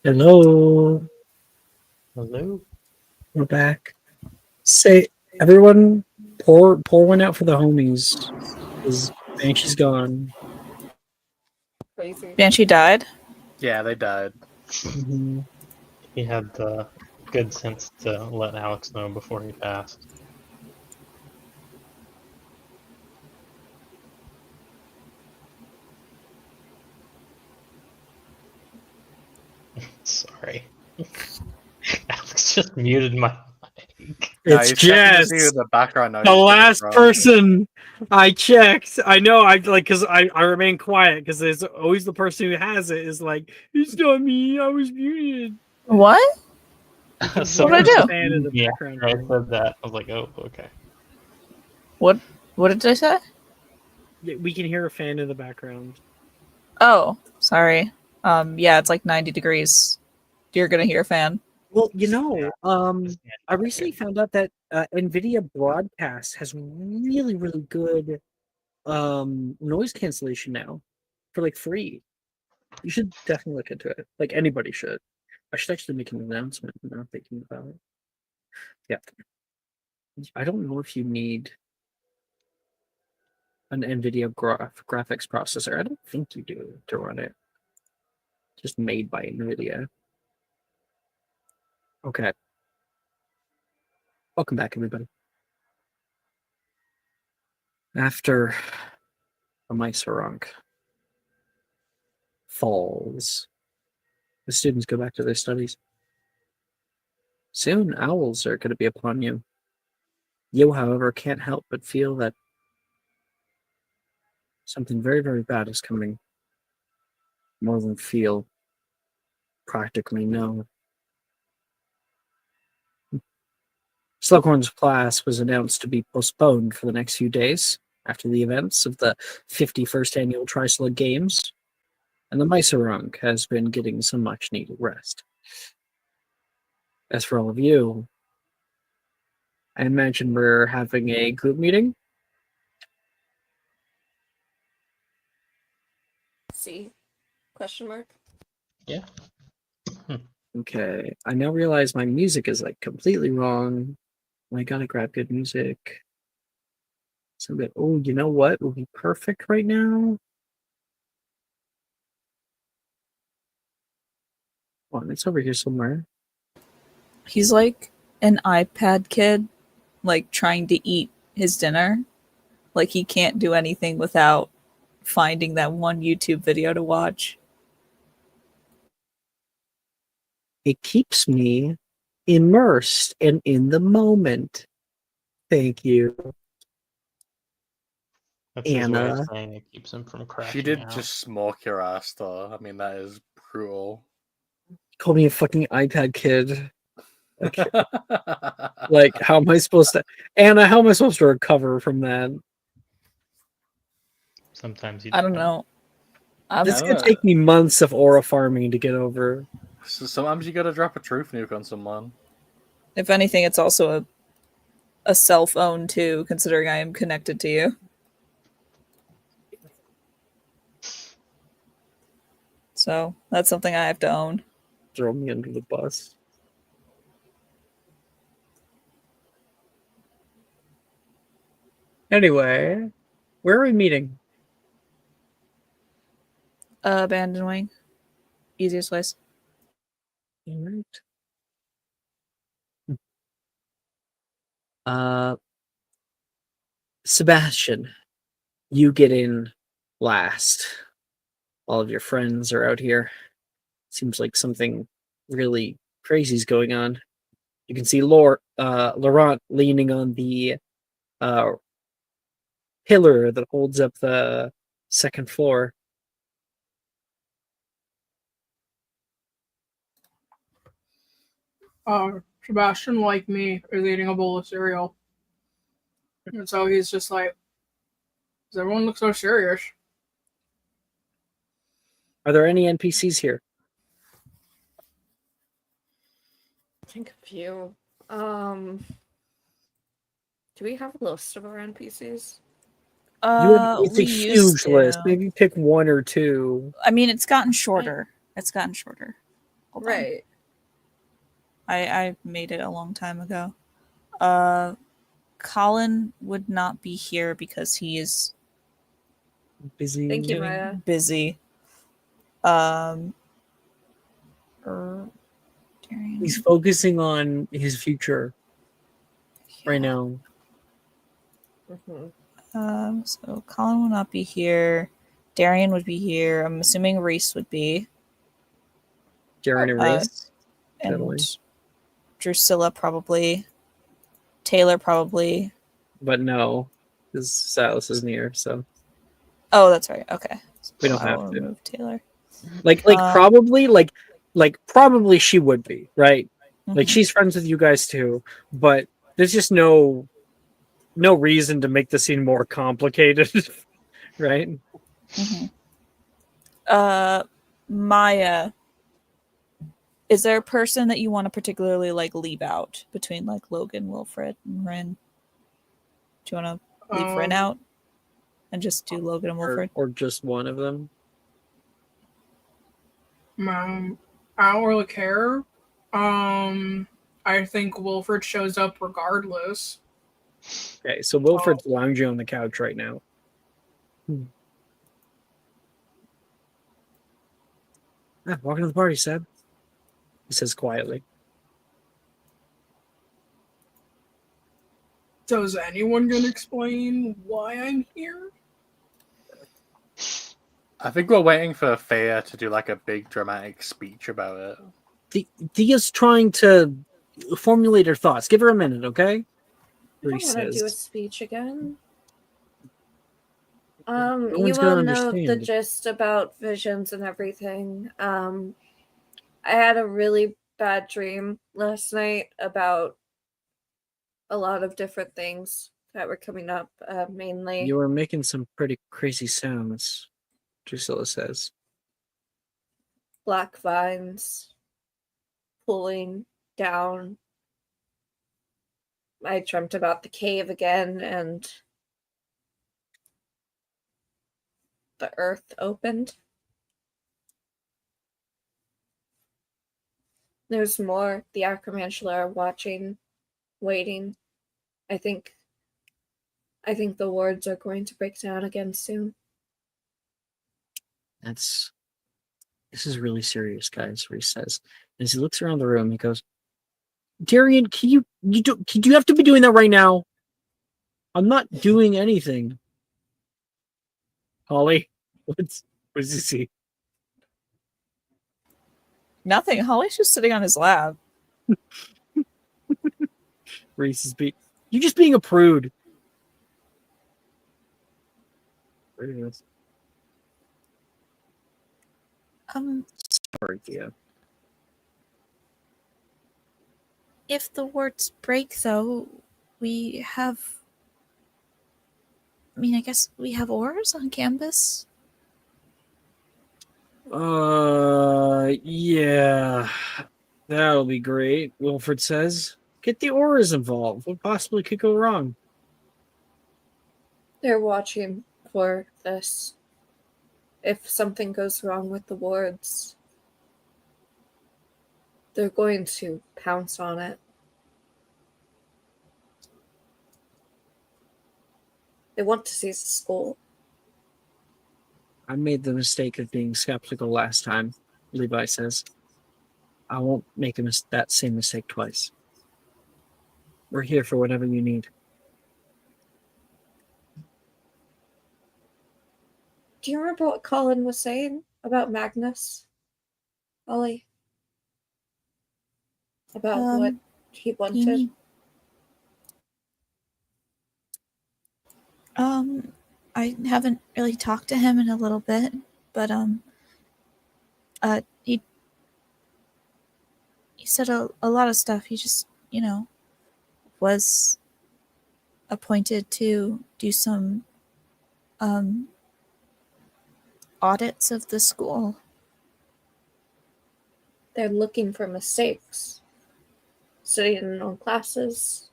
Speaker 9: Hello.
Speaker 5: Hello.
Speaker 9: We're back. Say, everyone, pour one out for the homies. Because Banshee's gone.
Speaker 6: Crazy.
Speaker 3: Banshee died.
Speaker 1: Yeah, they died.
Speaker 9: Mhm.
Speaker 5: He had the good sense to let Alex know before he passed. Sorry. Alex just muted my mic.
Speaker 1: No,
Speaker 9: It's
Speaker 1: he's checking to see who
Speaker 9: Jess,
Speaker 1: the background noise
Speaker 9: the
Speaker 1: is coming
Speaker 9: last
Speaker 1: from.
Speaker 9: person I checked. I know, because I remain quiet because there's always the person who has it is like, it's not me, I was muted.
Speaker 3: What?
Speaker 9: You can
Speaker 5: So
Speaker 3: What'd I
Speaker 9: hear
Speaker 3: do?
Speaker 9: the fan in the
Speaker 5: yeah,
Speaker 9: background.
Speaker 5: I said that. I was like, oh, okay.
Speaker 3: What did I say?
Speaker 9: Yeah, we can hear a fan in the background.
Speaker 3: Oh, sorry. Yeah, it's like 90 degrees. You're gonna hear a fan.
Speaker 9: Well, I
Speaker 5: Okay.
Speaker 9: recently found out that NVIDIA Broadcast has really, really good noise cancellation now for like free. You should definitely look into it. Like anybody should. I should actually make an announcement now thinking about it. Yeah. I don't know if you need an NVIDIA graphics processor. I don't think you do to run it. Just made by NVIDIA. Okay. Welcome back, everybody. After a Mysterum falls, the students go back to their studies. Soon owls are going to be upon you. You, however, can't help but feel that something very, very bad is coming. More than feel, practically know. Slughorn's class was announced to be postponed for the next few days after the events of the 51st annual Tri-Slug Games, and the Mysterung has been getting some much-needed rest. As for all of you, I imagine we're having a group meeting.
Speaker 6: See? Question mark.
Speaker 5: Yeah.
Speaker 9: Okay, I now realize my music is like completely wrong. I gotta grab good music. So that, oh, you know what would be perfect right now? Well, it's over here somewhere.
Speaker 3: He's like an iPad kid, like trying to eat his dinner. Like he can't do anything without finding that one YouTube video to watch.
Speaker 9: It keeps me immersed and in the moment. Thank you,
Speaker 5: That's his way of
Speaker 9: Anna.
Speaker 5: saying it keeps him from crashing
Speaker 1: She did
Speaker 5: out.
Speaker 1: just smoke your ass, though. I mean, that is brutal.
Speaker 9: Call me a fucking iPad kid. Like, how am I supposed to, Anna? How am I supposed to recover from that?
Speaker 5: Sometimes you
Speaker 3: I don't know.
Speaker 9: This is
Speaker 1: I
Speaker 9: gonna
Speaker 1: don't
Speaker 9: take me months of aura farming to get over.
Speaker 1: So sometimes you gotta drop a truth nuke on someone.
Speaker 3: If anything, it's also a cell phone too, considering I am connected to you. So that's something I have to own.
Speaker 9: Throw me under the bus. Anyway, where are we meeting?
Speaker 3: Abandoned wing. Easiest place.
Speaker 9: All right. Sebastian, you get in last. All of your friends are out here. Seems like something really crazy is going on. You can see Laurent leaning on the pillar that holds up the second floor.
Speaker 7: Sebastian, like me, is eating a bowl of cereal. And so he's just like, does everyone look so serious?
Speaker 9: Are there any NPCs here?
Speaker 6: I think a few. Do we have a list of our NPCs?
Speaker 9: It's
Speaker 3: We
Speaker 9: a
Speaker 3: used
Speaker 9: huge list.
Speaker 3: to.
Speaker 9: Maybe pick one or two.
Speaker 3: I mean, it's gotten shorter. It's gotten shorter. Hold on.
Speaker 6: Right.
Speaker 3: I made it a long time ago. Colin would not be here because he is
Speaker 4: Busy.
Speaker 6: Thank you,
Speaker 3: doing
Speaker 6: Maya.
Speaker 3: busy. Darian-
Speaker 4: He's focusing on his future right
Speaker 3: yeah.
Speaker 4: now.
Speaker 3: So Colin will not be here. Darian would be here. I'm assuming Reese would be.
Speaker 4: Darren and Reese.
Speaker 3: And
Speaker 4: Totally.
Speaker 3: Drusilla probably. Taylor probably.
Speaker 4: But no, because Silas is near, so
Speaker 3: Oh, that's right. Okay.
Speaker 4: we don't
Speaker 3: I
Speaker 4: have
Speaker 3: will
Speaker 4: to.
Speaker 3: remove Taylor.
Speaker 4: Like probably she would be, right? Like
Speaker 3: Mhm.
Speaker 4: she's friends with you guys too, but there's just no reason to make the scene more complicated, right?
Speaker 3: Maya, is there a person that you want to particularly like leave out between like Logan, Wilfred, and Rin? Do you want to leave Rin out and just do Logan and Wilfred?
Speaker 4: Or just one of them?
Speaker 7: I don't really care. I think Wilfred shows up regardless.
Speaker 4: Okay, so Wilfred's lounging on the couch right now. Welcome to the party, Seb. He says quietly.
Speaker 7: So is anyone gonna explain why I'm here?
Speaker 1: I think we're waiting for Thea to do like a big dramatic speech about it.
Speaker 4: Thea's trying to formulate her thoughts. Give her a minute, okay?
Speaker 6: I don't want to do a speech again. You
Speaker 4: one's
Speaker 6: all
Speaker 4: gonna
Speaker 6: know the
Speaker 4: understand.
Speaker 6: gist about visions and everything. I had a really bad dream last night about a lot of different things that were coming up, mainly
Speaker 4: You were making some pretty crazy sounds, Drusilla says.
Speaker 6: black vines pulling down. I dreamt about the cave again, and the earth opened. There's more. The Acromantula are watching, waiting. I think the wards are going to break down again soon.
Speaker 4: This is really serious, guys, Reese says. And as he looks around the room, he goes, Darian, do you have to be doing that right now? I'm not doing anything. Holly, what does he see?
Speaker 3: Nothing. Holly's just sitting on his lap.
Speaker 4: Reese is you're just being a prude. There he is. Sorry, Thea.
Speaker 8: If the wards break, though, we have. I mean, I guess we have oars on campus.
Speaker 4: Yeah. That'll be great, Wilfred says. Get the auras involved. What possibly could go wrong?
Speaker 6: They're watching for this. If something goes wrong with the wards, they're going to pounce on it. They want to seize the school.
Speaker 4: I made the mistake of being skeptical last time, Levi says. I won't make that same mistake twice. We're here for whatever you need.
Speaker 6: Do you remember what Colin was saying about Magnus? Ollie? About what he wanted?
Speaker 8: I haven't really talked to him in a little bit, but he said a lot of stuff. He just, was appointed to do some audits of the school.
Speaker 6: They're looking for mistakes. Studying in their own classes.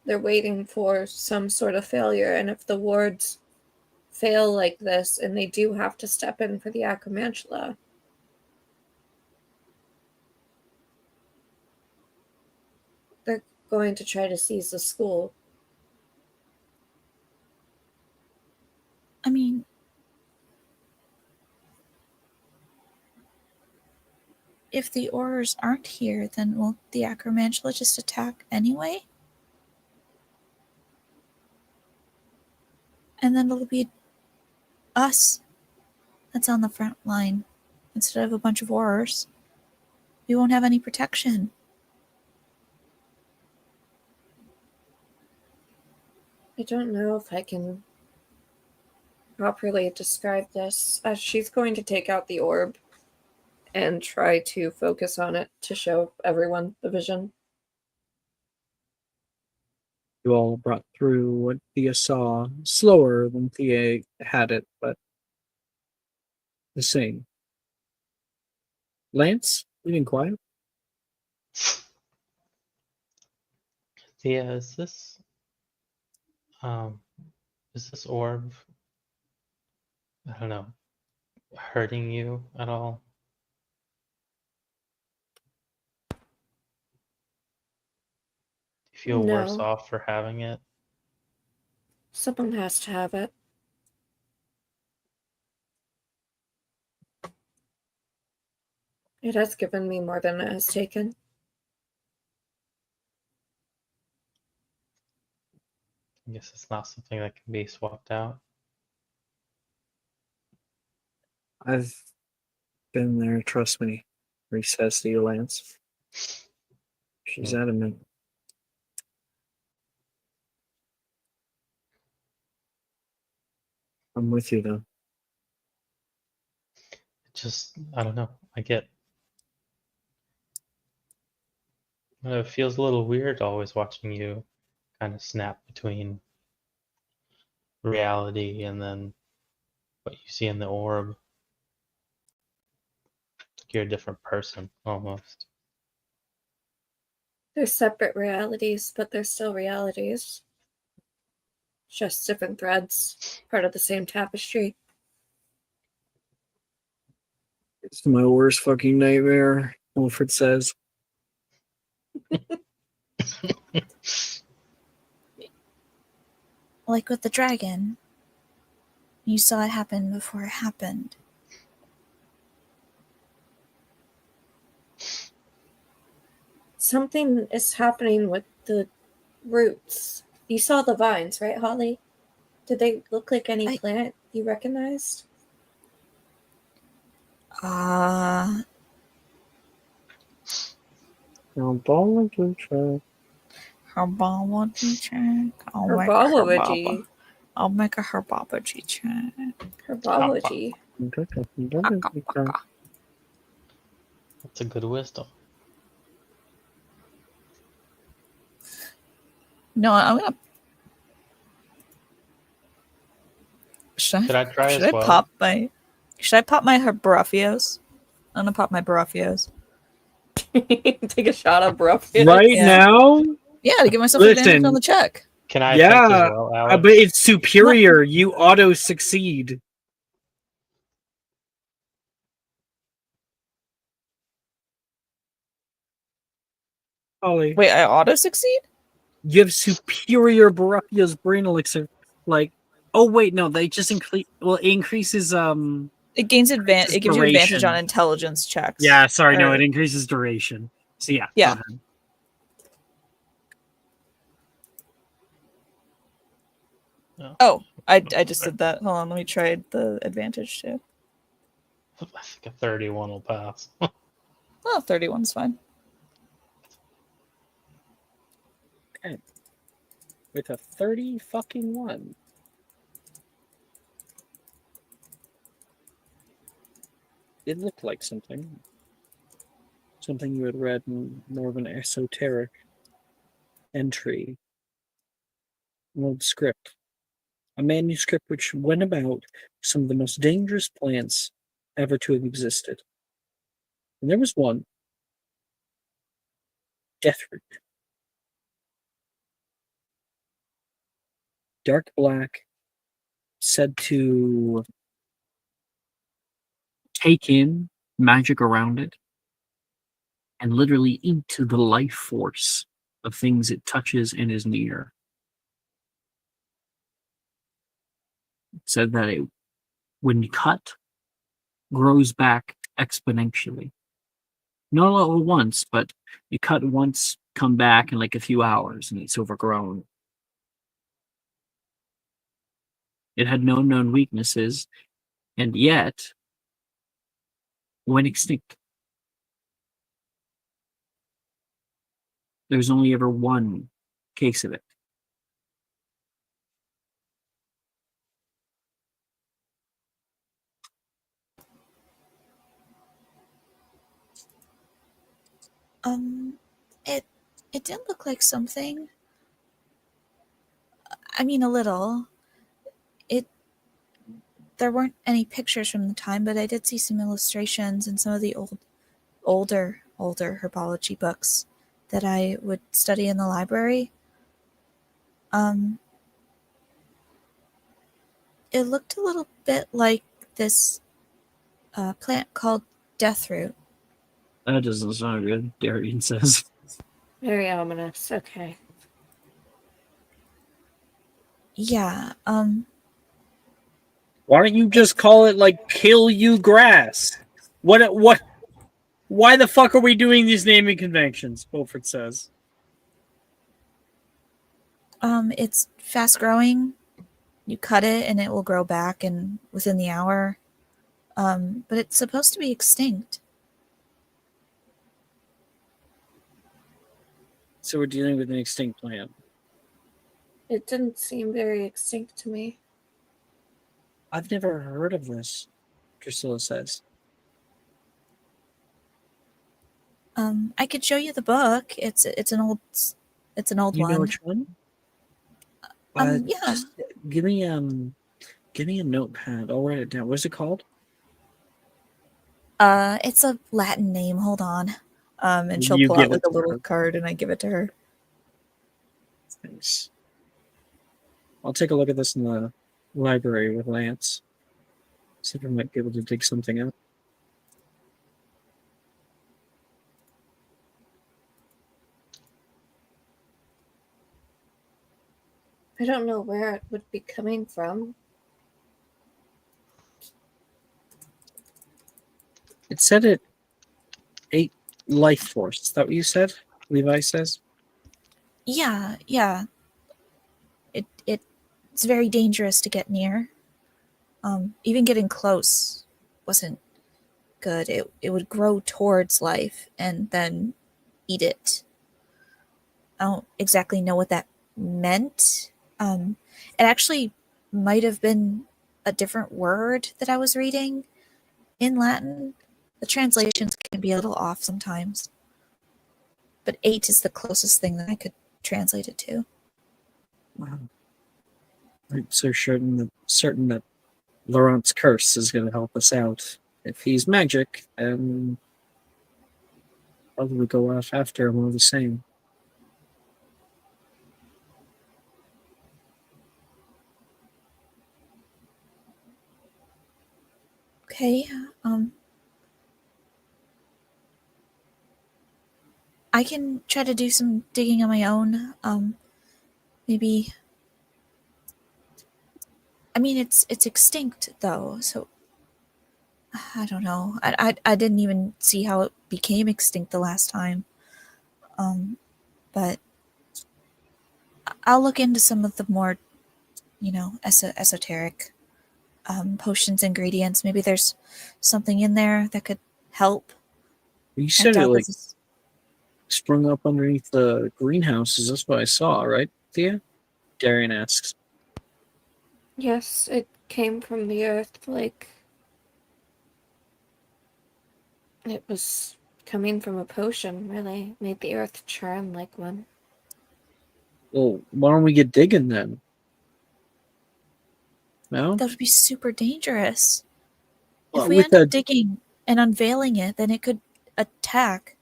Speaker 6: They're waiting for some sort of failure, and if the wards fail like this, and they do have to step in for the Acromantula, going to try to seize the school.
Speaker 8: I mean, if the Aurors aren't here, then will the Acromantula just attack anyway? And then it'll be us that's on the front line instead of a bunch of Aurors. We won't have any protection.
Speaker 6: I don't know if I can properly describe this. She's going to take out the orb and try to focus on it to show everyone the vision.
Speaker 9: You all brought through what Thea saw. Slower than Thea had it, but the same. Lance, you been quiet?
Speaker 5: Thea, is this orb, I don't know, hurting you at all? Do you feel worse
Speaker 6: No.
Speaker 5: off for having it?
Speaker 6: Someone has to have it. It has given me more than it has taken.
Speaker 5: I guess it's not something that can be swapped out.
Speaker 9: I've been there, trust me. Reese says to you, Lance. She's adamant. I'm with you, though.
Speaker 5: Just, I don't know. It feels a little weird always watching you kind of snap between reality and then what you see in the orb. Like you're a different person, almost.
Speaker 6: They're separate realities, but they're still realities. Just different threads, part of the same tapestry.
Speaker 9: It's my worst fucking nightmare, Wilfred says.
Speaker 8: Like with the dragon. You saw it happen before it happened.
Speaker 6: Something is happening with the roots. You saw the vines, right, Holly? Did they look like any plant you recognized?
Speaker 8: Herbology
Speaker 9: check.
Speaker 8: Herbology check.
Speaker 6: Herbology.
Speaker 8: I'll make a herbology check.
Speaker 6: Herbology.
Speaker 5: That's a good wisdom.
Speaker 8: No, I'm gonna.
Speaker 5: Should I try
Speaker 8: Should
Speaker 5: as
Speaker 8: I
Speaker 5: well?
Speaker 8: pop my? Should I pop my Baraffios? I'm gonna pop my Baraffios.
Speaker 6: Take a shot of Baraffios.
Speaker 9: Right now?
Speaker 8: Yeah, to give myself advantage on the check.
Speaker 5: Can I attempt as
Speaker 9: Yeah,
Speaker 5: well, Alex?
Speaker 9: but it's superior. You auto succeed. Ollie.
Speaker 8: Wait, I auto succeed?
Speaker 9: You have superior Baraffia's brain elixir. Like, oh wait, no, they just increase. Well, it increases.
Speaker 8: It gains advantage. It gives you advantage
Speaker 9: duration.
Speaker 8: on intelligence checks.
Speaker 9: Yeah, sorry, no,
Speaker 8: Or-
Speaker 9: it increases duration. So yeah.
Speaker 8: Yeah.
Speaker 9: go ahead.
Speaker 8: Oh, I just did that. Hold on, let me try the advantage too.
Speaker 5: I think a 31 will pass.
Speaker 8: Oh, 31's fine.
Speaker 9: Okay. With a 30 fucking 1. It looked like something. Something you had read in more of an esoteric entry. An old script. A manuscript which went about some of the most dangerous plants ever to have existed. And there was one. Deathroot. Dark black, said to take in magic around it and literally eat the life force
Speaker 4: of things it touches and is near. It said that it, when cut, grows back exponentially. Not all at once, but you cut once, come back in like a few hours, and it's overgrown. It had no known weaknesses, and yet went extinct. There's only ever one case of it.
Speaker 8: It did look like something. I mean, a little. There weren't any pictures from the time, but I did see some illustrations in some of the older herbology books that I would study in the library. It looked a little bit like this plant called deathroot.
Speaker 4: That doesn't sound good, Darian says.
Speaker 6: Very ominous. Okay.
Speaker 8: Yeah,
Speaker 9: Why don't you just call it like kill you grass? What why the fuck are we doing these naming conventions? Wilfred says.
Speaker 8: it's fast growing. You cut it and it will grow back and within the hour. But it's supposed to be extinct.
Speaker 9: So we're dealing with an extinct plant.
Speaker 6: It didn't seem very extinct to me.
Speaker 9: I've never heard of this, Drusilla says.
Speaker 8: I could show you the book. It's an old
Speaker 4: You
Speaker 8: one.
Speaker 4: know which one?
Speaker 8: Yeah.
Speaker 4: Just give me a notepad. I'll write it down. What's it called?
Speaker 8: It's a Latin name. Hold on. And she'll
Speaker 4: You
Speaker 8: pull
Speaker 4: give
Speaker 8: out like
Speaker 4: it
Speaker 8: a
Speaker 4: to
Speaker 8: little
Speaker 4: her.
Speaker 8: card, and I give it to her.
Speaker 4: Thanks. I'll take a look at this in the library with Lance. See if I might be able to dig something out.
Speaker 6: I don't know where it would be coming from.
Speaker 4: It said it ate life force. Is that what you said? Levi says?
Speaker 8: Yeah. It's very dangerous to get near. Even getting close wasn't good. It would grow towards life and then eat it. I don't exactly know what that meant. It actually might have been a different word that I was reading in Latin. The translations can be a little off sometimes. But 8 is the closest thing that I could translate it to.
Speaker 4: Wow. I'm so certain that Laurent's curse is going to help us out. If he's magic, then probably go off after him all the same.
Speaker 8: Okay. I can try to do some digging on my own. Maybe. I mean, it's extinct though, so I don't know. I didn't even see how it became extinct the last time. But I'll look into some of the more, esoteric potions, ingredients. Maybe there's something in there that could help.
Speaker 4: You
Speaker 8: I
Speaker 4: said it
Speaker 8: doubt
Speaker 4: like
Speaker 8: this is-
Speaker 4: sprung up underneath the greenhouses. That's what I saw, right, Thea? Darian asks.
Speaker 6: Yes, it came from the earth, like it was coming from a potion, really. Made the earth churn like one.
Speaker 4: Well, why don't we get digging then? No?
Speaker 8: that would be super dangerous.
Speaker 4: Well,
Speaker 8: If we
Speaker 4: with
Speaker 8: end up
Speaker 4: a
Speaker 8: digging and unveiling it, then it could attack.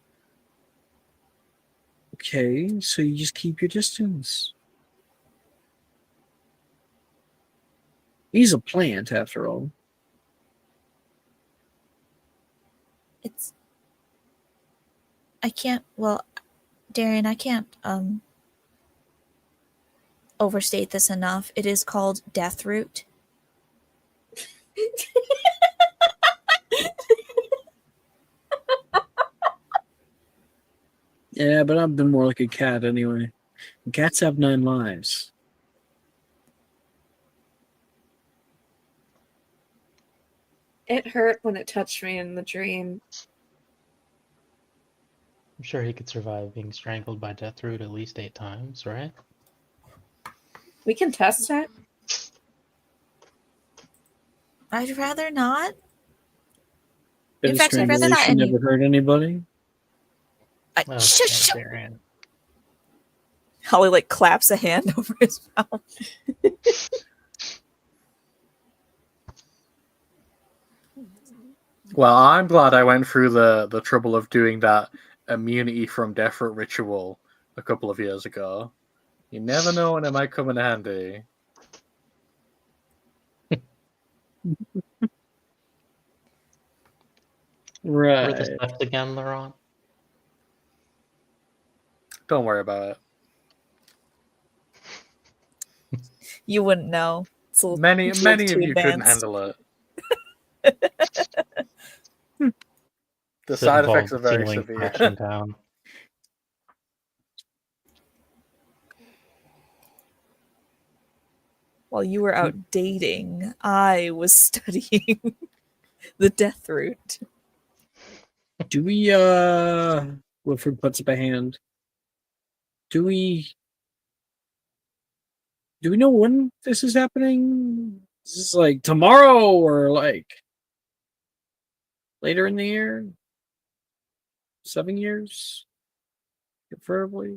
Speaker 4: Okay, so you just keep your distance. He's a plant, after all.
Speaker 8: I can't. Well, Darian, I can't overstate this enough. It is called Deathroot.
Speaker 9: Yeah, but I've been more like a cat anyway. Cats have 9 lives.
Speaker 6: It hurt when it touched me in the dream.
Speaker 5: I'm sure he could survive being strangled by Deathroot at least 8 times, right?
Speaker 6: We can test it.
Speaker 8: I'd rather not.
Speaker 9: Bit
Speaker 8: In
Speaker 9: of
Speaker 8: fact, I'd rather not
Speaker 9: strangulation
Speaker 8: any.
Speaker 9: never hurt anybody.
Speaker 5: Oh,
Speaker 8: Shush.
Speaker 5: Darian.
Speaker 3: Holly like claps a hand over his mouth.
Speaker 1: Well, I'm glad I went through the trouble of doing that immunity from death ritual a couple of years ago. You never know when it might come in handy.
Speaker 5: Where are the
Speaker 9: Right.
Speaker 5: steps again, Laurent?
Speaker 1: Don't worry about
Speaker 3: You wouldn't know. It's a
Speaker 1: it.
Speaker 3: little,
Speaker 1: Many
Speaker 3: it's a little
Speaker 1: of
Speaker 3: too
Speaker 1: you couldn't
Speaker 3: advanced.
Speaker 1: handle it. The
Speaker 5: Does it
Speaker 1: side
Speaker 5: involve
Speaker 1: effects are very
Speaker 5: ceiling
Speaker 1: severe.
Speaker 5: crashing down?
Speaker 3: While you were out dating, I was studying the death route.
Speaker 9: Do we, Wilfred puts up a hand. Do we know when this is happening? Is this like tomorrow or like later in the year? 7 years? Preferably?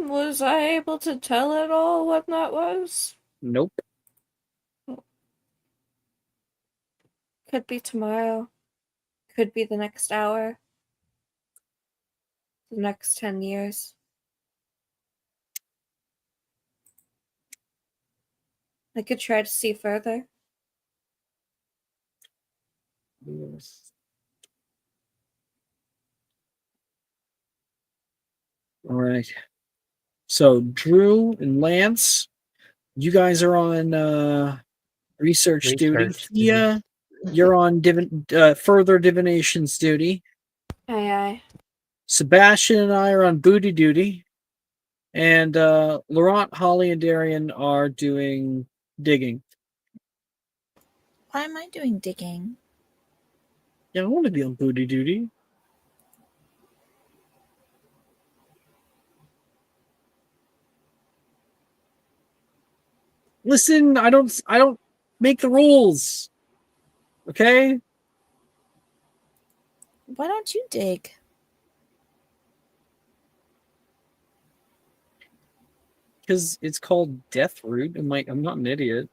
Speaker 6: Was I able to tell at all what that was?
Speaker 9: Nope.
Speaker 6: Could be tomorrow. Could be the next hour. The next 10 years. I could try to see further.
Speaker 9: Yes. All right. So Drew and Lance, you guys are on research duty.
Speaker 5: Research duty.
Speaker 9: Thea, you're on further divinations duty.
Speaker 6: Aye, aye.
Speaker 9: Sebastian and I are on booty duty. And Laurent, Holly, and Darian are doing digging.
Speaker 8: Why am I doing digging?
Speaker 9: Yeah, I want to be on booty duty. Listen, I don't make the rules. Okay?
Speaker 8: Why don't you dig?
Speaker 9: Because it's called Death Root. I'm not an idiot.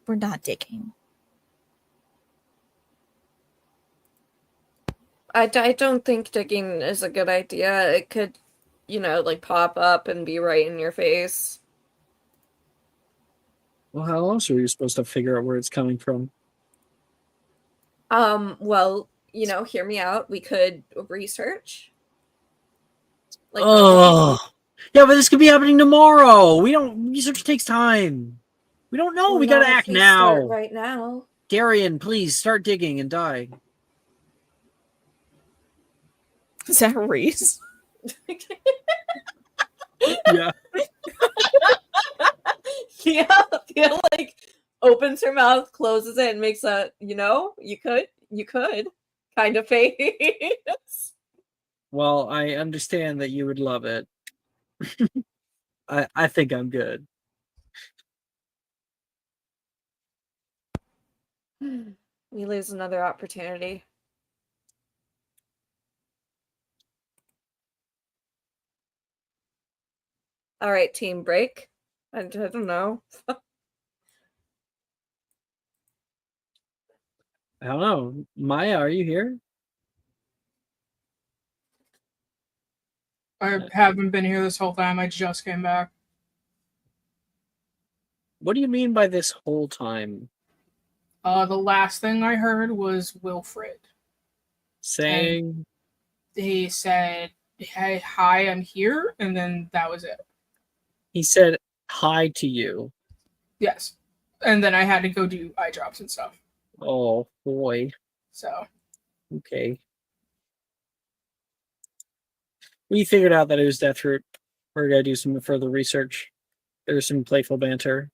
Speaker 8: We're not digging.
Speaker 6: I don't think digging is a good idea. It could, like pop up and be right in your face.
Speaker 9: Well, how else are you supposed to figure out where it's coming from?
Speaker 6: Well, hear me out. We could research. Like,
Speaker 9: Oh, yeah, but this could be happening tomorrow. Research takes time. We don't know.
Speaker 6: well,
Speaker 9: We gotta
Speaker 6: not if
Speaker 9: act
Speaker 6: we
Speaker 9: now.
Speaker 6: start right now.
Speaker 9: Darian, please start digging and die.
Speaker 3: Is that Reese?
Speaker 9: Yeah.
Speaker 6: Yeah, like opens her mouth, closes it, and makes a, you could kind of face.
Speaker 9: Well, I understand that you would love it. I think I'm good.
Speaker 6: We lose another opportunity. All right, team break. I don't know.
Speaker 9: I don't know. Maya, are you here?
Speaker 7: I haven't been here this whole time. I just came back.
Speaker 9: What do you mean by this whole time?
Speaker 7: The last thing I heard was Wilfred.
Speaker 9: Saying,
Speaker 7: He said, "Hey, hi, I'm here," and then that was it.
Speaker 9: he said hi to you.
Speaker 7: Yes, and then I had to go do eye drops and stuff.
Speaker 9: Oh boy.
Speaker 7: So
Speaker 9: Okay. We figured out that it was Deathroot. We're gonna do some further research. There's some playful banter.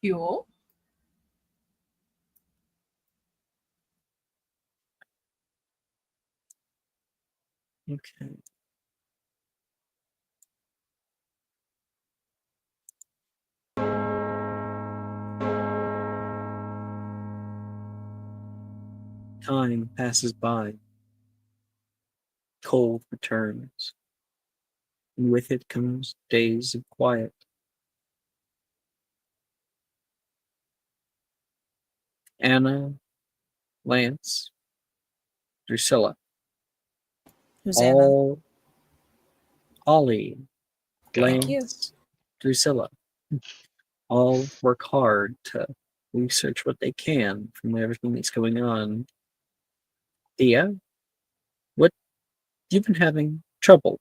Speaker 7: cool.
Speaker 9: Okay. Time passes by. Cold returns. And with it comes days of quiet. Anna, Lance, Drusilla,
Speaker 8: Who's Anna?
Speaker 9: all Ollie,
Speaker 8: Thank you.
Speaker 9: Lance, Drusilla, all work hard to research what they can from everything that's going on. Thea, what you've been having trouble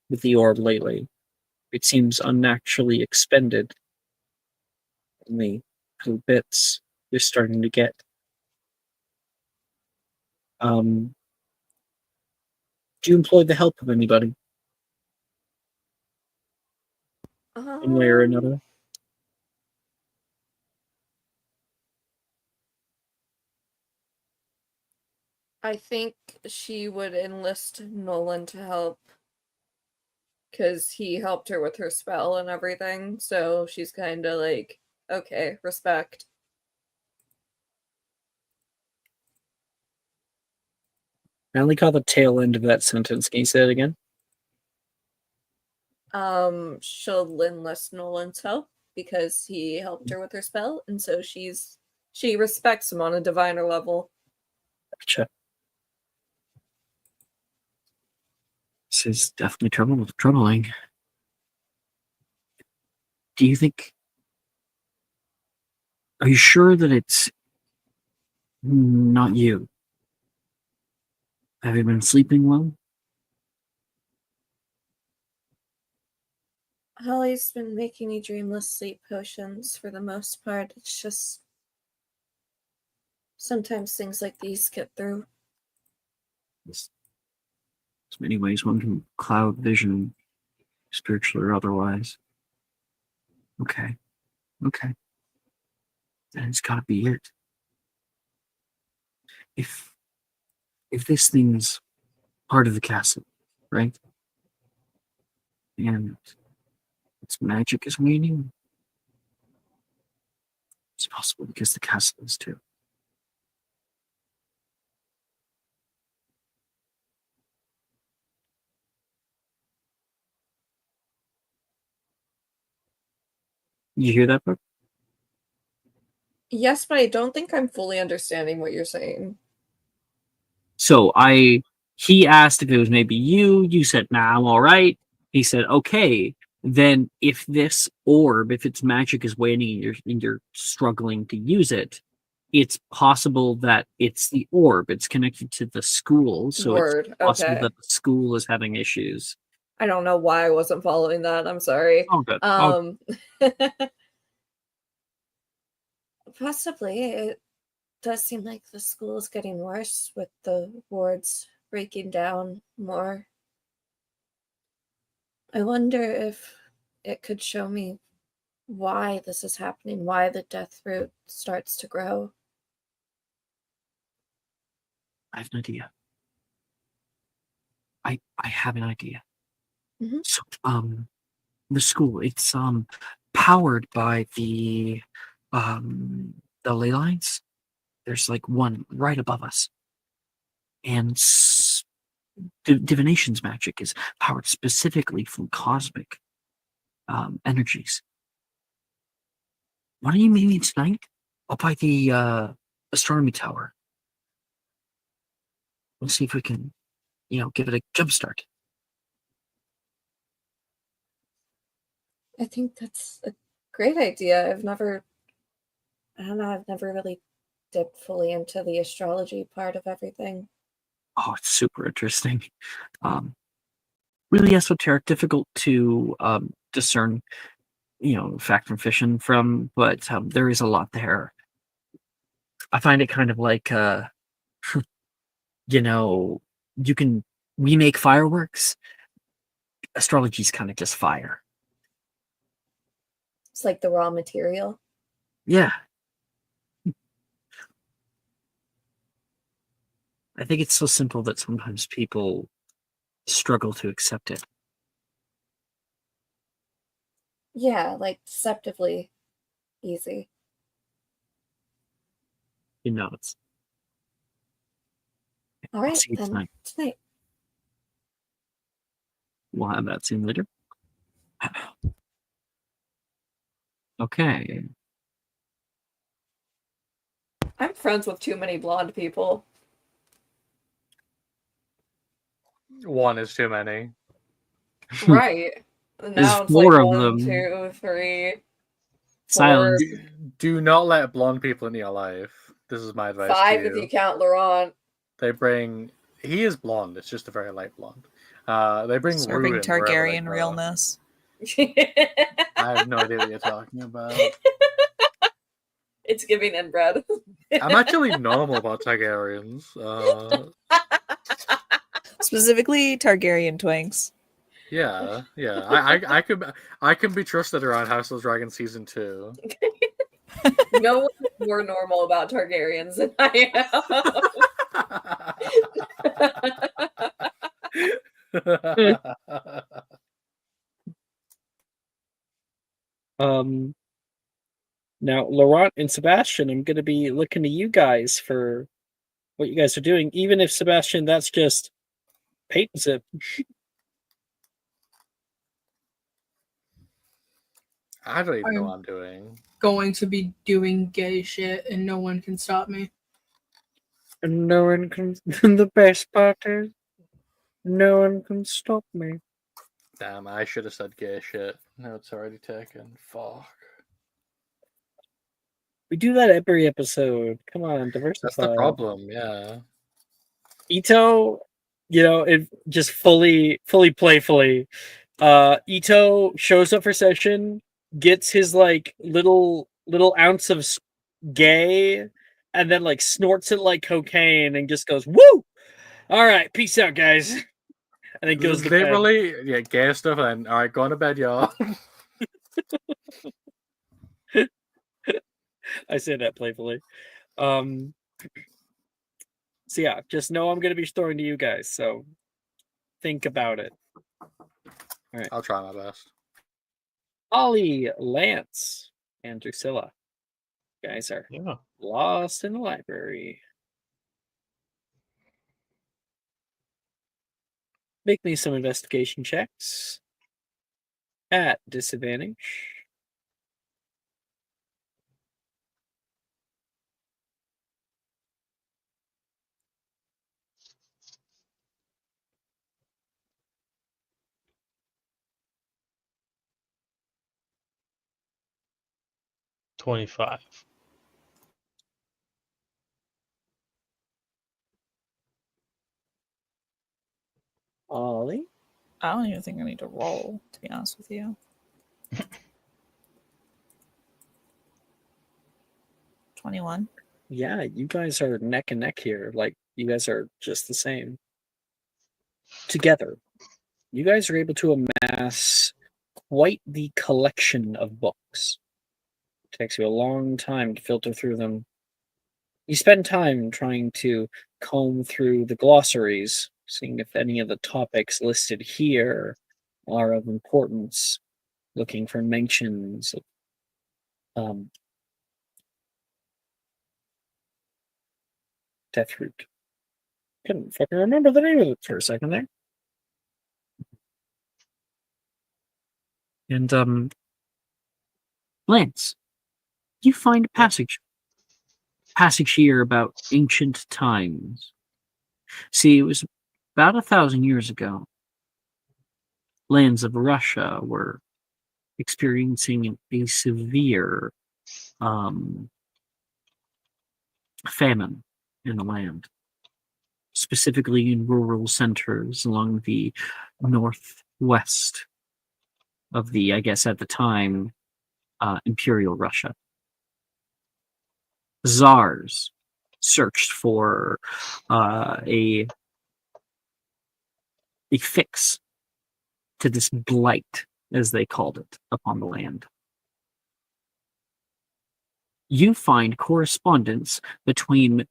Speaker 9: with the orb lately. It seems unnaturally expended. Only little bits you're starting to get. Do you employ the help of anybody, one way or another?
Speaker 6: I think she would enlist Nolan to help because he helped her with her spell and everything. So she's kind of like, okay, respect.
Speaker 9: I only caught the tail end of that sentence. Can you say it again?
Speaker 6: She'll enlist Nolan's help because he helped her with her spell, and so she respects him on a diviner level.
Speaker 9: Gotcha. This is definitely troubling. Do you think? Are you sure that it's not you? Have you been sleeping well?
Speaker 6: Holly's been making me dreamless sleep potions for the most part. It's just sometimes things like these get through.
Speaker 9: There's many ways one can cloud vision, spiritual or otherwise. Okay. Then it's gotta be it. If this thing's part of the castle, right? And its magic is waning, it's possible because the castle is too. You hear that, Brooke?
Speaker 6: Yes, but I don't think I'm fully understanding what you're saying.
Speaker 9: So he asked if it was maybe you. You said, nah, I'm all right. He said, okay. Then if this orb, if its magic is waning and you're struggling to use it, it's possible that it's the orb. It's connected to the school. So
Speaker 6: Word.
Speaker 9: it's possible
Speaker 6: Okay.
Speaker 9: that the school is having issues.
Speaker 6: I don't know why I wasn't following that. I'm sorry.
Speaker 9: Oh, good.
Speaker 6: Possibly. It does seem like the school is getting worse with the wards breaking down more. I wonder if it could show me why this is happening, why the death root starts to grow.
Speaker 9: I have an idea. I have an idea.
Speaker 6: Mhm.
Speaker 9: So, the school, it's powered by the ley lines. There's like one right above us, and divination's magic is powered specifically from cosmic energies. Why don't you meet me tonight up by the astronomy tower? We'll see if we can, give it a jump start.
Speaker 6: I think that's a great idea. I don't know, I've never really dipped fully into the astrology part of everything.
Speaker 4: Oh, it's super interesting. Really esoteric, difficult to discern, fact from fiction from, but there is a lot there. I find it kind of like, we make fireworks. Astrology's kind of just fire.
Speaker 6: It's like the raw material.
Speaker 4: Yeah. I think it's so simple that sometimes people struggle to accept it.
Speaker 6: Yeah, like deceptively easy.
Speaker 4: It's.
Speaker 6: All
Speaker 4: I'll
Speaker 6: right,
Speaker 4: see you
Speaker 6: then tonight.
Speaker 4: We'll have that scene later. Okay.
Speaker 6: I'm friends with too many blonde people.
Speaker 1: One is too many.
Speaker 6: Right.
Speaker 4: There's
Speaker 6: Now it's
Speaker 4: four
Speaker 6: like
Speaker 4: of
Speaker 6: 1,
Speaker 4: them.
Speaker 6: 2, 3, 4,
Speaker 4: Silence.
Speaker 1: Do not let blonde people into your life. This is my advice
Speaker 6: 5
Speaker 1: to
Speaker 6: if
Speaker 1: you.
Speaker 6: you count Laurent.
Speaker 1: They bring. He is blonde. It's just a very light blonde. They bring
Speaker 8: Serving
Speaker 1: ruin wherever they
Speaker 8: Targaryen
Speaker 1: go.
Speaker 8: realness.
Speaker 1: I have no idea what you're talking about.
Speaker 6: It's giving inbred.
Speaker 1: I'm actually normal about Targaryens.
Speaker 8: Specifically, Targaryen twinks.
Speaker 1: Yeah. I can be trusted around House of the Dragon season 2.
Speaker 6: No one is more normal about Targaryens than I
Speaker 9: Um, Now, Laurent and Sebastian, I'm going to be looking to you guys for what you guys are doing, even if, Sebastian, that's just paint zip.
Speaker 1: I don't even know
Speaker 7: I'm
Speaker 1: what I'm doing.
Speaker 7: going to be doing gay shit, and no one can stop me.
Speaker 9: And no one can. The best part is, no one can stop me.
Speaker 1: Damn, I should have said gay shit. No, it's already taken. Fuck.
Speaker 9: We do that every episode. Come on, diversify.
Speaker 1: That's the problem, yeah.
Speaker 9: Ito, it just fully playfully. Ito shows up for session, gets his like little ounce of gay, and then like snorts it like cocaine and just goes, "Woo! All right, peace out, guys." And then goes to bed.
Speaker 1: Literally, yeah, gay stuff, and all right, go on to bed, y'all.
Speaker 9: I say that playfully. So yeah, just know I'm gonna be throwing to you guys. So think about it. All right.
Speaker 1: I'll try my best.
Speaker 9: Ollie, Lance, and Drusilla. You guys are
Speaker 5: Yeah.
Speaker 9: lost in the library. Make me some investigation checks at disadvantage.
Speaker 5: $25.
Speaker 9: Ollie?
Speaker 8: I don't even think I need to roll, to be honest with you. 21.
Speaker 9: Yeah, you guys are neck and neck here. Like, you guys are just the same. Together, you guys are able to amass quite the collection of books. It takes you a long time to filter through them. You spend time trying to comb through the glossaries, seeing if any of the topics listed here are of importance, looking for mentions of Deathroot. Couldn't fucking remember the name of it for a second there. And Lance, you find a passage here about ancient times. See, it was about 1,000 years ago. Lands of Russia were
Speaker 4: experiencing a severe famine in the land, specifically in rural centers along the northwest of the, I guess at the time, Imperial Russia. Czars searched for a fix to this blight, as they called it, upon the land. You find correspondence between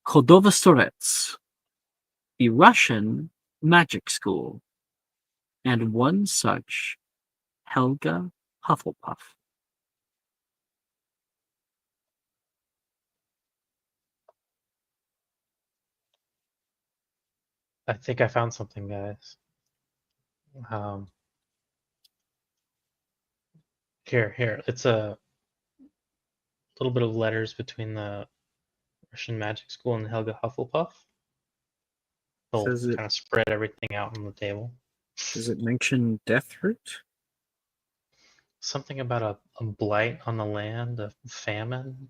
Speaker 4: Kodovostorets, the Russian magic school, and one such Helga Hufflepuff.
Speaker 5: I think I found something, guys. Here. It's a little bit of letters between the Russian magic school and Helga Hufflepuff. They'll
Speaker 4: Says it-
Speaker 5: kind of spread everything out on the table.
Speaker 4: Does it mention death root?
Speaker 5: Something about a blight on the land, a famine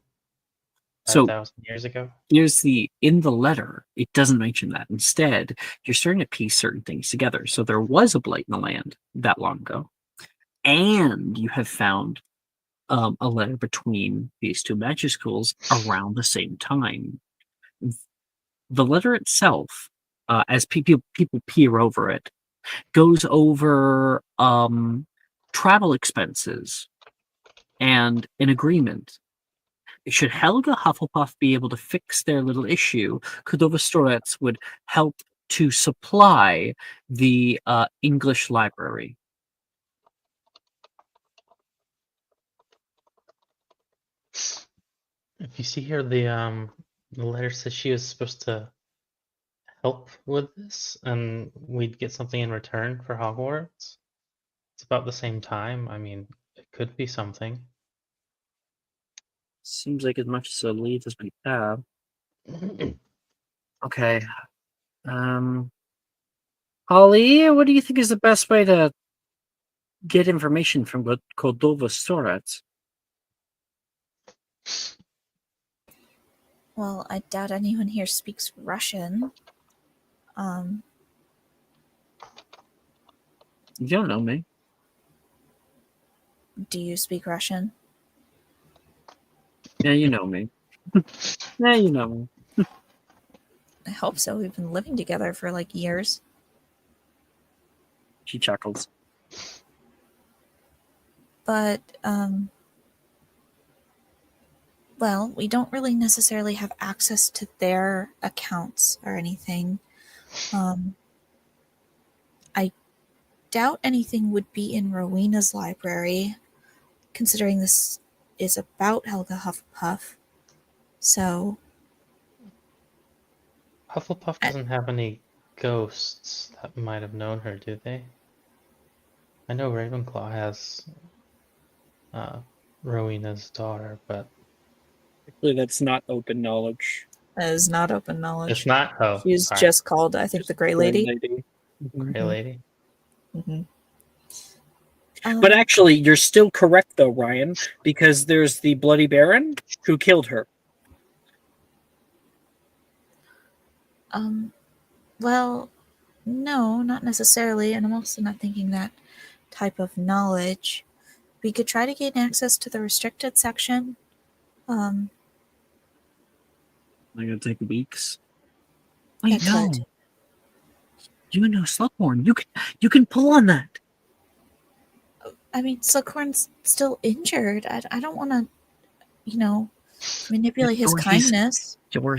Speaker 4: So
Speaker 5: 5,000 years ago.
Speaker 4: in the letter, it doesn't mention that. Instead, you're starting to piece certain things together. So there was a blight in the land that long ago, and you have found a letter between these two magic schools around the same time. The letter itself, as people peer over it, goes over travel expenses and an agreement. Should Helga Hufflepuff be able to fix their little issue, Kodovostorets would help to supply the English library.
Speaker 5: If you see here, the letter says she was supposed to help with this, and we'd get something in return for Hogwarts. It's about the same time. I mean, it could be something.
Speaker 4: Seems like as much as a lead as we have. Okay. Holly, what do you think is the best way to get information from Kodovostorets?
Speaker 8: Well, I doubt anyone here speaks Russian.
Speaker 4: You don't know me.
Speaker 8: Do you speak Russian?
Speaker 4: Yeah, you know me. Yeah, you know me.
Speaker 8: I hope so. We've been living together for like years.
Speaker 4: She chuckles.
Speaker 8: But, well, we don't really necessarily have access to their accounts or anything. I doubt anything would be in Rowena's library, considering this is about Helga Hufflepuff. So,
Speaker 5: Hufflepuff doesn't have any ghosts that might have known her, do they? I know Ravenclaw has Rowena's daughter, but
Speaker 9: Actually, that's not open knowledge.
Speaker 8: that is not open knowledge.
Speaker 5: it's not. Oh,
Speaker 8: She's
Speaker 5: sorry.
Speaker 8: just called, I think, the Grey Lady.
Speaker 5: Grey Lady.
Speaker 8: Mm-hmm.
Speaker 9: But actually, you're still correct, though, Ryan, because there's the Bloody Baron who killed her.
Speaker 8: Well, no, not necessarily, and I'm also not thinking that type of knowledge. We could try to gain access to the restricted section.
Speaker 4: I'm gonna take weeks.
Speaker 8: It
Speaker 4: Wait, no.
Speaker 8: could.
Speaker 4: You know Slughorn. You can pull on that.
Speaker 8: I mean, Slughorn's still injured. I don't want to, manipulate his kindness.
Speaker 4: Or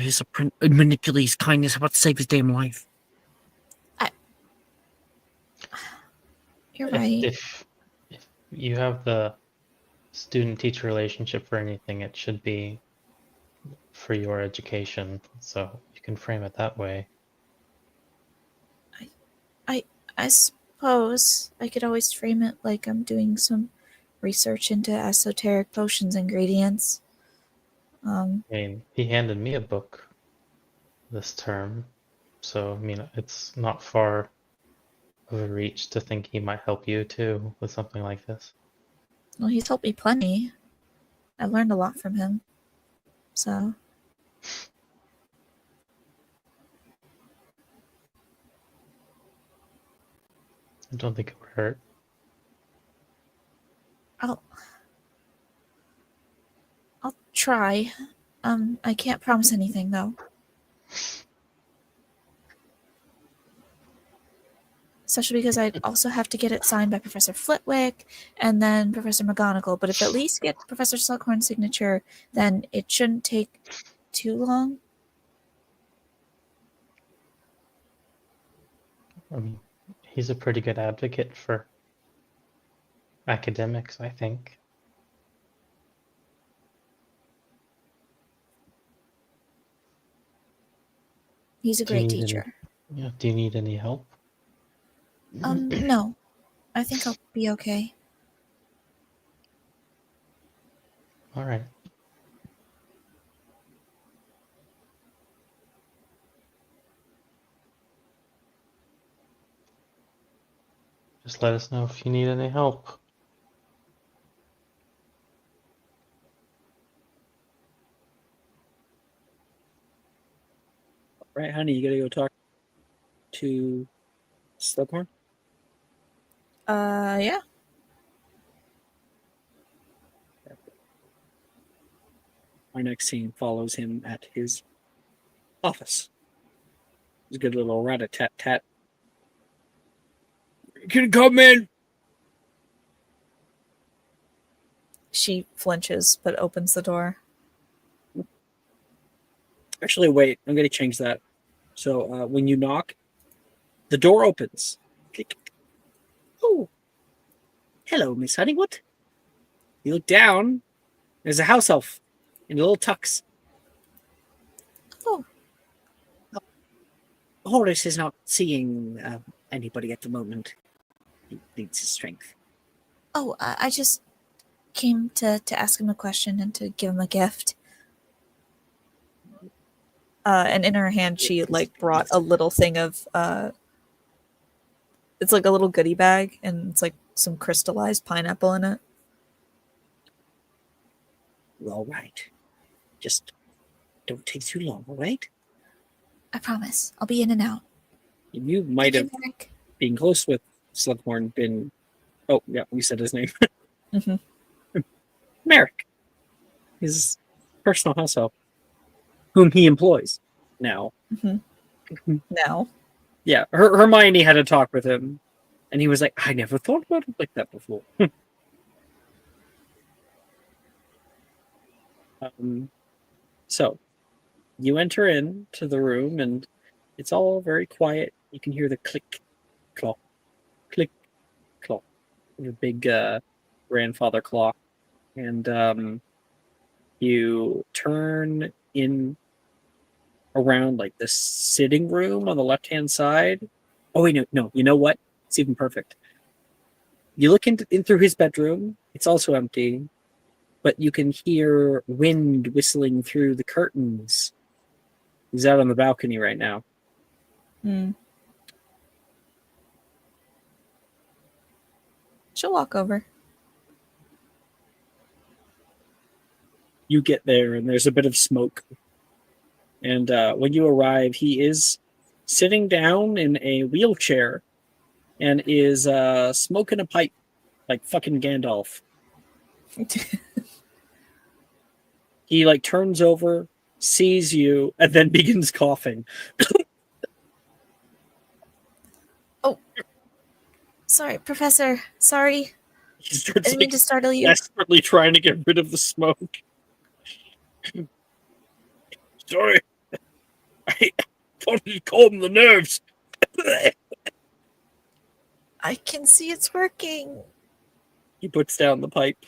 Speaker 4: manipulate his kindness. How about to save his damn life?
Speaker 8: You're right.
Speaker 5: If you have the student-teacher relationship for anything, it should be for your education. So you can frame it that way.
Speaker 8: I suppose I could always frame it like I'm doing some research into esoteric potions ingredients.
Speaker 5: I mean, he handed me a book this term, so I mean, it's not far of a reach to think he might help you too with something like this.
Speaker 8: Well, he's helped me plenty. I learned a lot from him. So,
Speaker 5: I don't think it would hurt.
Speaker 8: I'll try. I can't promise anything though. Especially because I'd also have to get it signed by Professor Flitwick and then Professor McGonagall. But if at least get Professor Slughorn's signature, then it shouldn't take too long.
Speaker 5: I mean, he's a pretty good advocate for academics, I think.
Speaker 8: He's a
Speaker 5: Do you
Speaker 8: great
Speaker 5: need any-
Speaker 8: teacher.
Speaker 5: Yeah. Do you need any help?
Speaker 8: No. I think I'll be okay.
Speaker 5: All right. Just let us know if you need any help.
Speaker 9: Right, honey, you gotta go talk to Slughorn?
Speaker 8: Yeah.
Speaker 9: Our next scene follows him at his office. There's a good little rat-a-tat-tat. You can come in!
Speaker 3: She flinches but opens the door.
Speaker 9: Actually, wait, I'm gonna change that. So when you knock, the door opens. Oh, hello, Miss Honeywood. You look down. There's a house elf in a little tux.
Speaker 8: Oh.
Speaker 9: Horace is not seeing anybody at the moment. He needs his strength.
Speaker 8: Oh, I just came to ask him a question and to give him a gift. And in her hand, she like brought a little thing of it's like a little goodie bag, and it's like some crystallized pineapple in it.
Speaker 9: All right. Just don't take too long, all right?
Speaker 8: I promise. I'll be in and out.
Speaker 9: You might have,
Speaker 8: Thank you, Merrick.
Speaker 9: being close with Slughorn, been... Oh, yeah, we said his name.
Speaker 3: Mm-hmm.
Speaker 9: Merrick. His personal house elf, whom he employs now.
Speaker 3: Mm-hmm. Now.
Speaker 9: Yeah, Hermione had a talk with him, and he was like, I never thought about it like that before. So, you enter into the room, and it's all very quiet. You can hear the click, clock, click, clock, the big grandfather clock. And you turn in around like the sitting room on the left-hand side. Oh, wait, no, you know what? It's even perfect. You look in through his bedroom. It's also empty, but you can hear wind whistling through the curtains. He's out on the balcony right now.
Speaker 3: Hmm. She'll walk over.
Speaker 9: You get there, and there's a bit of smoke. And when you arrive, he is sitting down in a wheelchair and is smoking a pipe like fucking Gandalf. He like turns over, sees you, and then begins coughing.
Speaker 8: Oh, sorry, Professor. Sorry.
Speaker 9: He starts
Speaker 8: Didn't mean to startle you.
Speaker 9: desperately trying to get rid of the smoke. Sorry. I thought it'd calm the nerves.
Speaker 8: I can see it's working.
Speaker 9: He puts down the pipe.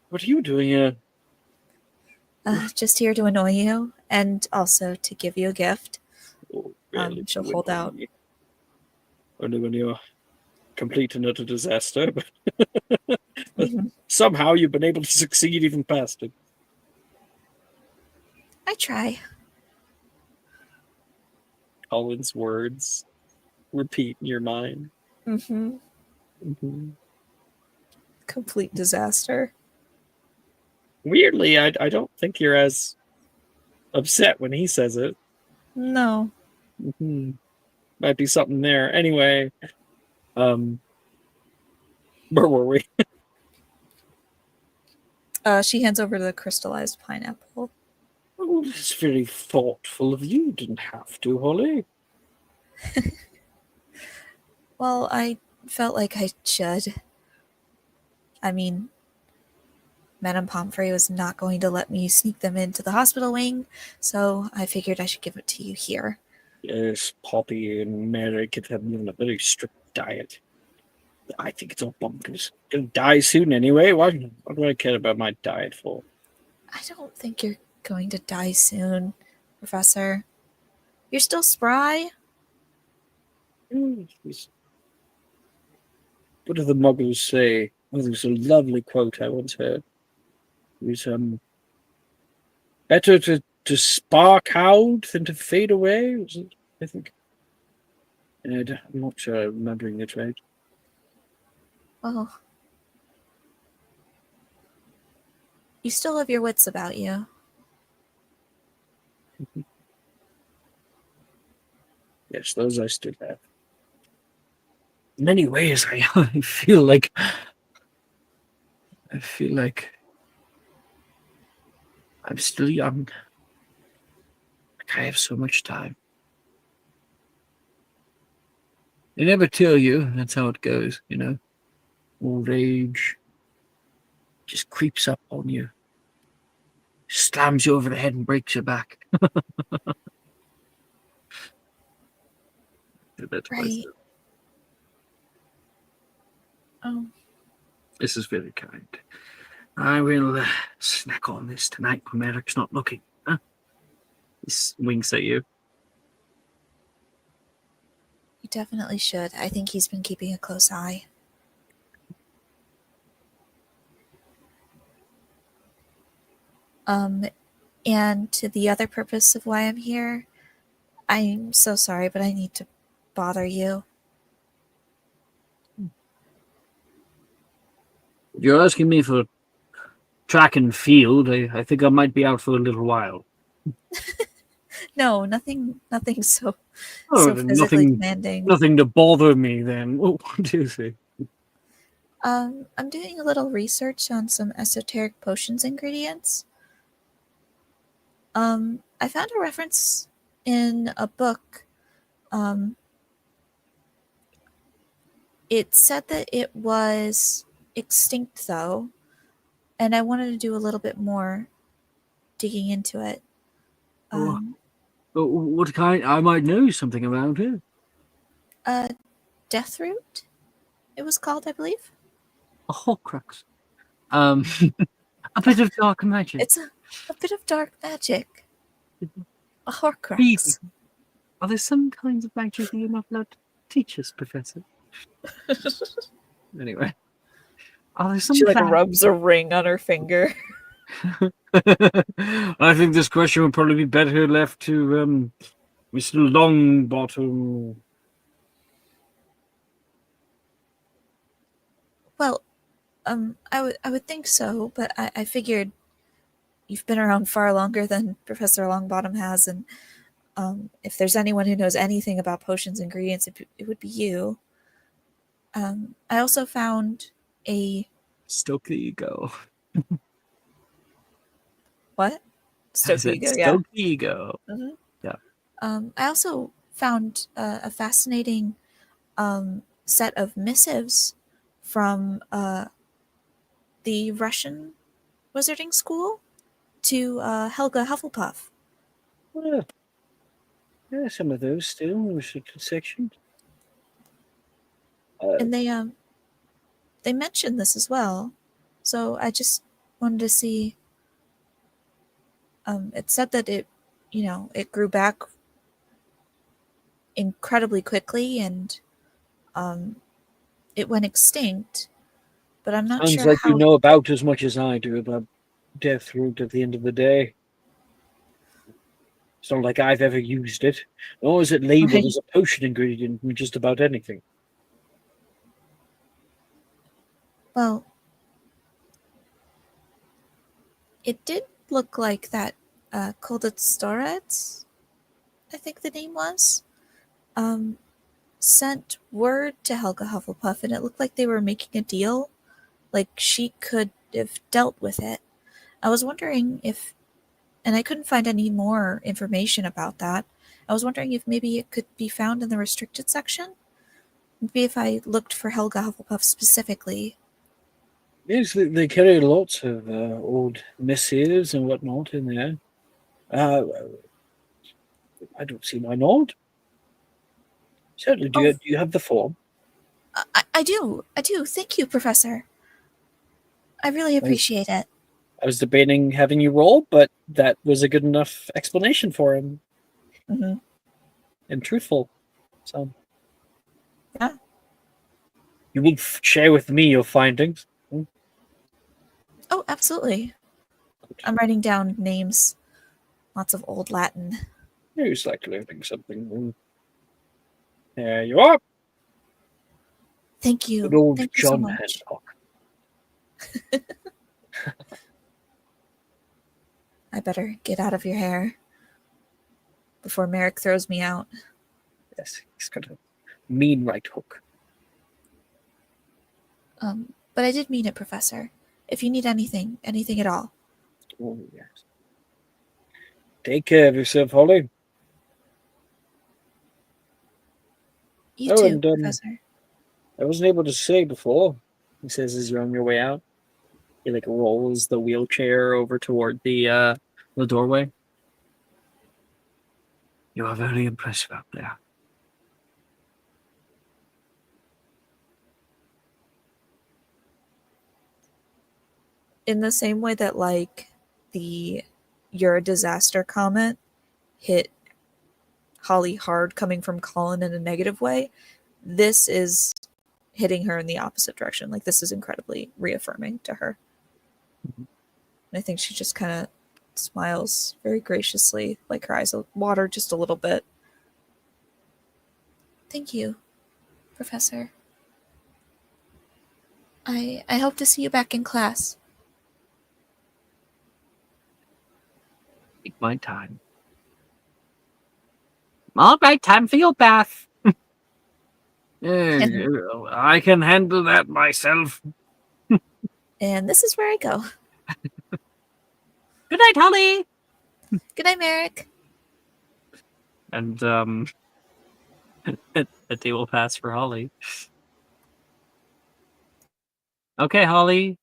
Speaker 9: What are you doing here?
Speaker 8: Just here to annoy you, and also to give you a gift.
Speaker 9: Oh,
Speaker 3: She'll hold out.
Speaker 9: Only when you're complete and utter disaster, but
Speaker 3: Mm-hmm.
Speaker 9: somehow you've been able to succeed even past it.
Speaker 8: I try.
Speaker 9: Colin's words repeat in your mind.
Speaker 3: Mm-hmm.
Speaker 9: Mm-hmm.
Speaker 3: Complete disaster.
Speaker 9: Weirdly, I don't think you're as upset when he says it.
Speaker 3: No.
Speaker 9: Mm-hmm. Might be something there. Anyway, where were we?
Speaker 3: She hands over the crystallized pineapple.
Speaker 9: Oh, that's very thoughtful of you. You didn't have to, Holly.
Speaker 3: Well, I felt like I should. I mean, Madame Pomfrey was not going to let me sneak them into the hospital wing, so I figured I should give it to you here.
Speaker 9: Yes, Poppy and Mary could have been on a very strict diet. I think it's all bonkers. Gonna die soon anyway. What do I care about my diet for?
Speaker 3: I don't think you're going to die soon, Professor. You're still spry.
Speaker 9: What do the muggles say? Oh, there's a lovely quote I once heard. It was better to spark out than to fade away. Was it? I think. I'm not sure I'm remembering it right.
Speaker 3: Well, you still have your wits about you.
Speaker 9: Yes, those I still have. In many ways, I feel like I'm still young. Like I have so much time. They never tell you. That's how it goes, you know. Old age just creeps up on you, slams you over the head and breaks your back. That's
Speaker 3: Right. Oh,
Speaker 9: This is very kind. I will snack on this tonight when Eric's not looking. Huh? He winks at you.
Speaker 3: you definitely should. I think he's been keeping a close eye. And to the other purpose of why I'm here, I'm so sorry, but I need to bother you.
Speaker 9: You're asking me for track and field. I think I might be out for a little while.
Speaker 3: No, nothing so
Speaker 9: Oh,
Speaker 3: so
Speaker 9: then
Speaker 3: physically demanding.
Speaker 9: nothing to bother me then. What do you say?
Speaker 3: I'm doing a little research on some esoteric potions ingredients. I found a reference in a book. It said that it was extinct though, and I wanted to do a little bit more digging into it.
Speaker 9: What kind? I might know something about it.
Speaker 3: Death root, it was called, I believe.
Speaker 9: A Horcrux. A bit of dark magic.
Speaker 3: It's a bit of dark magic. A Horcrux.
Speaker 9: Please. Are there some kinds of magic that you're not allowed to teach us, Professor? Anyway. Are there some
Speaker 3: She rubs a ring on her finger.
Speaker 9: I think this question would probably be better left to Mr. Longbottom.
Speaker 3: Well, I would think so, but I figured you've been around far longer than Professor Longbottom has, and if there's anyone who knows anything about potions ingredients, it would be you. I also found a...
Speaker 9: Stoke the ego.
Speaker 3: What? Stoke the ego, yeah.
Speaker 9: Stoke the ego.
Speaker 3: Mm-hmm.
Speaker 9: Yeah.
Speaker 3: I also found a fascinating set of missives from the Russian wizarding school to Helga Hufflepuff.
Speaker 9: Well, yeah, some of those still in restricted sections.
Speaker 3: And they mentioned this as well, so I just wanted to see. It said that it grew back incredibly quickly, and it went extinct. But I'm not
Speaker 9: Sounds
Speaker 3: sure
Speaker 9: like
Speaker 3: how.
Speaker 9: you know about as much as I do about Death Root at the end of the day. It's not like I've ever used it, nor is it labeled
Speaker 8: Right.
Speaker 9: as a potion ingredient in just about anything.
Speaker 8: Well, it did look like that Kolditz I think the name was, sent word to Helga Hufflepuff, and it looked like they were making a deal. Like she could have dealt with it. I was wondering if, and I couldn't find any more information about that. I was wondering if maybe it could be found in the restricted section. Maybe if I looked for Helga Hufflepuff specifically.
Speaker 9: Yes, they carry lots of old missives and whatnot in there. I don't see why not. Certainly, do you have the form?
Speaker 8: I do. Thank you, Professor. I really appreciate it.
Speaker 9: I was debating having you roll, but that was a good enough explanation for him.
Speaker 8: Mm-hmm.
Speaker 9: And truthful. So,
Speaker 8: yeah.
Speaker 9: You will share with me your findings.
Speaker 8: Oh, absolutely. I'm writing down names. Lots of old Latin.
Speaker 9: It's like learning something. There you are.
Speaker 8: Thank you.
Speaker 9: Good old
Speaker 8: Thank you
Speaker 9: John
Speaker 8: so much.
Speaker 9: Hancock.
Speaker 8: I better get out of your hair before Merrick throws me out.
Speaker 9: Yes, he's got a mean right hook.
Speaker 8: But I did mean it, Professor. If you need anything at all.
Speaker 9: Oh, yes. Take care of yourself, Holly.
Speaker 8: You too,
Speaker 9: and
Speaker 8: Professor.
Speaker 9: I wasn't able to say before, he says as you're on your way out. He like rolls the wheelchair over toward the doorway. You are very impressive out there.
Speaker 8: In the same way that like the "you're a disaster" comment hit Holly hard coming from Colin in a negative way, this is hitting her in the opposite direction. Like this is incredibly reaffirming to her. And I think she just kind of smiles very graciously, like her eyes water just a little bit. Thank you, Professor. I hope to see you back in class.
Speaker 9: Take my time. All right, time for your bath. I can handle that myself.
Speaker 8: And this is where I go.
Speaker 9: Good night, Holly.
Speaker 8: Good night, Merrick.
Speaker 9: And a day will pass for Holly. Okay, Holly.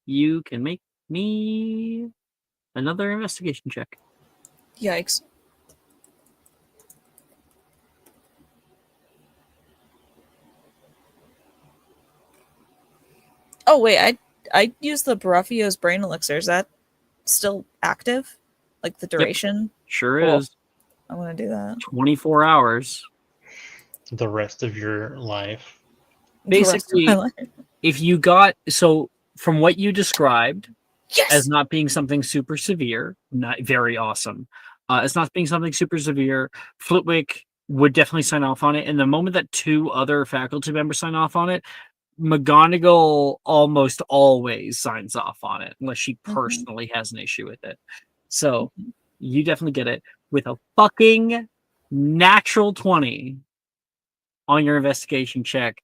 Speaker 9: You can make me another investigation check.
Speaker 8: Yikes. Oh wait, I used the Baraffio's brain elixir. Is that still active? Like the duration?
Speaker 9: Yep. Sure
Speaker 8: Cool.
Speaker 9: is.
Speaker 8: I'm gonna do that.
Speaker 9: 24 hours.
Speaker 5: The rest of your life.
Speaker 9: Basically, if you got from what you described as not being something super severe, not very awesome. As not being something super severe, Flitwick would definitely sign off on it. And the moment that 2 other faculty members sign off on it, McGonagall almost always signs off on it, unless she personally has an issue with it. So you definitely get it with a fucking natural 20 on your investigation check.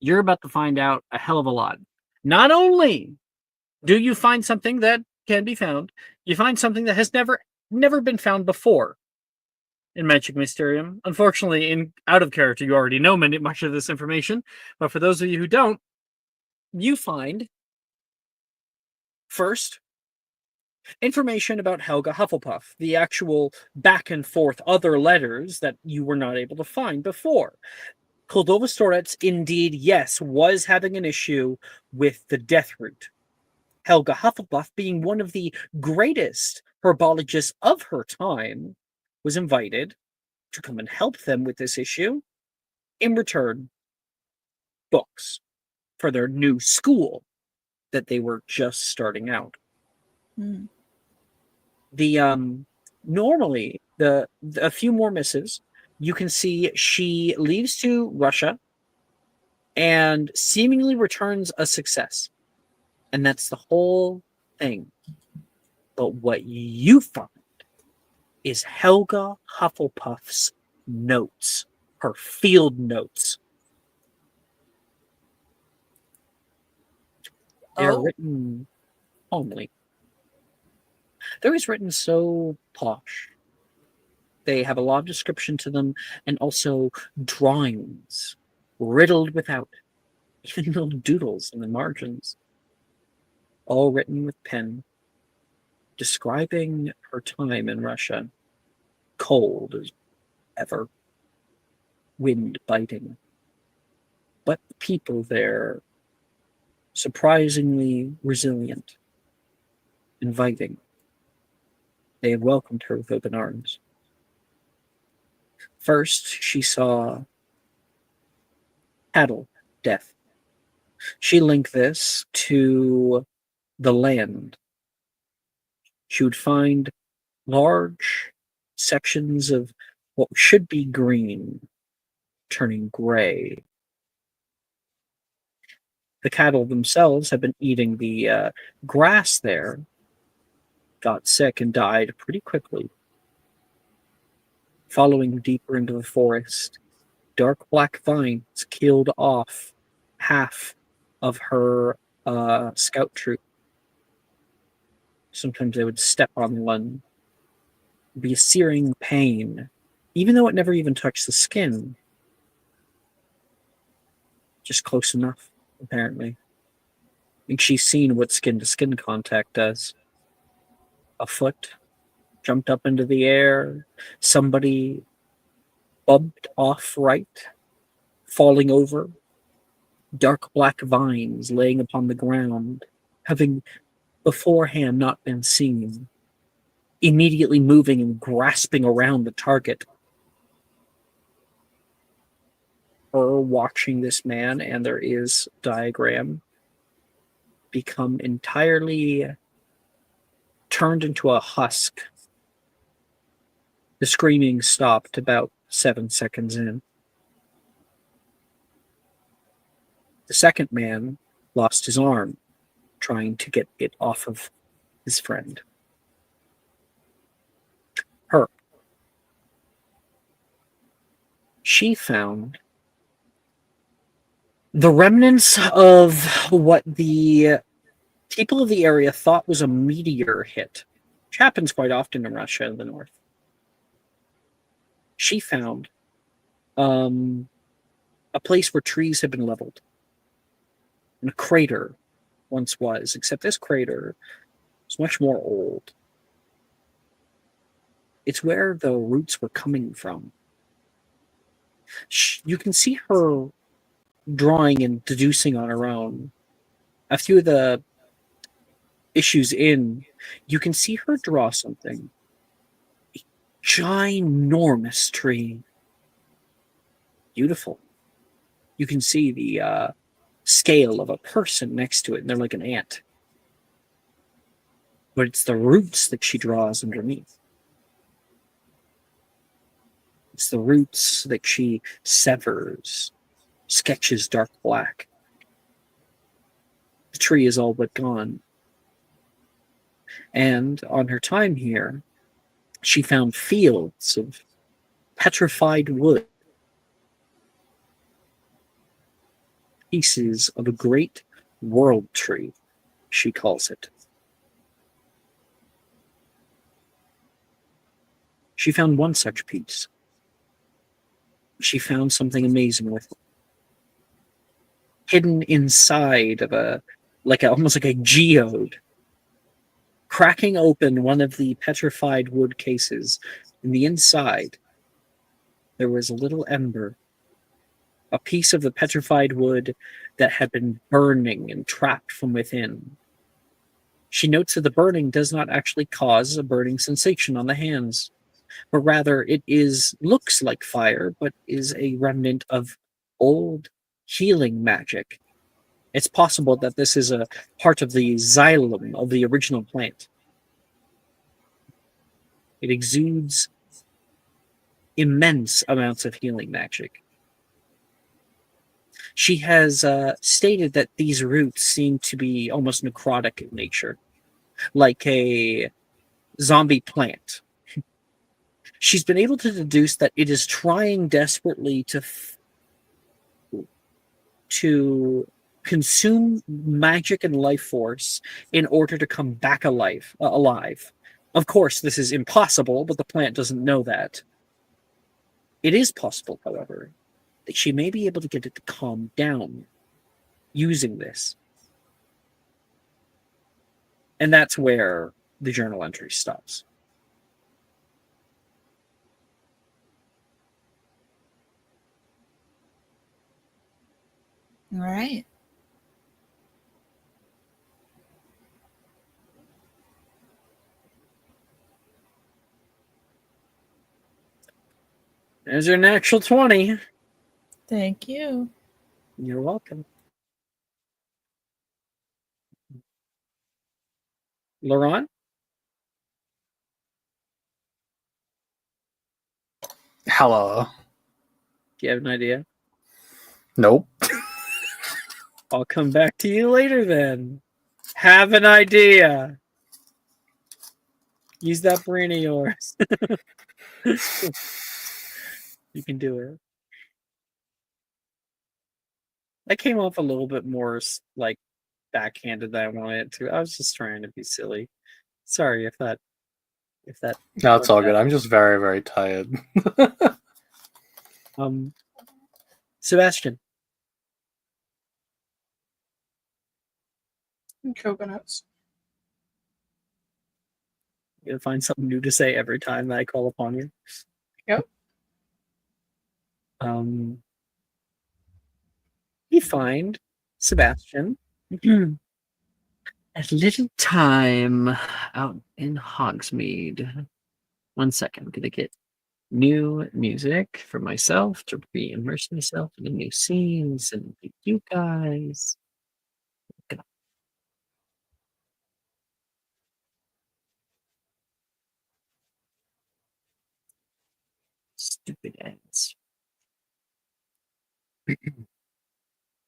Speaker 9: You're about to find out a hell of a lot. Not only do you find something that can be found, you find something that has never been found before in Magic Mysterium. Unfortunately, in out of character, you already know much of this information. But for those of you who don't, you find first information about Helga Hufflepuff, the actual back and forth other letters that you were not able to find before. Cordova Storetz, indeed, yes, was having an issue with the death root. Helga Hufflepuff, being one of the greatest herbologists of her time, was invited to come and help them with this issue. In return, books for their new school that they were just starting out. Normally a few more misses. You can see she leaves to Russia and seemingly returns a success. And that's the whole thing. But what you find is Helga Hufflepuff's notes, her field notes. They're written calmly. They're always written so posh. They have a lot of description to them and also drawings riddled without, even little doodles in the margins, all written with pen, describing her time in Russia, cold as ever, wind biting. But the people there, surprisingly resilient, inviting. They had welcomed her with open arms. First, she saw cattle death. She linked this to the land. She would find large sections of what should be green turning gray. The cattle themselves had been eating the grass there, got sick and died pretty quickly. Following deeper into the forest, dark black vines killed off half of her scout troop. Sometimes they would step on one. It'd be a searing pain, even though it never even touched the skin. Just close enough, apparently. I think she's seen what skin-to-skin contact does. A foot jumped up into the air. Somebody bumped off right, falling over. Dark black vines laying upon the ground, having beforehand not been seen. Immediately moving and grasping around the target. Her watching this man, and there is diagram, become entirely turned into a husk. The screaming stopped about 7 seconds in. The second man lost his arm, trying to get it off of his friend. Her. She found the remnants of what the people of the area thought was a meteor hit, which happens quite often in Russia in the north. She found a place where trees had been leveled. And a crater once was, except this crater is much more old. It's where the roots were coming from. You can see her drawing and deducing on her own. A few of the issues in, you can see her draw something. A ginormous tree. Beautiful. You can see the scale of a person next to it, and they're like an ant. But it's the roots that she draws underneath. It's the roots that she severs, sketches dark black. The tree is all but gone. And on her time here, she found fields of petrified wood. Pieces of a great world tree, she calls it. She found one such piece. She found something amazing with it. Hidden inside of almost like a geode. Cracking open one of the petrified wood cases, in the inside, there was a little ember. A piece of the petrified wood that had been burning and trapped from within. She notes that the burning does not actually cause a burning sensation on the hands, but rather it looks like fire, but is a remnant of old healing magic. It's possible that this is a part of the xylem of the original plant.
Speaker 4: It exudes immense amounts of healing magic. She has stated that these roots seem to be almost necrotic in nature, like a zombie plant. She's been able to deduce that it is trying desperately to consume magic and life force in order to come back alive. Of course, this is impossible, but the plant doesn't know that. It is possible, however, that she may be able to get it to calm down using this. And that's where the journal entry stops.
Speaker 8: All right.
Speaker 4: There's your natural 20.
Speaker 8: Thank you.
Speaker 4: You're welcome. Laurent?
Speaker 1: Hello.
Speaker 4: Do you have an idea?
Speaker 1: Nope.
Speaker 4: I'll come back to you later then. Have an idea. Use that brain of yours. You can do it. That came off a little bit more like backhanded than I wanted it to. I was just trying to be silly. Sorry if that.
Speaker 1: No, it's all good. I'm just very, very tired.
Speaker 4: Sebastian.
Speaker 7: Coconuts.
Speaker 4: You gotta find something new to say every time that I call upon you.
Speaker 7: Yep.
Speaker 4: You find Sebastian a little time out in Hogsmeade. 1 second, I'm gonna get new music for myself to re-immerse myself in the new scenes and with you guys. Stupid ads.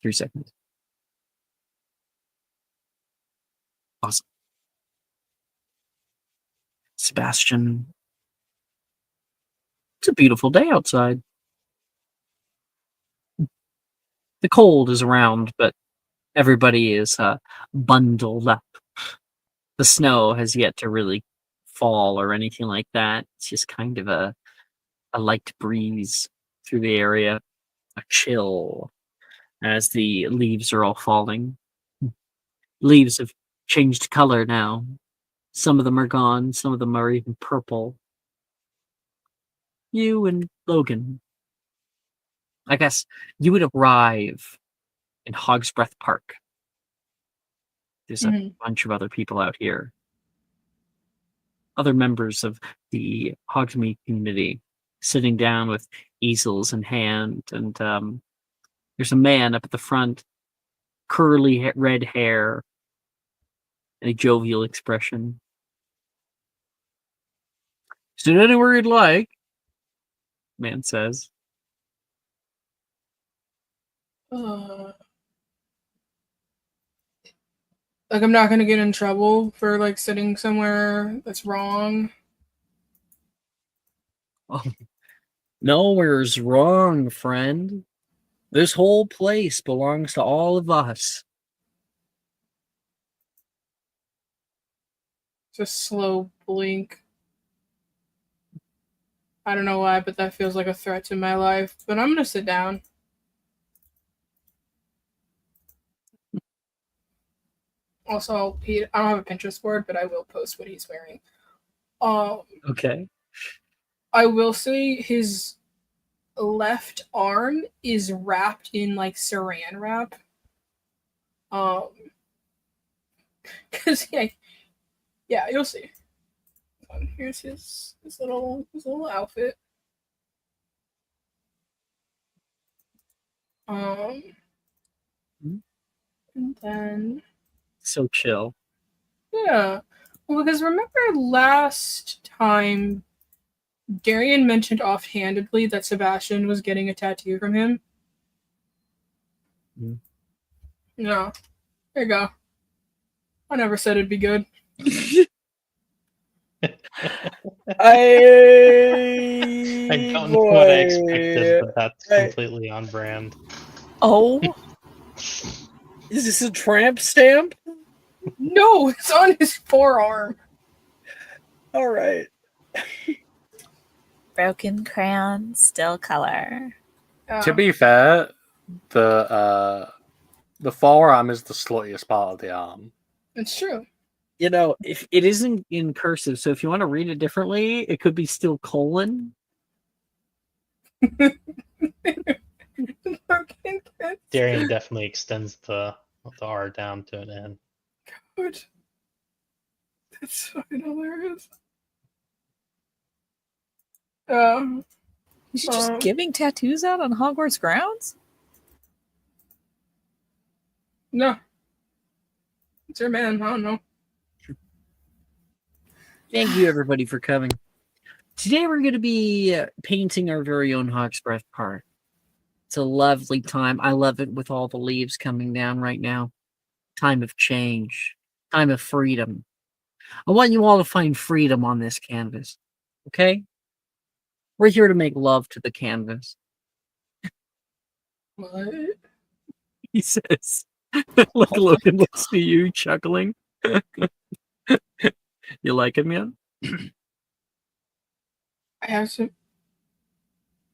Speaker 4: 3 seconds. Awesome. Sebastian. It's a beautiful day outside. The cold is around, but everybody is bundled up. The snow has yet to really fall or anything like that. It's just kind of a light breeze through the area, a chill as the leaves are all falling. Leaves have changed color now. Some of them are gone, some of them are even purple. You and Logan, I guess you would arrive in Hog's Breath Park. There's a bunch of other people out here. Other members of the Hogsmeade community sitting down with easels in hand, and there's a man up at the front, curly red hair, and a jovial expression. Sit anywhere you'd like, man says.
Speaker 7: Like, I'm not gonna get in trouble for like sitting somewhere that's wrong.
Speaker 4: Oh, nowhere's wrong, friend. This whole place belongs to all of us.
Speaker 7: Just slow blink. I don't know why, but that feels like a threat to my life. But I'm gonna sit down. Also, I don't have a Pinterest board, but I will post what he's wearing.
Speaker 4: Okay.
Speaker 7: I will say his left arm is wrapped in like saran wrap. Cause yeah, you'll see. Here's his little outfit. And then
Speaker 4: So chill.
Speaker 7: yeah. Well, because remember last time Darian mentioned offhandedly that Sebastian was getting a tattoo from him?
Speaker 4: Mm.
Speaker 7: No. There you go. I never said it'd be good.
Speaker 5: I don't know what I expected, but that's completely on brand.
Speaker 3: Oh,
Speaker 9: Is this a tramp stamp?
Speaker 7: No, it's on his forearm.
Speaker 9: All right.
Speaker 8: Broken crayon, still color.
Speaker 1: To be fair, the forearm is the sluttiest part of the arm.
Speaker 7: It's true.
Speaker 9: You know, if it isn't in cursive, so if you want to read it differently, it could be still colon.
Speaker 5: Darian definitely extends the R down to an N.
Speaker 7: God. That's fucking hilarious.
Speaker 3: is he just giving tattoos out on Hogwarts grounds?
Speaker 7: No. It's your man. I don't know.
Speaker 9: Thank you, everybody, for coming. Today we're going to be painting our very own Hog's Breath Park. It's a lovely time. I love it with all the leaves coming down right now. Time of change. Time of freedom. I want you all to find freedom on this canvas. Okay? We're here to make love to the canvas.
Speaker 7: What?
Speaker 9: He says. Look, Logan looks to you, chuckling. You like him yet?
Speaker 7: I have some.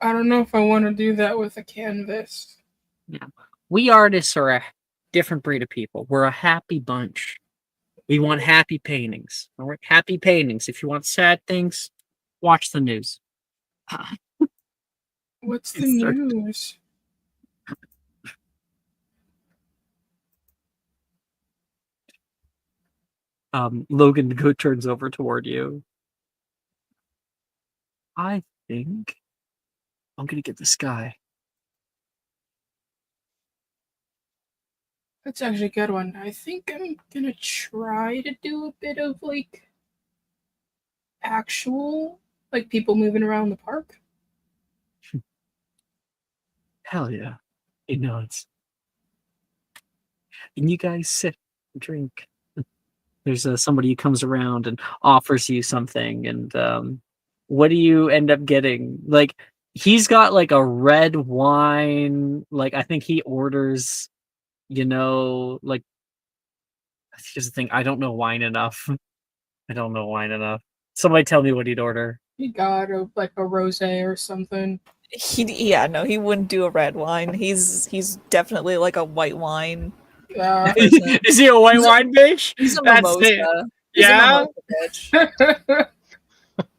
Speaker 7: I don't know if I want to do that with a canvas.
Speaker 9: Yeah. We artists are a different breed of people. We're a happy bunch. We want happy paintings. All right? Happy paintings. If you want sad things, watch the news.
Speaker 7: What's the news?
Speaker 9: Logan turns over toward you. I think I'm gonna get this guy.
Speaker 7: That's actually a good one. I think I'm gonna try to do a bit of like actual like people moving around the park.
Speaker 9: Hell yeah. He nods. And you guys sit and drink. There's somebody who comes around and offers you something, and what do you end up getting? Like, he's got like a red wine. Like, I think he orders, like, here's the thing. I don't know wine enough. I don't know wine enough. Somebody tell me what he'd order.
Speaker 7: He got like a rosé or something.
Speaker 3: He wouldn't do a red wine. He's definitely like a white wine.
Speaker 7: Yeah.
Speaker 9: Is he a white wine bitch?
Speaker 3: He's a
Speaker 9: That's
Speaker 3: mimosa.
Speaker 9: it.
Speaker 3: He's
Speaker 9: Yeah?
Speaker 3: a mimosa bitch.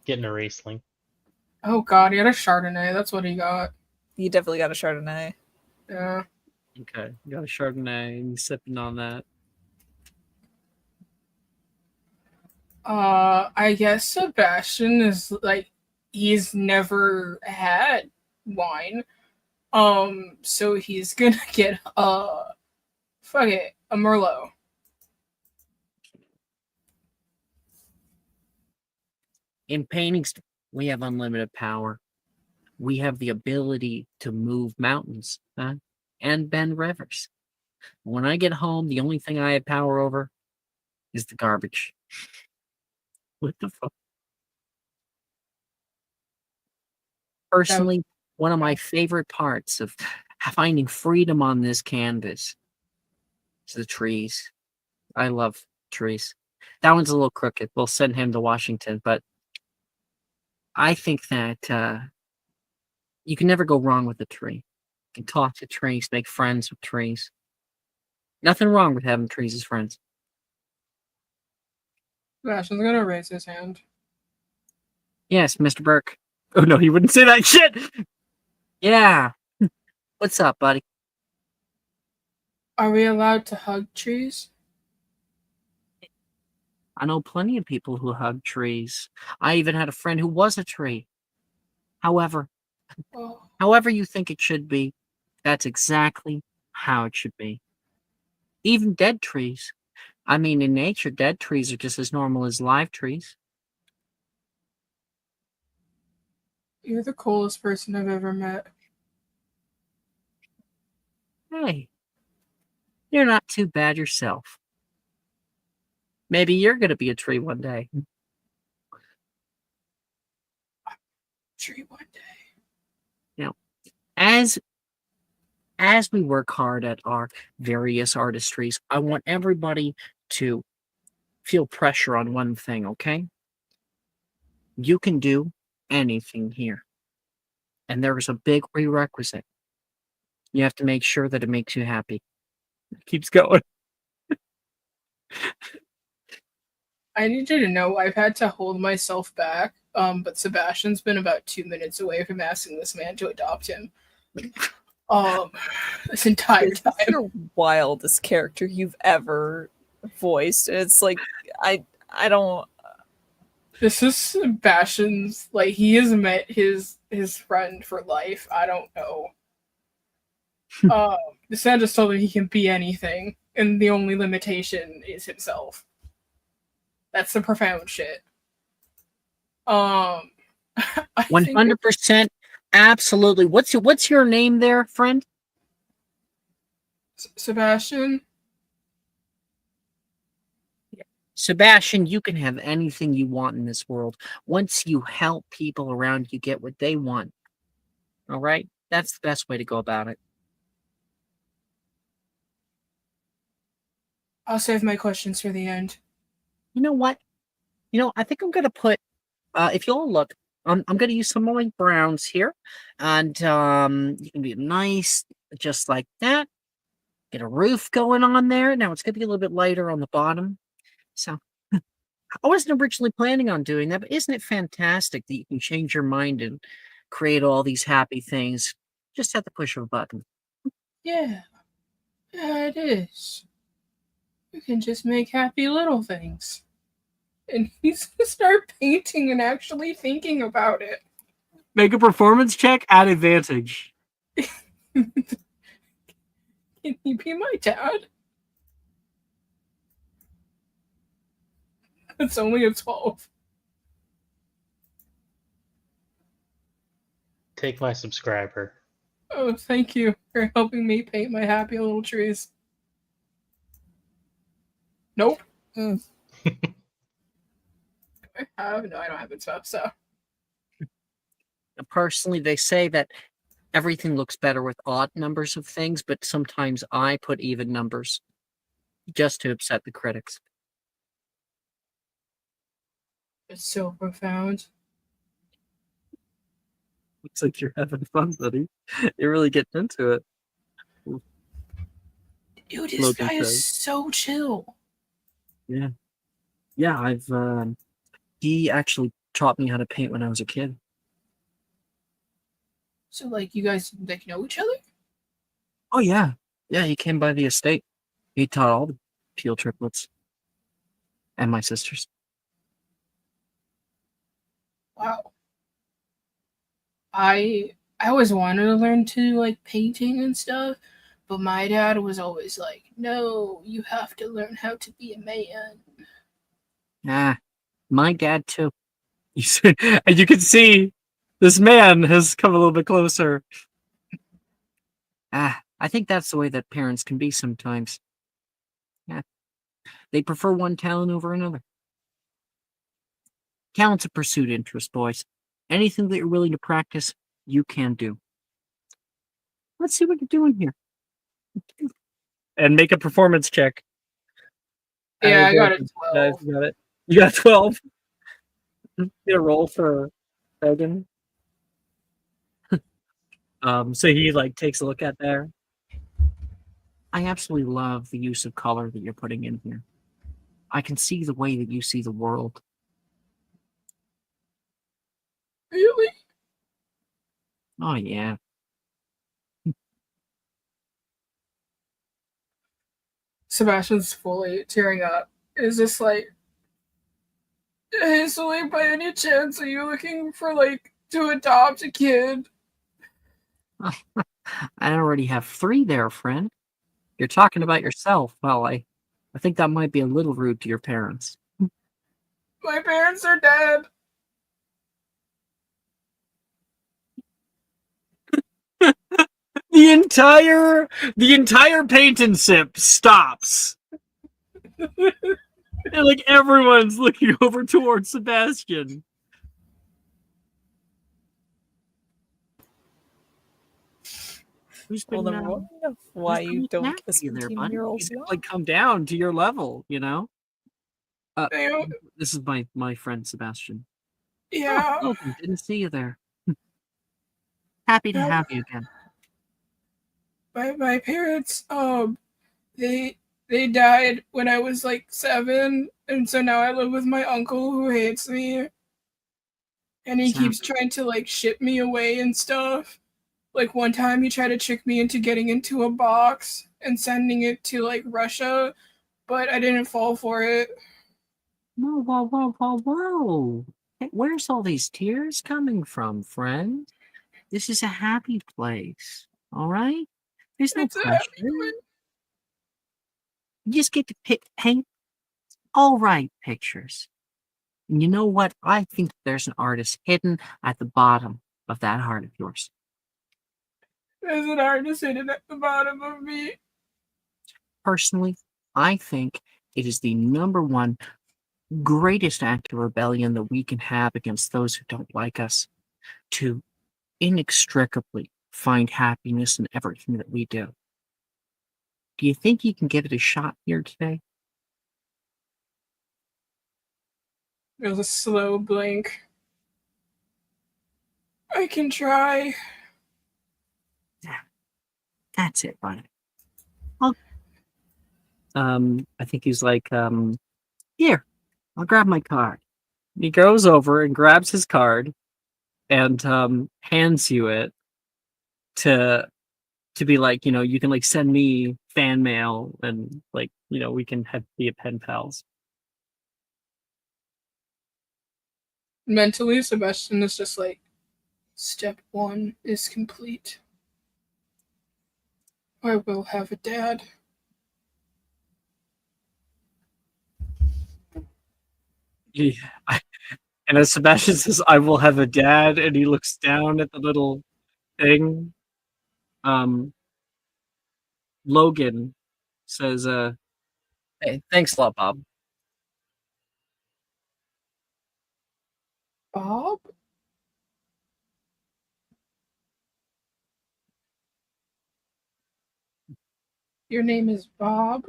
Speaker 5: Getting a Riesling.
Speaker 7: Oh god, he had a Chardonnay. That's what he got.
Speaker 3: He definitely got a Chardonnay.
Speaker 7: Yeah.
Speaker 9: Okay, you got a Chardonnay and he's sipping on that.
Speaker 7: I guess Sebastian is like he's never had wine. So he's gonna get a Merlot.
Speaker 9: In paintings, we have unlimited power. We have the ability to move mountains, and bend rivers. When I get home, the only thing I have power over is the garbage. What the fuck? Personally, one of my favorite parts of finding freedom on this canvas is the trees. I love trees. That one's a little crooked. We'll send him to Washington, but I think that you can never go wrong with a tree. You can talk to trees, make friends with trees. Nothing wrong with having trees as friends.
Speaker 7: Sebastian's gonna raise his hand.
Speaker 9: Yes, Mr. Burke. Oh no, he wouldn't say that shit. Yeah. What's up, buddy?
Speaker 7: Are we allowed to hug trees?
Speaker 9: I know plenty of people who hug trees. I even had a friend who was a tree. However,
Speaker 7: Oh.
Speaker 9: however you think it should be, that's exactly how it should be. Even dead trees. I mean, in nature, dead trees are just as normal as live trees.
Speaker 7: You're the coolest person I've ever met.
Speaker 9: Hey, you're not too bad yourself. Maybe you're gonna be a tree one day.
Speaker 7: Tree one day.
Speaker 9: Now, as we work hard at our various artistries, I want everybody to feel pressure on one thing, okay? You can do anything here. And there is a big prerequisite. You have to make sure that it makes you happy. It keeps going.
Speaker 7: I need you to know I've had to hold myself back, but Sebastian's been about 2 minutes away from asking this man to adopt him. This entire
Speaker 3: It's the
Speaker 7: time.
Speaker 3: wildest character you've ever voiced. It's like I don't.
Speaker 7: This is Sebastian's, like, he has met his friend for life. I don't know. The Santa just told him he can be anything, and the only limitation is himself. That's the profound shit.
Speaker 9: 100%, absolutely. What's your name there, friend?
Speaker 7: Sebastian?
Speaker 9: Sebastian, you can have anything you want in this world. Once you help people around you get what they want. All right? That's the best way to go about it.
Speaker 7: I'll save my questions for the end.
Speaker 9: You know what? I think I'm going to put, if you'll look, I'm going to use some of my browns here. And you can be nice, just like that. Get a roof going on there. Now, it's going to be a little bit lighter on the bottom. So, I wasn't originally planning on doing that, but isn't it fantastic that you can change your mind and create all these happy things just at the push of a button?
Speaker 7: Yeah. Yeah, it is. You can just make happy little things. And he's gonna start painting and actually thinking about it.
Speaker 9: Make a performance check at advantage.
Speaker 7: Can he be my dad? It's only a 12.
Speaker 5: Take my subscriber.
Speaker 7: Oh, thank you for helping me paint my happy little trees. Nope. I have? No, I don't have it stuff, so.
Speaker 9: Personally, they say that everything looks better with odd numbers of things, but sometimes I put even numbers just to upset the critics.
Speaker 7: It's so profound.
Speaker 9: Looks like you're having fun, buddy. You're really getting into it.
Speaker 7: Dude, this
Speaker 9: Logan
Speaker 7: guy is
Speaker 9: says.
Speaker 7: so chill.
Speaker 9: Yeah. Yeah, he actually taught me how to paint when I was a kid.
Speaker 7: So, like, you guys, like, know each other?
Speaker 9: Oh, yeah. Yeah, he came by the estate. He taught all the Peel triplets. And my sisters.
Speaker 7: Wow. I always wanted to learn to, like, painting and stuff, but my dad was always like, no, you have to learn how to be a man.
Speaker 9: Ah, my dad too. And you can see this man has come a little bit closer. I think that's the way that parents can be sometimes. Yeah. They prefer one talent over another. Talent's a pursuit interest, boys. Anything that you're willing to practice, you can do. Let's see what you're doing here. And make a performance check.
Speaker 7: Yeah, I got a 12.
Speaker 9: You got it. You got 12. Get a roll for Hogan. So he takes a look at there. I absolutely love the use of color that you're putting in here. I can see the way that you see the world.
Speaker 7: Really?
Speaker 9: Oh yeah.
Speaker 7: Sebastian's fully tearing up. Is this like, hey, so like, by any chance, are you looking for to adopt a kid?
Speaker 9: I already have 3 there, friend. You're talking about yourself. Well, I think that might be a little rude to your parents.
Speaker 7: My parents are dead.
Speaker 9: entire paint and sip stops. And like everyone's looking over towards Sebastian. Who's
Speaker 3: We'll
Speaker 9: been
Speaker 3: never know why
Speaker 9: who's
Speaker 3: you
Speaker 9: been
Speaker 3: don't
Speaker 9: looking
Speaker 3: kiss
Speaker 9: at you there, buddy?
Speaker 3: 15-year-olds.
Speaker 9: He's like come down to your level, you know?
Speaker 7: Yeah.
Speaker 9: This is my friend Sebastian.
Speaker 7: Yeah.
Speaker 9: Oh, Logan, didn't see you there. Happy to
Speaker 7: Yeah.
Speaker 9: have you again.
Speaker 7: My parents, they died when I was like 7, and so now I live with my uncle who hates me, and he
Speaker 9: Sad.
Speaker 7: keeps trying to like ship me away and stuff. Like one time he tried to trick me into getting into a box and sending it to like Russia, but I didn't fall for it.
Speaker 9: Whoa. Hey, where's all these tears coming from, friend? This is a happy place, all right? There's no
Speaker 7: It's a
Speaker 9: pressure.
Speaker 7: happy one.
Speaker 9: You just get to paint all right pictures. And you know what? I think there's an artist hidden at the bottom of that heart of yours.
Speaker 7: There's an artist hidden at the bottom of me.
Speaker 9: Personally, I think it is the number one greatest act of rebellion that we can have against those who don't like us, to inextricably find happiness in everything that we do. Do you think you can give it a shot here today?
Speaker 7: There's a slow blink. I can try.
Speaker 9: That's it, buddy. I think he's like, here, I'll grab my card. He goes over and grabs his card and hands you it to be like, you can like send me fan mail and like, we can be a pen pals.
Speaker 7: Mentally, Sebastian is just like, step 1 is complete. I will have a dad.
Speaker 9: Yeah. And as Sebastian says, I will have a dad, and he looks down at the little thing. Logan says, hey, thanks a lot, Bob.
Speaker 7: Bob? Your name is Bob?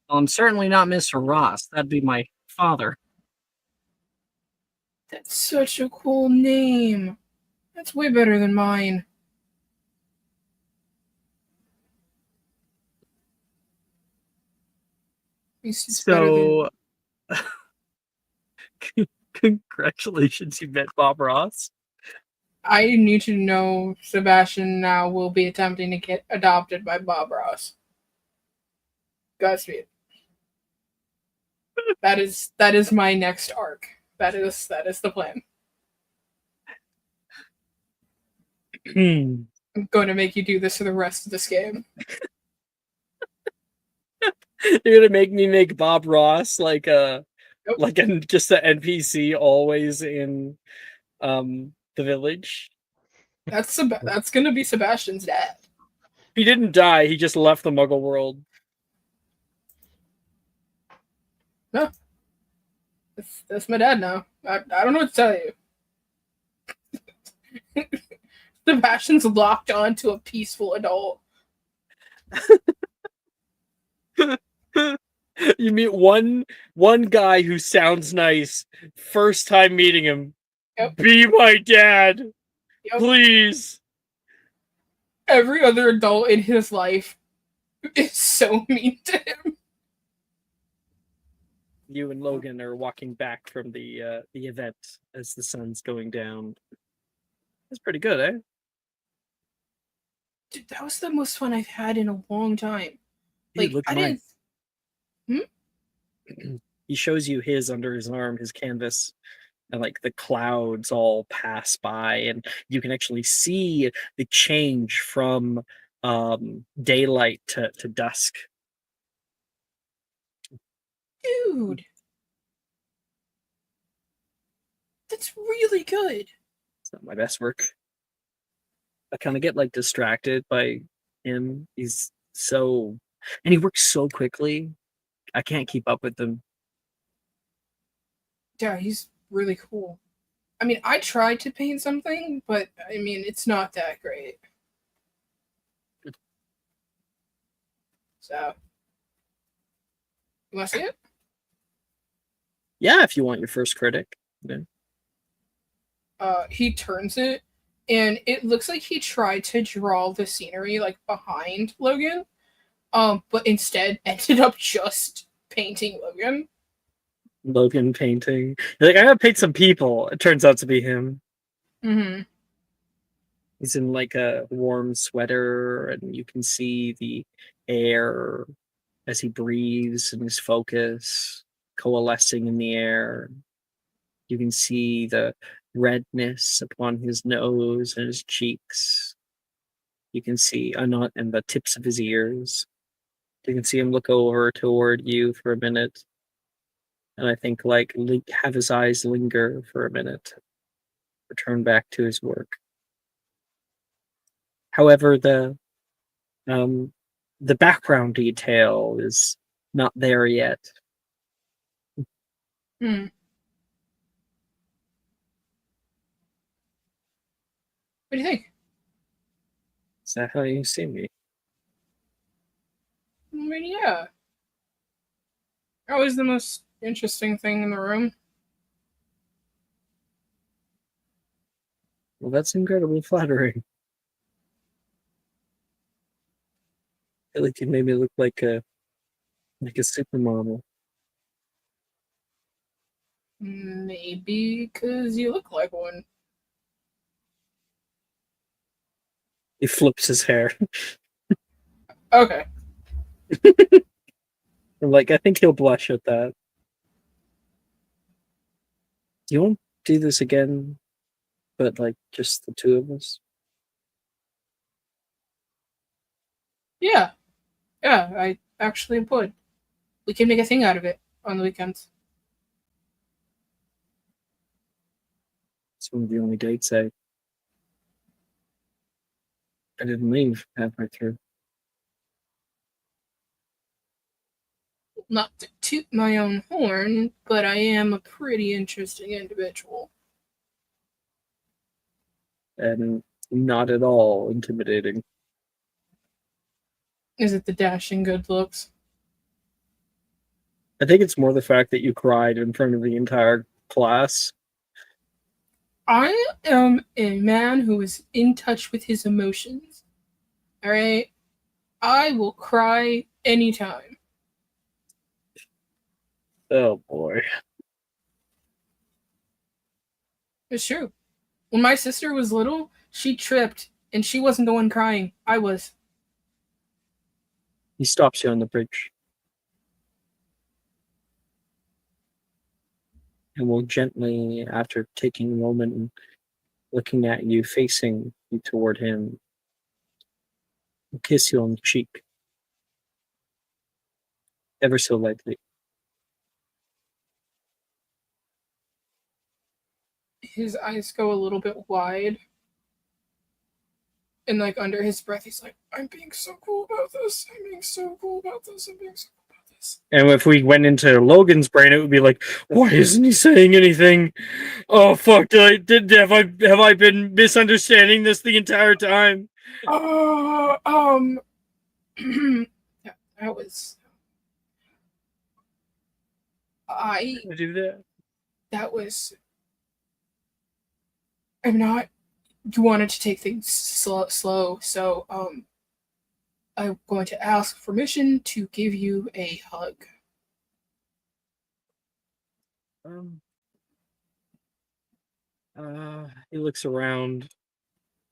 Speaker 9: Well, I'm certainly not Mr. Ross. That'd be my father.
Speaker 7: That's such a cool name. That's way better than mine. At least it's better than...
Speaker 9: So, congratulations, you met Bob Ross.
Speaker 7: I need to know Sebastian now will be attempting to get adopted by Bob Ross. Godspeed. That is my next arc. That is the plan. I'm going to make you do this for the rest of this game.
Speaker 9: You're gonna make me make Bob Ross like just an NPC always in the village.
Speaker 7: That's going to be Sebastian's dad.
Speaker 9: He didn't die. He just left the Muggle world.
Speaker 7: No. That's my dad now. I don't know what to tell you. Sebastian's locked on to a peaceful adult.
Speaker 9: You meet one guy who sounds nice. First time meeting him.
Speaker 7: Yep.
Speaker 9: Be my dad,
Speaker 7: Yep.
Speaker 9: please.
Speaker 7: Every other adult in his life is so mean to him.
Speaker 9: You and Logan are walking back from the event as the sun's going down. That's pretty good, eh?
Speaker 7: Dude, that was the most fun I've had in a long time.
Speaker 9: Dude,
Speaker 7: Like,
Speaker 9: look
Speaker 7: I
Speaker 9: at mine.
Speaker 7: didn't...
Speaker 9: He shows you his under his arm, his canvas, and like the clouds all pass by, and you can actually see the change from daylight to dusk.
Speaker 7: Dude. That's really good.
Speaker 9: It's not my best work.
Speaker 4: I kind of get like distracted by him. He's so, and he works so quickly. I can't keep up with him.
Speaker 7: Yeah, he's really cool. I mean, I tried to paint something, but I mean, it's not that great. So, you want to see it?
Speaker 4: Yeah, if you want your first critic. Yeah.
Speaker 7: He turns it, and it looks like he tried to draw the scenery like behind Logan, but instead ended up just painting Logan.
Speaker 4: Logan painting. You're like, I gotta paint some people. It turns out to be him.
Speaker 7: Mm-hmm.
Speaker 4: He's in like a warm sweater, and you can see the air as he breathes and his focus coalescing in the air. You can see the redness upon his nose and his cheeks. You can see and the tips of his ears. You can see him look over toward you for a minute, and I think like have his eyes linger for a minute, return back to his work. However, the background detail is not there yet.
Speaker 7: Hmm. What do you think?
Speaker 4: Is that how you see me?
Speaker 7: I mean, yeah. Always the most interesting thing in the room.
Speaker 4: Well, that's incredibly flattering. I feel like you made me look like a supermodel.
Speaker 7: Maybe because you look like one.
Speaker 4: He flips his hair.
Speaker 7: Okay.
Speaker 4: I'm like, I think he'll blush at that. Do you want to do this again, but like just the two of us?
Speaker 7: Yeah. Yeah, I actually would. We can make a thing out of it on the weekends.
Speaker 4: It's one of the only dates I didn't leave halfway through.
Speaker 7: Not to toot my own horn, but I am a pretty interesting individual.
Speaker 4: And not at all intimidating.
Speaker 7: Is it the dashing good looks?
Speaker 4: I think it's more the fact that you cried in front of the entire class.
Speaker 7: I am a man who is in touch with his emotions. Alright? I will cry anytime.
Speaker 4: Oh boy.
Speaker 7: It's true. When my sister was little, she tripped, and she wasn't the one crying. I was.
Speaker 4: He stops you on the bridge. And will gently, after taking a moment and looking at you, facing you toward him, will kiss you on the cheek. Ever so lightly.
Speaker 7: His eyes go a little bit wide. And like under his breath, he's like, I'm being so cool about this. I'm being so cool about this. I'm being so cool about this.
Speaker 9: And if we went into Logan's brain, it would be like, why isn't he saying anything? Oh fuck! Have I been misunderstanding this the entire time?
Speaker 7: Uh, that was. I.
Speaker 9: Do that.
Speaker 7: That was. I'm not. You wanted to take things slow, so I'm going to ask permission to give you a hug.
Speaker 4: He looks around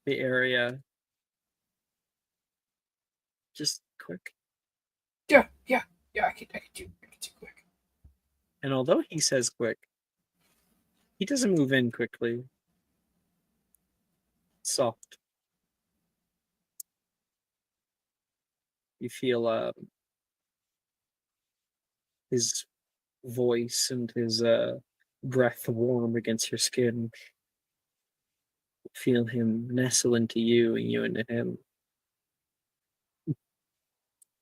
Speaker 4: the area. Just quick.
Speaker 7: Yeah. I could do quick.
Speaker 4: And although he says quick, he doesn't move in quickly. Soft. You feel his voice and his breath warm against your skin. Feel him nestle into you and you into him.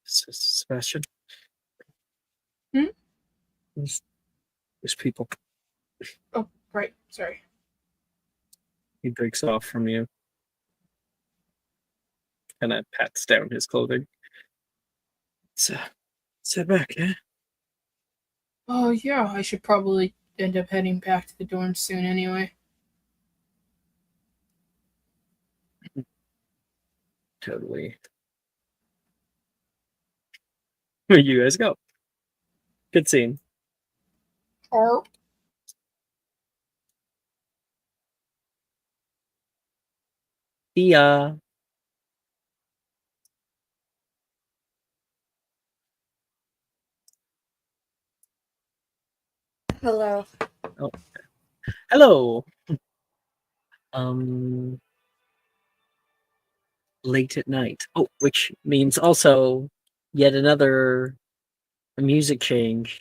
Speaker 4: Sebastian?
Speaker 7: Hmm?
Speaker 4: There's people.
Speaker 7: Oh, right. Sorry.
Speaker 4: He breaks off from you. And pats down his clothing. Sit back, eh?
Speaker 7: Oh, yeah. I should probably end up heading back to the dorm soon anyway.
Speaker 4: Totally. Where you guys go? Good scene.
Speaker 7: Or
Speaker 4: See ya.
Speaker 6: Hello.
Speaker 4: Oh. Hello. Um, late at night. Oh, which means also yet another music change.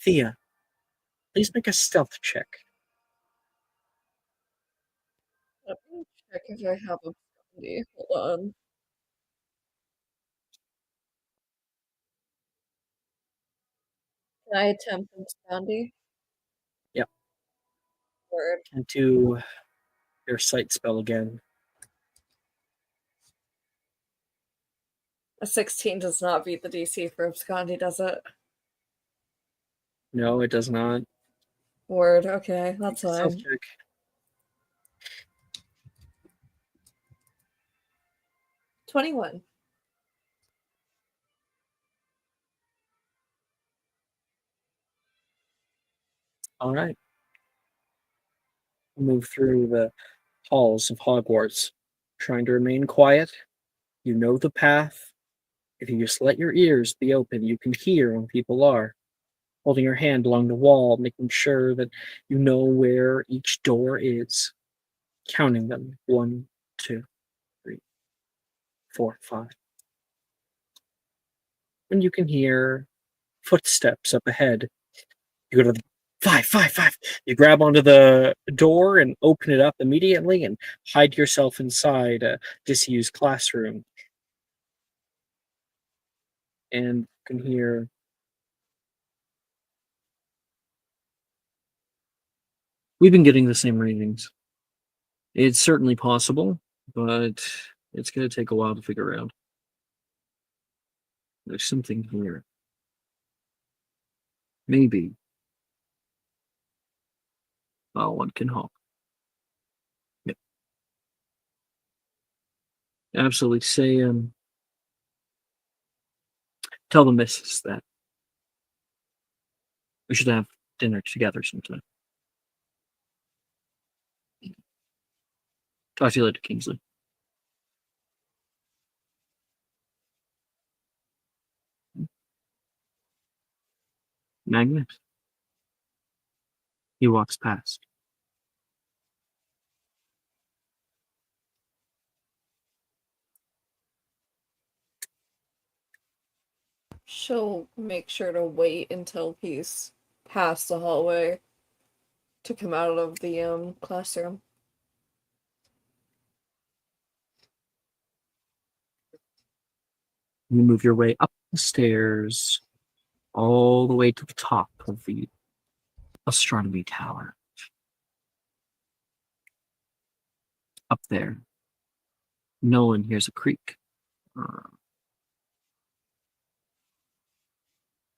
Speaker 4: Thea, please make a stealth check.
Speaker 6: Let me check if I have a brandy. Hold on. Can I attempt this brandy?
Speaker 4: Yep.
Speaker 6: Word.
Speaker 4: And do your sight spell again.
Speaker 6: A 16 does not beat the DC for Abscondi, does it?
Speaker 4: No, it does not.
Speaker 6: Word. Okay, that's
Speaker 4: Stealth
Speaker 6: fine.
Speaker 4: check.
Speaker 6: $21.
Speaker 4: All right. Move through the halls of Hogwarts, trying to remain quiet. You know the path. If you just let your ears be open, you can hear when people are. Holding your hand along the wall, making sure that you know where each door is. Counting them. 1, 2, 3, 4, 5. And you can hear footsteps up ahead. You go to the 5, 5, 5. You grab onto the door and open it up immediately and hide yourself inside a disused classroom. And you can hear we've been getting the same readings. It's certainly possible, but it's going to take a while to figure out. There's something here. Maybe. One can hope. Yep. Absolutely. Say, tell the missus that we should have dinner together sometime. Talk to you later, Kingsley. Magnus. He walks past.
Speaker 6: She'll make sure to wait until he's past the hallway to come out of the classroom.
Speaker 4: You move your way up the stairs, all the way to the top of the astronomy tower. Up there, Nolan hears a creak.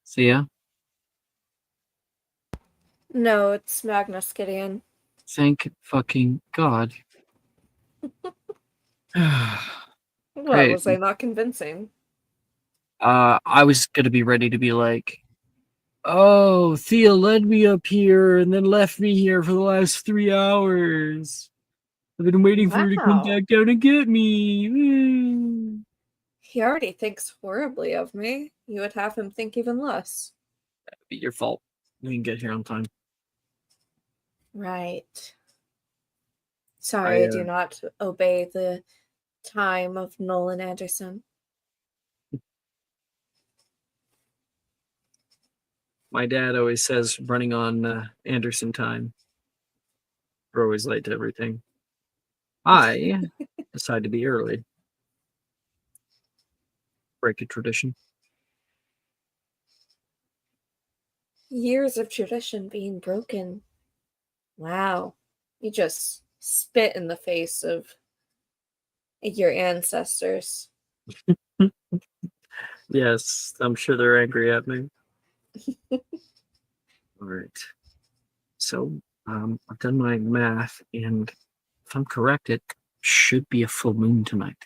Speaker 4: Thea,
Speaker 6: No, it's Magnus Gideon.
Speaker 4: thank fucking God.
Speaker 6: What,
Speaker 4: Great.
Speaker 6: was I not convincing?
Speaker 4: I was gonna be ready to be like, oh, Thea led me up here and then left me here for the last 3 hours. I've been waiting for her to come
Speaker 6: Wow.
Speaker 4: back down and get me.
Speaker 6: He already thinks horribly of me. You would have him think even less.
Speaker 4: That'd be your fault. We can get here on time.
Speaker 6: Right. Sorry, I do
Speaker 4: I
Speaker 6: not obey the time of Nolan Anderson.
Speaker 4: my dad always says running on Anderson time. We're always late to everything. I decide to be early. Break a tradition.
Speaker 6: Years of tradition being broken. Wow. You just spit in the face of your ancestors.
Speaker 4: Yes, I'm sure they're angry at me. All right. So I've done my math, and if I'm correct, it should be a full moon tonight.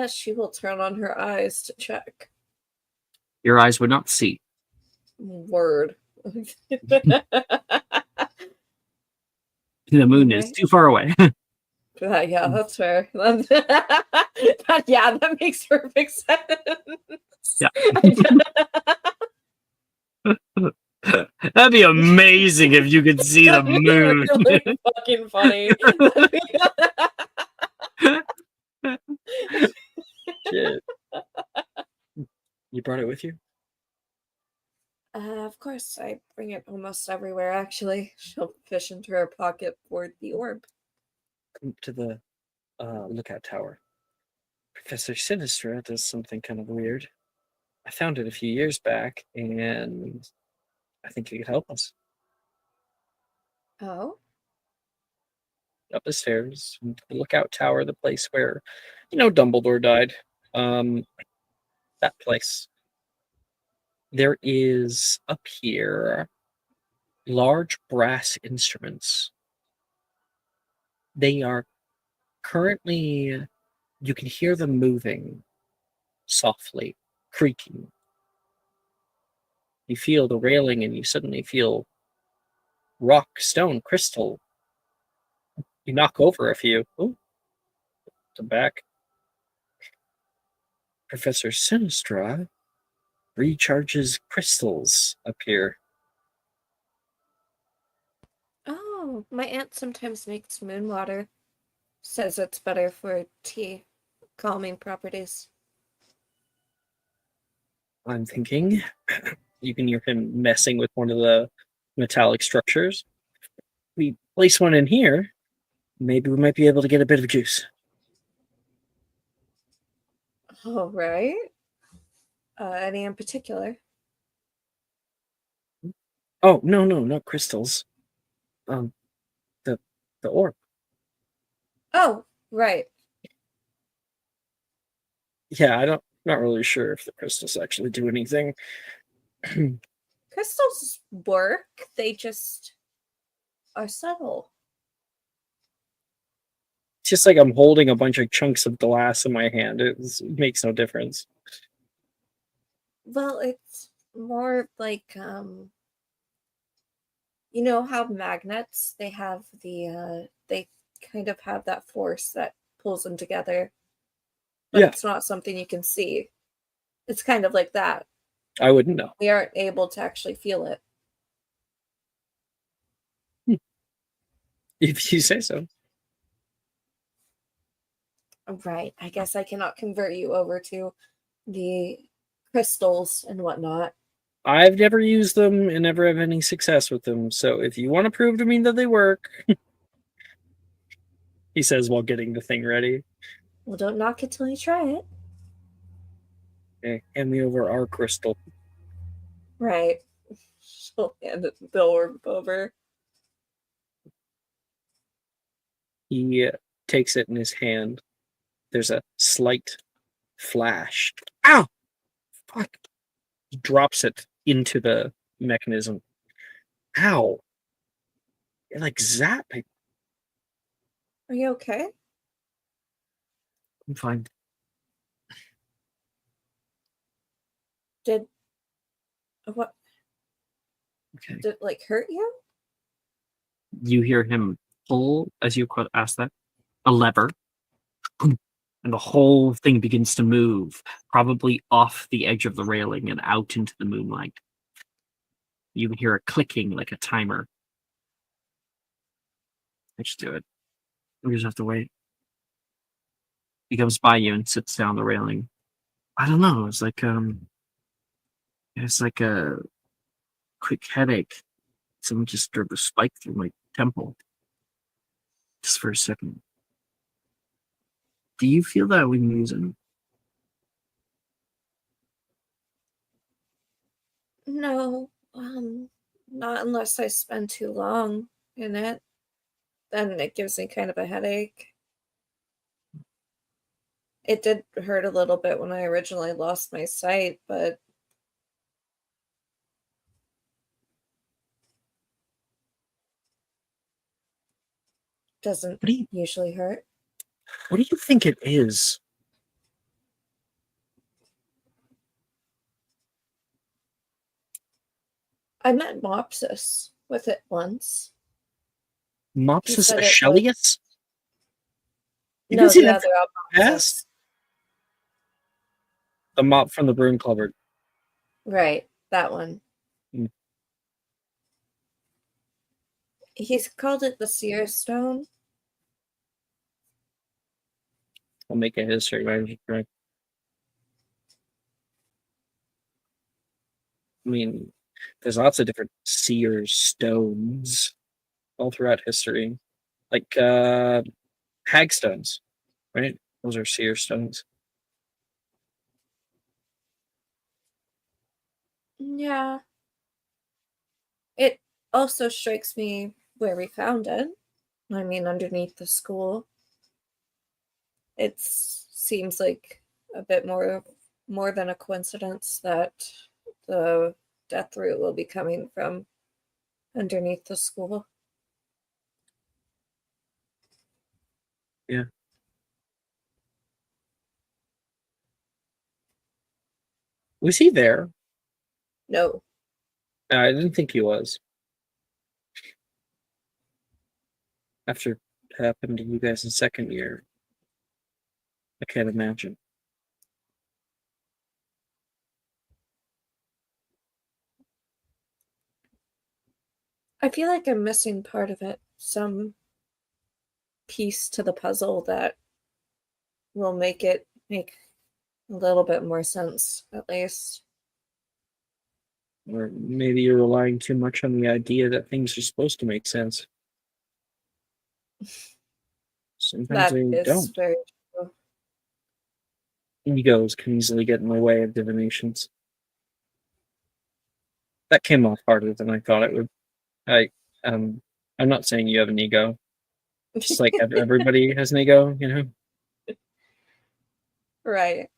Speaker 6: She will turn on her eyes to check.
Speaker 4: Your eyes would not see.
Speaker 6: Word.
Speaker 4: The moon is
Speaker 6: Okay.
Speaker 4: too far away.
Speaker 6: Yeah, that's fair. Yeah, that makes perfect sense.
Speaker 4: Yeah. That'd be amazing if you could see the
Speaker 6: That'd be
Speaker 4: moon.
Speaker 6: really fucking funny.
Speaker 4: Shit. You brought it with you?
Speaker 6: Of course, I bring it almost everywhere, actually. She'll fish into her pocket for the orb.
Speaker 4: Come to the lookout tower. Professor Sinistra does something kind of weird. I found it a few years back, and I think it could help us.
Speaker 6: Oh?
Speaker 4: Up the stairs, into the lookout tower, the place where, Dumbledore died. That place. There is up here large brass instruments. They are currently, you can hear them moving softly, creaking. You feel the railing and you suddenly feel rock, stone, crystal. You knock over a few. Oh, the back. Professor Sinistra recharges crystals up here.
Speaker 6: Oh, my aunt sometimes makes moon water. Says it's better for tea, calming properties.
Speaker 4: I'm thinking you can hear him messing with one of the metallic structures. We place one in here, maybe we might be able to get a bit of juice.
Speaker 6: All right. Any in particular?
Speaker 4: Oh, no, not crystals. The orb.
Speaker 6: Oh, right.
Speaker 4: Yeah, not really sure if the crystals actually do anything.
Speaker 6: Crystals work. They just are subtle.
Speaker 4: It's just like I'm holding a bunch of chunks of glass in my hand. It makes no difference.
Speaker 6: Well, it's more like you know how magnets they have they kind of have that force that pulls them together. But
Speaker 4: Yeah.
Speaker 6: it's not something you can see. It's kind of like that.
Speaker 4: I wouldn't know.
Speaker 6: We aren't able to actually feel it.
Speaker 4: If you say so.
Speaker 6: Right. I guess I cannot convert you over to the crystals and whatnot.
Speaker 4: I've never used them and never have any success with them. So if you want to prove to me that they work, he says while getting the thing ready.
Speaker 6: Well, don't knock it till you try it.
Speaker 4: Okay, hand me over our crystal.
Speaker 6: Right. She'll hand the orb over.
Speaker 4: He takes it in his hand. There's a slight flash. Ow! Fuck. He drops it into the mechanism. Ow! You're like zapping.
Speaker 6: Are you okay?
Speaker 4: I'm fine.
Speaker 6: Did what?
Speaker 4: Okay.
Speaker 6: Did it like hurt you?
Speaker 4: You hear him pull, as you ask that, a lever. and the whole thing begins to move, probably off the edge of the railing and out into the moonlight. You hear a clicking like a timer. I just do it. We just have to wait. He comes by you and sits down the railing. I don't know. It's like a quick headache. Someone just drove a spike through my temple. Just for a second. Do you feel that when you use it?
Speaker 6: No, not unless I spend too long in it. Then it gives me kind of a headache. It did hurt a little bit when I originally lost my sight, but doesn't usually hurt.
Speaker 4: What do you think it is?
Speaker 6: I met Mopsis with it once.
Speaker 4: Mopsis
Speaker 6: said it was-
Speaker 4: Achilles? You
Speaker 6: No,
Speaker 4: can see
Speaker 6: the
Speaker 4: that
Speaker 6: other
Speaker 4: from
Speaker 6: Mopsis.
Speaker 4: past. The mop from the broom cupboard.
Speaker 6: Right, that one.
Speaker 4: Hmm.
Speaker 6: He's called it the Seer Stone.
Speaker 4: I'll make a history management check. I mean, there's lots of different seer stones all throughout history. Like hagstones, right? Those are seer stones.
Speaker 6: Yeah. It also strikes me where we found it. I mean, underneath the school. It seems like a bit more than a coincidence that the death root will be coming from underneath the school.
Speaker 4: Yeah. Was he there?
Speaker 6: No.
Speaker 4: I didn't think he was. After it happened to you guys in second year, I can't imagine.
Speaker 6: I feel like I'm missing part of it. Some piece to the puzzle that will make it make a little bit more sense, at least.
Speaker 4: Or maybe you're relying too much on the idea that things are supposed to make sense. Sometimes
Speaker 6: That
Speaker 4: they
Speaker 6: is
Speaker 4: don't.
Speaker 6: very true.
Speaker 4: Egos can easily get in the way of divinations. That came off harder than I thought it would. I'm not saying you have an ego. Just like everybody has an ego, you know?
Speaker 6: Right.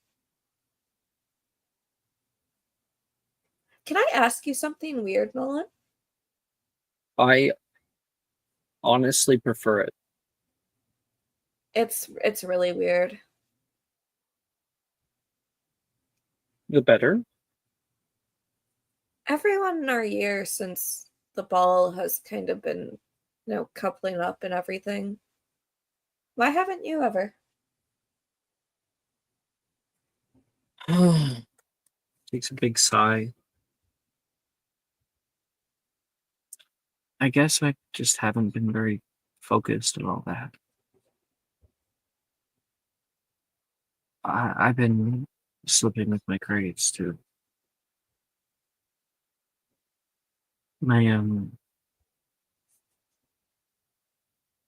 Speaker 6: Can I ask you something weird, Nolan?
Speaker 4: I honestly prefer it.
Speaker 6: It's really weird.
Speaker 4: The better.
Speaker 6: Everyone in our year since the ball has kind of been, coupling up and everything. Why haven't you ever?
Speaker 4: Takes a big sigh. I guess I just haven't been very focused and all that. I've been slipping with my grades too. My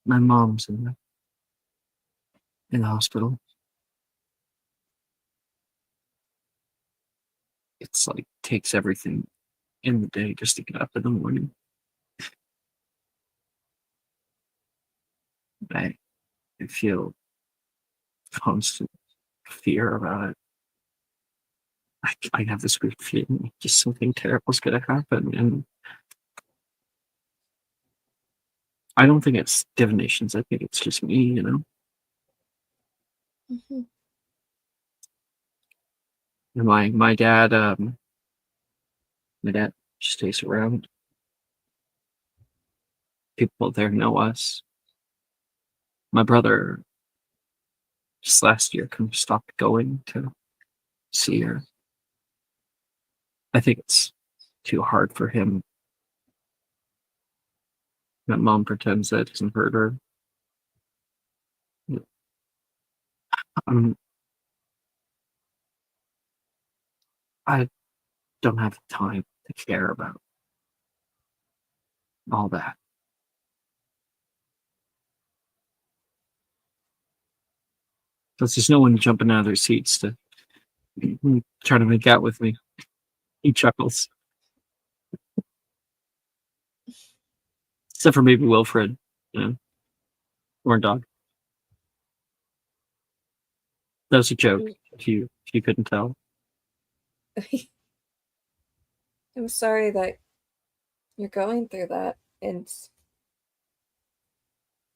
Speaker 4: my mom's in the hospital. It's like takes everything in the day just to get up in the morning. I feel constant fear about it. I have this weird feeling like just something terrible is gonna happen, and I don't think it's divinations. I think it's just me, you know.
Speaker 6: Mm-hmm.
Speaker 4: And my dad just stays around. People there know us. My brother just last year kind of stopped going to see her. I think it's too hard for him. That mom pretends that it doesn't hurt her. I don't have the time to care about all that. Because there's no one jumping out of their seats to try to make out with me. He chuckles. Except for maybe Wilfred, or dog. That was a joke, if you couldn't tell.
Speaker 6: I'm sorry that you're going through that, and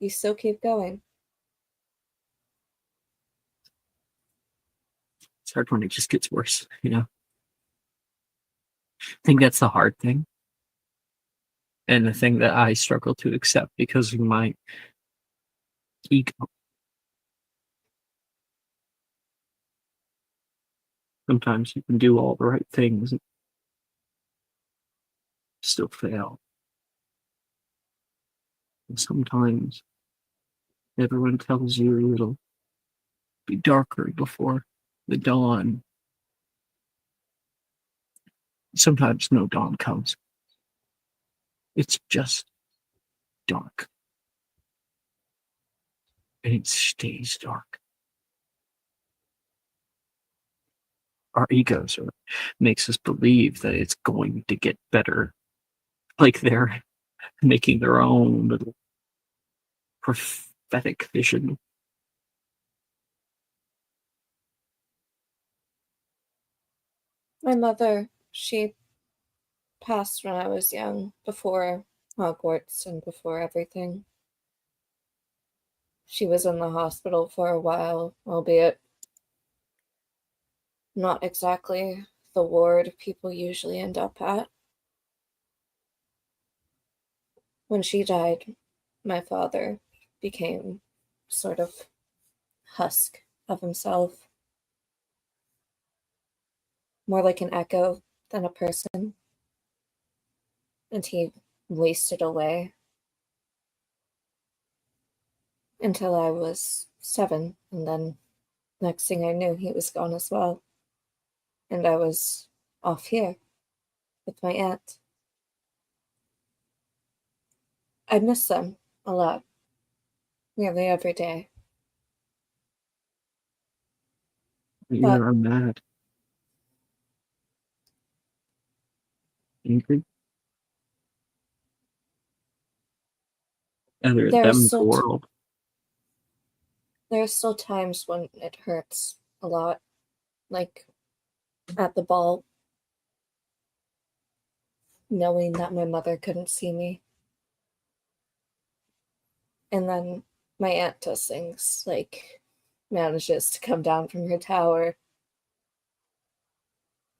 Speaker 6: you still keep going.
Speaker 4: It's hard when it just gets worse, I think that's the hard thing. And the thing that I struggle to accept because of my ego. Sometimes you can do all the right things and still fail. And sometimes everyone tells you it'll be darker before the dawn. Sometimes no dawn comes. It's just dark. And it stays dark. Our egos makes us believe that it's going to get better. Like they're making their own little prophetic vision.
Speaker 6: My mother, she passed when I was young, before Hogwarts and before everything. She was in the hospital for a while, albeit not exactly the ward people usually end up at. When she died, my father became sort of husk of himself. More like an echo than a person. And he wasted away until I was 7, and then next thing I knew, he was gone as well. And I was off here with my aunt. I miss them a lot, nearly every day.
Speaker 4: You're mad. Angry? Other
Speaker 6: There are
Speaker 4: them in the
Speaker 6: still
Speaker 4: world.
Speaker 6: there are still times when it hurts a lot, like at the ball, knowing that my mother couldn't see me. And then my aunt does things like manages to come down from her tower,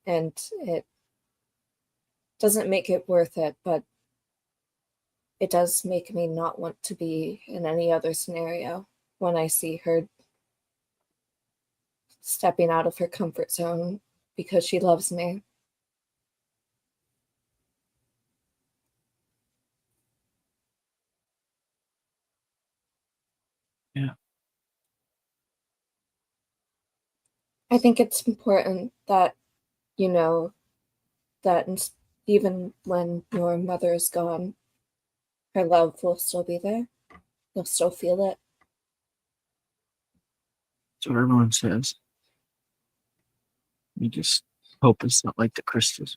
Speaker 6: and it doesn't make it worth it, but it does make me not want to be in any other scenario when I see her stepping out of her comfort zone because she loves me.
Speaker 4: Yeah.
Speaker 6: I think it's important that you know that even when your mother is gone, her love will still be there. You'll still feel it.
Speaker 4: That's what everyone says. You just hope it's not like the crystals.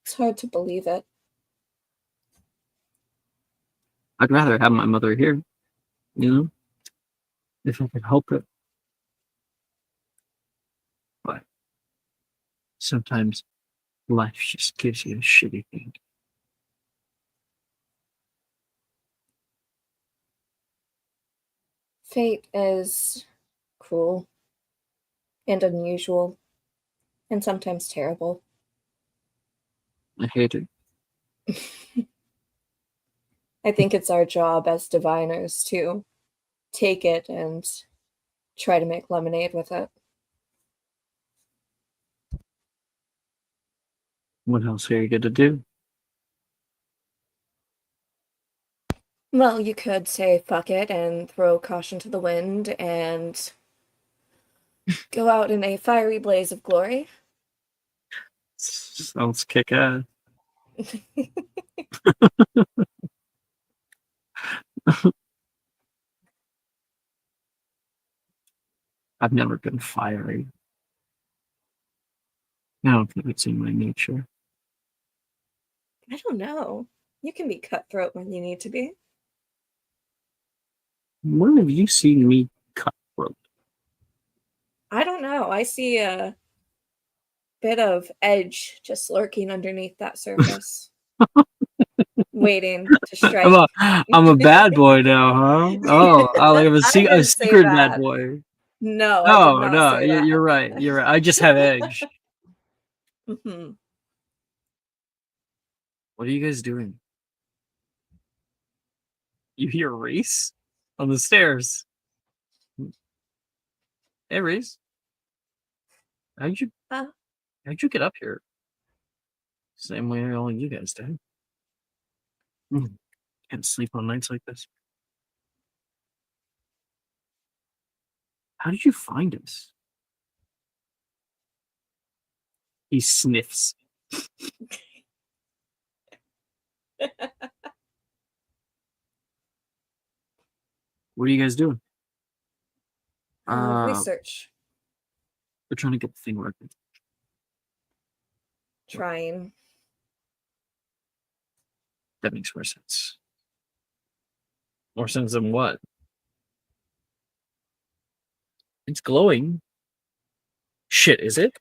Speaker 6: It's hard to believe it.
Speaker 4: I'd rather have my mother here, if I could help it. But sometimes life just gives you a shitty thing.
Speaker 6: Fate is cruel and unusual and sometimes terrible.
Speaker 4: I hate it.
Speaker 6: I think it's our job as diviners to take it and try to make lemonade with it.
Speaker 4: What else are you gonna do?
Speaker 6: Well, you could say fuck it and throw caution to the wind and go out in a fiery blaze of glory.
Speaker 4: Sounds kick ass. I've never been fiery. I don't think it's in my nature.
Speaker 6: I don't know. You can be cutthroat when you need to be.
Speaker 4: When have you seen me cutthroat?
Speaker 6: I don't know. I see a bit of edge just lurking underneath that surface, waiting to strike.
Speaker 4: I'm a bad boy now, huh? Oh, I have
Speaker 6: I
Speaker 4: a
Speaker 6: didn't say
Speaker 4: secret bad
Speaker 6: that.
Speaker 4: boy.
Speaker 6: No, I did not
Speaker 4: No,
Speaker 6: say that.
Speaker 4: you're right. You're right. I just have edge.
Speaker 6: Hmm.
Speaker 4: What are you guys doing? You hear Reese on the stairs. Hey, Reese. How'd you get up here? Same way all you guys did. Can't sleep on nights like this. How did you find us? He sniffs. What are you guys doing?
Speaker 6: Research.
Speaker 4: We're trying to get the thing working.
Speaker 6: Trying.
Speaker 4: That makes more sense. More sense than what? It's glowing. Shit, is it?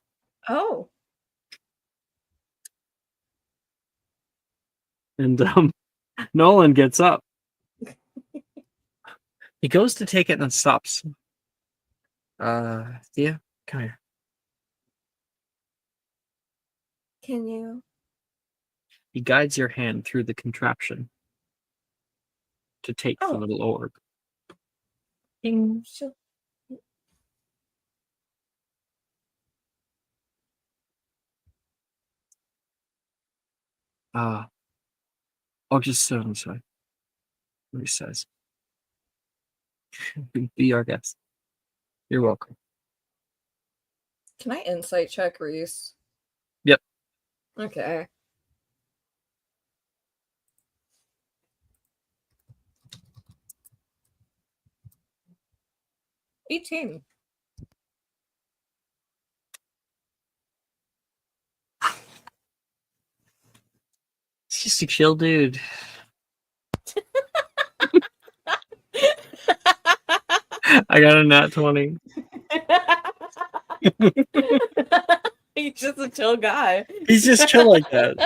Speaker 6: Oh.
Speaker 4: And Nolan gets up. He goes to take it and then stops. Thea, come here.
Speaker 6: Can you?
Speaker 4: He guides your hand through the contraption to take the little orb. Ding.
Speaker 6: Sure.
Speaker 4: Just sit on the side. What he says. Be our guest. You're welcome.
Speaker 6: Can I insight check Reese?
Speaker 4: Yep.
Speaker 6: Okay. $18.
Speaker 4: He's just a chill dude. I got a nat 20.
Speaker 6: He's just a chill guy.
Speaker 4: He's just chill like that.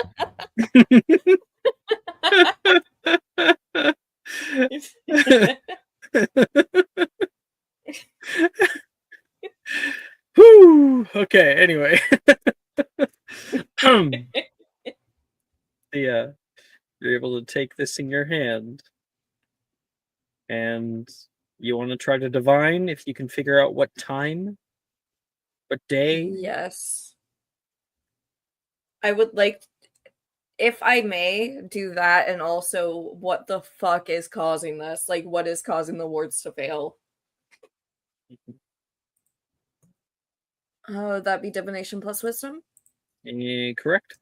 Speaker 4: Whew. Okay, anyway. You're able to take this in your hand. And you want to try to divine if you can figure out what time? What day?
Speaker 6: Yes. I would like, if I may, do that, and also what the fuck is causing this? Like, what is causing the wards to fail? Would that be divination plus wisdom?
Speaker 4: Correct.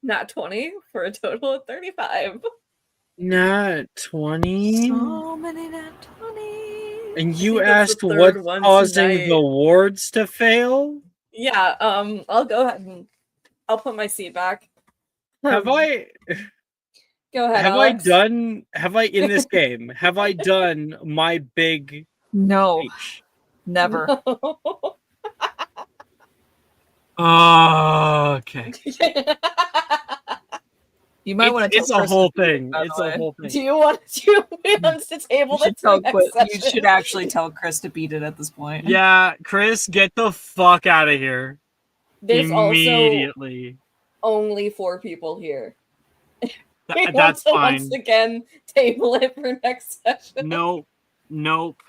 Speaker 6: Not 20 for a total of 35.
Speaker 4: Not 20.
Speaker 3: So many nat 20.
Speaker 4: And
Speaker 6: I
Speaker 4: you
Speaker 6: think that's
Speaker 4: asked
Speaker 6: the third
Speaker 4: what's
Speaker 6: one
Speaker 4: causing
Speaker 6: tonight.
Speaker 4: the wards to fail?
Speaker 6: Yeah, I'll go ahead and I'll put my seat back.
Speaker 4: Have I
Speaker 6: Go ahead,
Speaker 4: have
Speaker 6: Alex.
Speaker 4: have I in this game, have I done my big
Speaker 3: No,
Speaker 4: H?
Speaker 3: never.
Speaker 4: Okay.
Speaker 3: You might want to tell
Speaker 4: It's a
Speaker 3: Chris
Speaker 4: whole
Speaker 3: to do it,
Speaker 4: thing.
Speaker 3: by the
Speaker 4: It's a
Speaker 3: way.
Speaker 4: whole thing.
Speaker 6: Do you want to table
Speaker 3: You should,
Speaker 6: this for
Speaker 3: tell
Speaker 6: next
Speaker 3: you
Speaker 6: session?
Speaker 3: should actually tell Chris to beat it at this point.
Speaker 4: Yeah, Chris, get the fuck out of here.
Speaker 6: There's also
Speaker 4: Immediately.
Speaker 6: only 4 people here. We want
Speaker 9: That's
Speaker 6: to
Speaker 9: fine.
Speaker 6: once again table it for next session.
Speaker 9: Nope.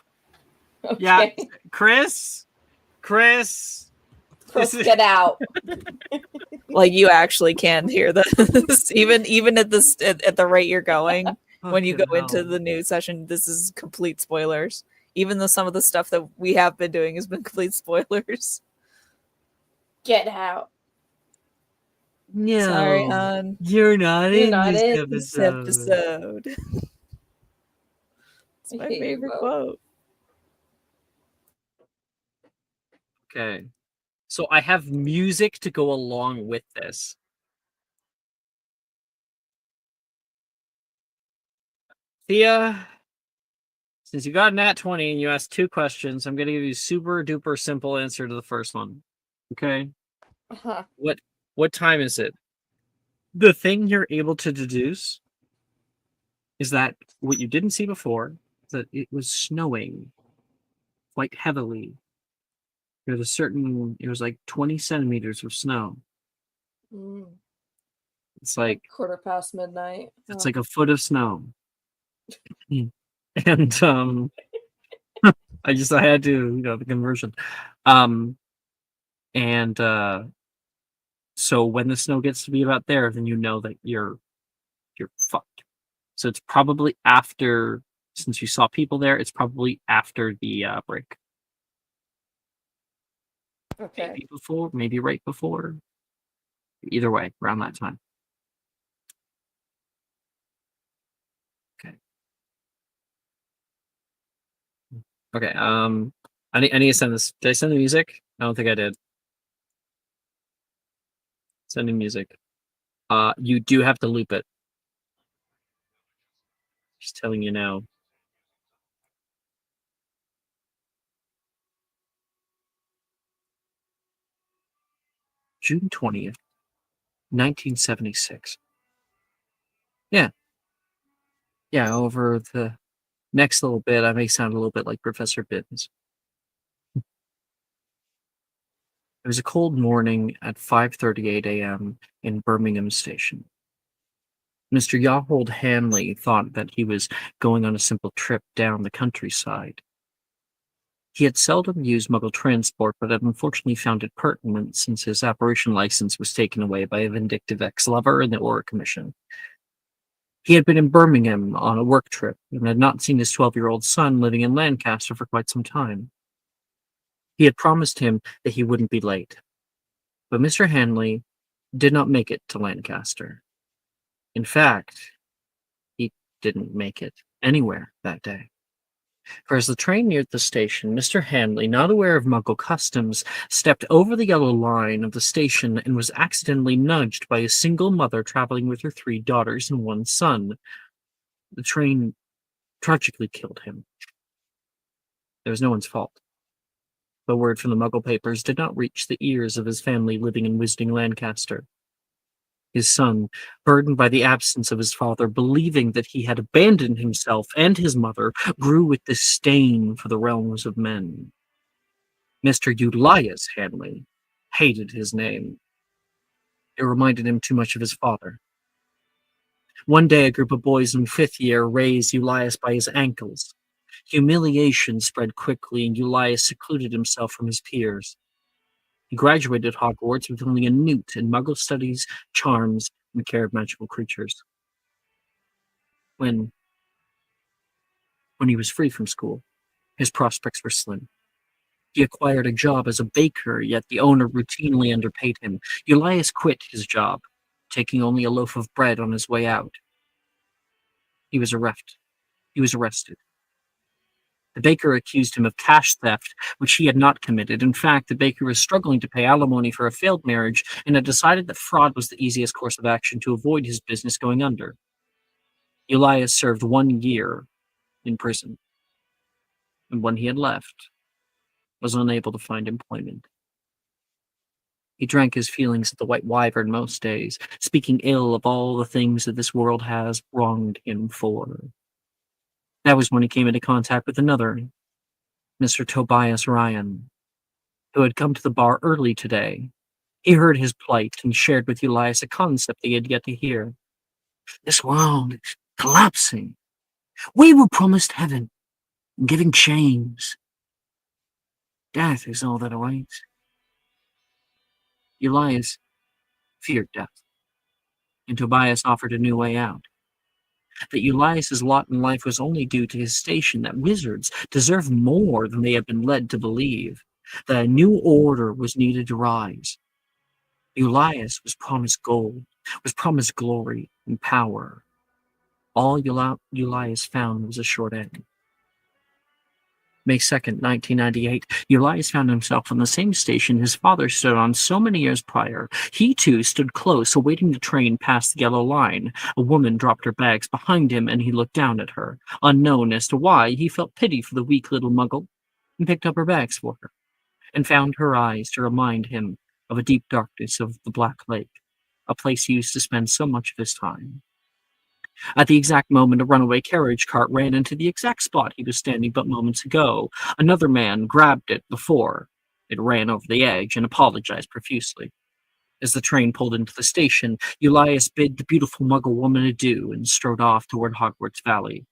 Speaker 6: Okay.
Speaker 9: Yeah, Chris,
Speaker 6: Chris,
Speaker 9: this is-
Speaker 6: get out.
Speaker 3: Like you actually can hear this, even at this at the rate you're going. When you go
Speaker 9: Fucking
Speaker 3: into
Speaker 9: hell.
Speaker 3: the new session, this is complete spoilers. Even though some of the stuff that we have been doing has been complete spoilers.
Speaker 6: Get out.
Speaker 9: No,
Speaker 3: Sorry, hon.
Speaker 9: you're not
Speaker 6: You're
Speaker 9: in
Speaker 6: not
Speaker 9: this
Speaker 6: in
Speaker 3: This
Speaker 9: episode.
Speaker 3: episode. It's
Speaker 6: I
Speaker 3: my
Speaker 6: hate you
Speaker 3: favorite
Speaker 6: both.
Speaker 3: quote.
Speaker 9: Okay, so I have music to go along with this. Thea, since you got a nat 20 and you asked 2 questions, I'm going to give you a super duper simple answer to the first one. Okay?
Speaker 6: Uh-huh.
Speaker 9: What time is it? The thing you're able to deduce is that what you didn't see before, that it was snowing quite heavily. There was it was like 20 centimeters of snow.
Speaker 6: Mm,
Speaker 9: It's like,
Speaker 6: midnight.
Speaker 9: it's like a foot of snow. And I had to, the conversion. And so when the snow gets to be about there, then you know that you're fucked. So it's probably after, since you saw people there, it's probably after the break.
Speaker 6: Okay.
Speaker 9: Maybe before, maybe right before. Either way, around that time. Okay. Okay. I need to send this. Did I send the music? I don't think I did. Sending music. You do have to loop it. Just telling you now. June 20th, 1976. Yeah. Yeah, over the next little bit, I may sound a little bit like Professor Bittens. It was a cold morning at 5:38 a.m. in Birmingham Station. Mr. Yahold Hanley thought that he was going on a simple trip down the countryside. He had seldom used Muggle transport, but had unfortunately found it pertinent since his apparition license was taken away by a vindictive ex-lover in the Aura Commission. He had been in Birmingham on a work trip and had not seen his 12-year-old son living in Lancaster for quite some time. He had promised him that he wouldn't be late. But Mr. Hanley did not make it to Lancaster. In fact, he didn't make it anywhere that day. For as the train neared the station, Mr. Hanley, not aware of Muggle customs, stepped over the yellow line of the station and was accidentally nudged by a single mother traveling with her 3 daughters and 1 son. The train tragically killed him. It was no one's fault. The word from the Muggle papers did not reach the ears of his family living in Wisding Lancaster. His son, burdened by the absence of his father, believing that he had abandoned himself and his mother, grew with disdain for the realms of men. Mr. Eulias Hanley hated his name. It reminded him too much of his father. One day, a group of boys in 5th year raised Eulias by his ankles. Humiliation spread quickly, and Eulias secluded himself from his peers. He graduated Hogwarts with only a newt in Muggle studies, charms, and care of magical creatures. When he was free from school, his prospects were slim. He acquired a job as a baker, yet the owner routinely underpaid him. Eulias quit his job, taking only a loaf of bread on his way out. He was arrested. The baker accused him of cash theft, which he had not committed. In fact, the baker was struggling to pay alimony for a failed marriage and had decided that fraud was the easiest course of action to avoid his business going under. Eulias served 1 year in prison, and when he had left, was unable to find employment. He drank his feelings at the White Wyvern most days, speaking ill of all the things that this world has wronged him for. That was when he came into contact with another, Mr. Tobias Ryan, who had come to the bar early today. He heard his plight and shared with Eulias a concept they had yet to hear.
Speaker 4: This world is collapsing. We were promised heaven and giving chains. Death is all that awaits. Elias feared death, and Tobias offered a new way out. That Elias's lot in life was only due to his station, that wizards deserved more than they had been led to believe, that a new order was needed to rise. Elias was promised gold, was promised glory and power. All Elias found was a short end. May 2nd, 1998, Elias found himself on the same station his father stood on so many years prior. He, too, stood close, awaiting the train past the yellow line. A woman dropped her bags behind him, and he looked down at her. Unknown as to why, he felt pity for the weak little muggle, and picked up her bags for her, and found her eyes to remind him of a deep darkness of the Black Lake, a place he used to spend so much of his time. At the exact moment, a runaway carriage cart ran into the exact spot he was standing but moments ago. Another man grabbed it before it ran over the edge and apologized profusely. As the train pulled into the station, Elias bid the beautiful muggle woman adieu and strode off toward Hogwarts Valley.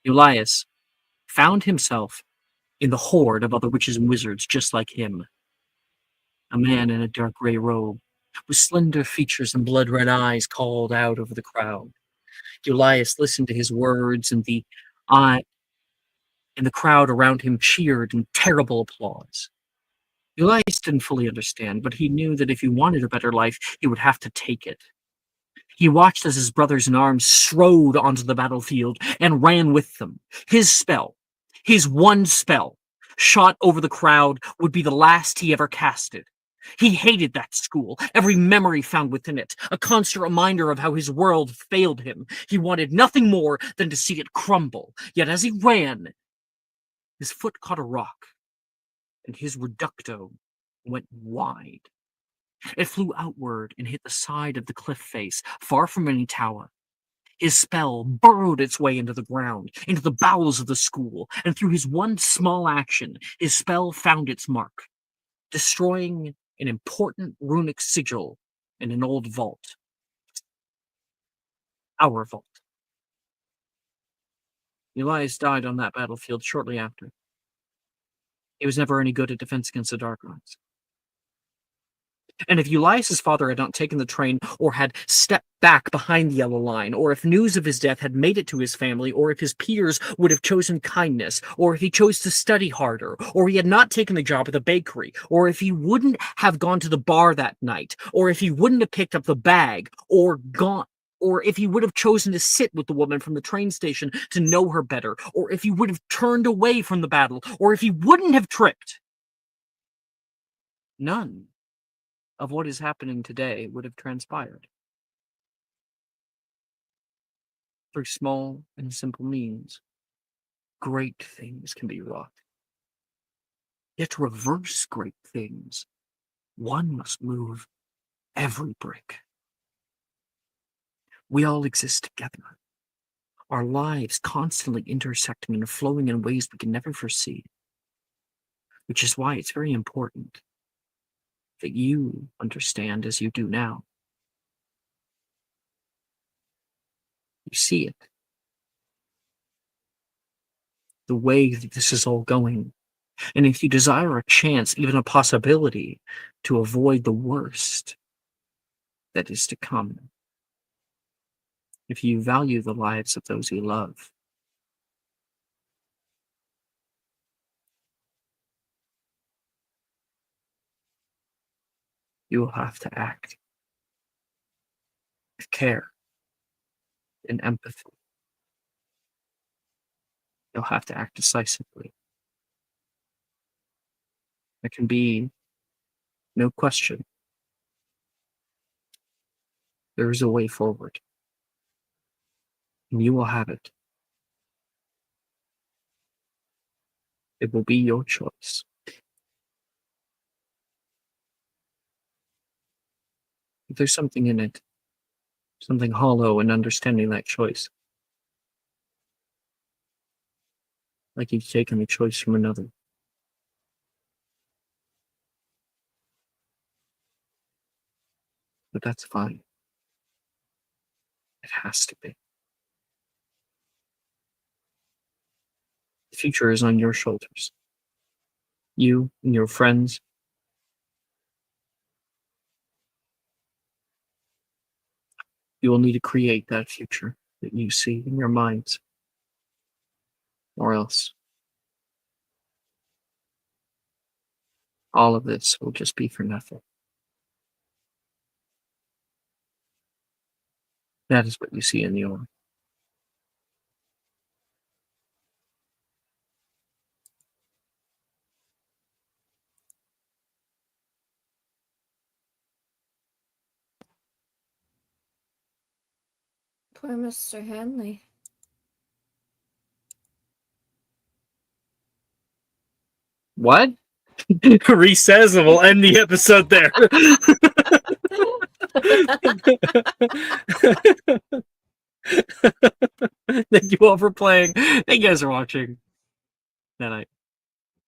Speaker 4: Elias found himself in the horde of other witches and wizards just like him. A man in a dark gray robe, with slender features and blood-red eyes, called out over the crowd. Elias listened to his words, and the crowd around him cheered in terrible applause. Elias didn't fully understand, but he knew that if he wanted a better life, he would have to take it. He watched as his brothers in arms strode onto the battlefield and ran with them. His spell, his one spell, shot over the crowd, would be the last he ever casted. He hated that school, every memory found within it, a constant reminder of how his world failed him. He wanted nothing more than to see it crumble. Yet as he ran, his foot caught a rock, and his reducto went wide. It flew outward and hit the side of the cliff face, far from any tower. His spell burrowed its way into the ground, into the bowels of the school, and through his one small action, his spell found its mark, destroying an important runic sigil in an old vault. Our vault. Elias died on that battlefield shortly after. He was never any good at defense against the dark arts. And if Elias's father had not taken the train, or had stepped back behind the yellow line, or if news of his death had made it to his family, or if his peers would have chosen kindness, or if he chose to study harder, or he had not taken the job at the bakery, or if he wouldn't have gone to the bar that night, or if he wouldn't have picked up the bag, or if he would have chosen to sit with the woman from the train station to know her better, or if he would have turned away from the battle, or if he wouldn't have tripped, none of what is happening today would have transpired. Through small and simple means, great things can be wrought. Yet to reverse great things, one must move every brick. We all exist together, our lives constantly intersecting and flowing in ways we can never foresee, which is why it's very important that you understand as you do now. You see it. The way that this is all going. And if you desire a chance, even a possibility, to avoid the worst that is to come, if you value the lives of those you love, you will have to act with care and empathy. You'll have to act decisively. There can be no question. There is a way forward, and you will have it. It will be your choice. But there's something in it, something hollow in understanding that choice. Like you've taken a choice from another. But that's fine. It has to be. The future is on your shoulders. You and your friends. You will need to create that future that you see in your minds. Or else all of this will just be for nothing. That is what you see in the aura.
Speaker 6: Poor Mr. Hanley.
Speaker 4: What?
Speaker 9: Reese says, and we'll end the episode there. Thank you all for playing. Thank you guys for watching. Good night.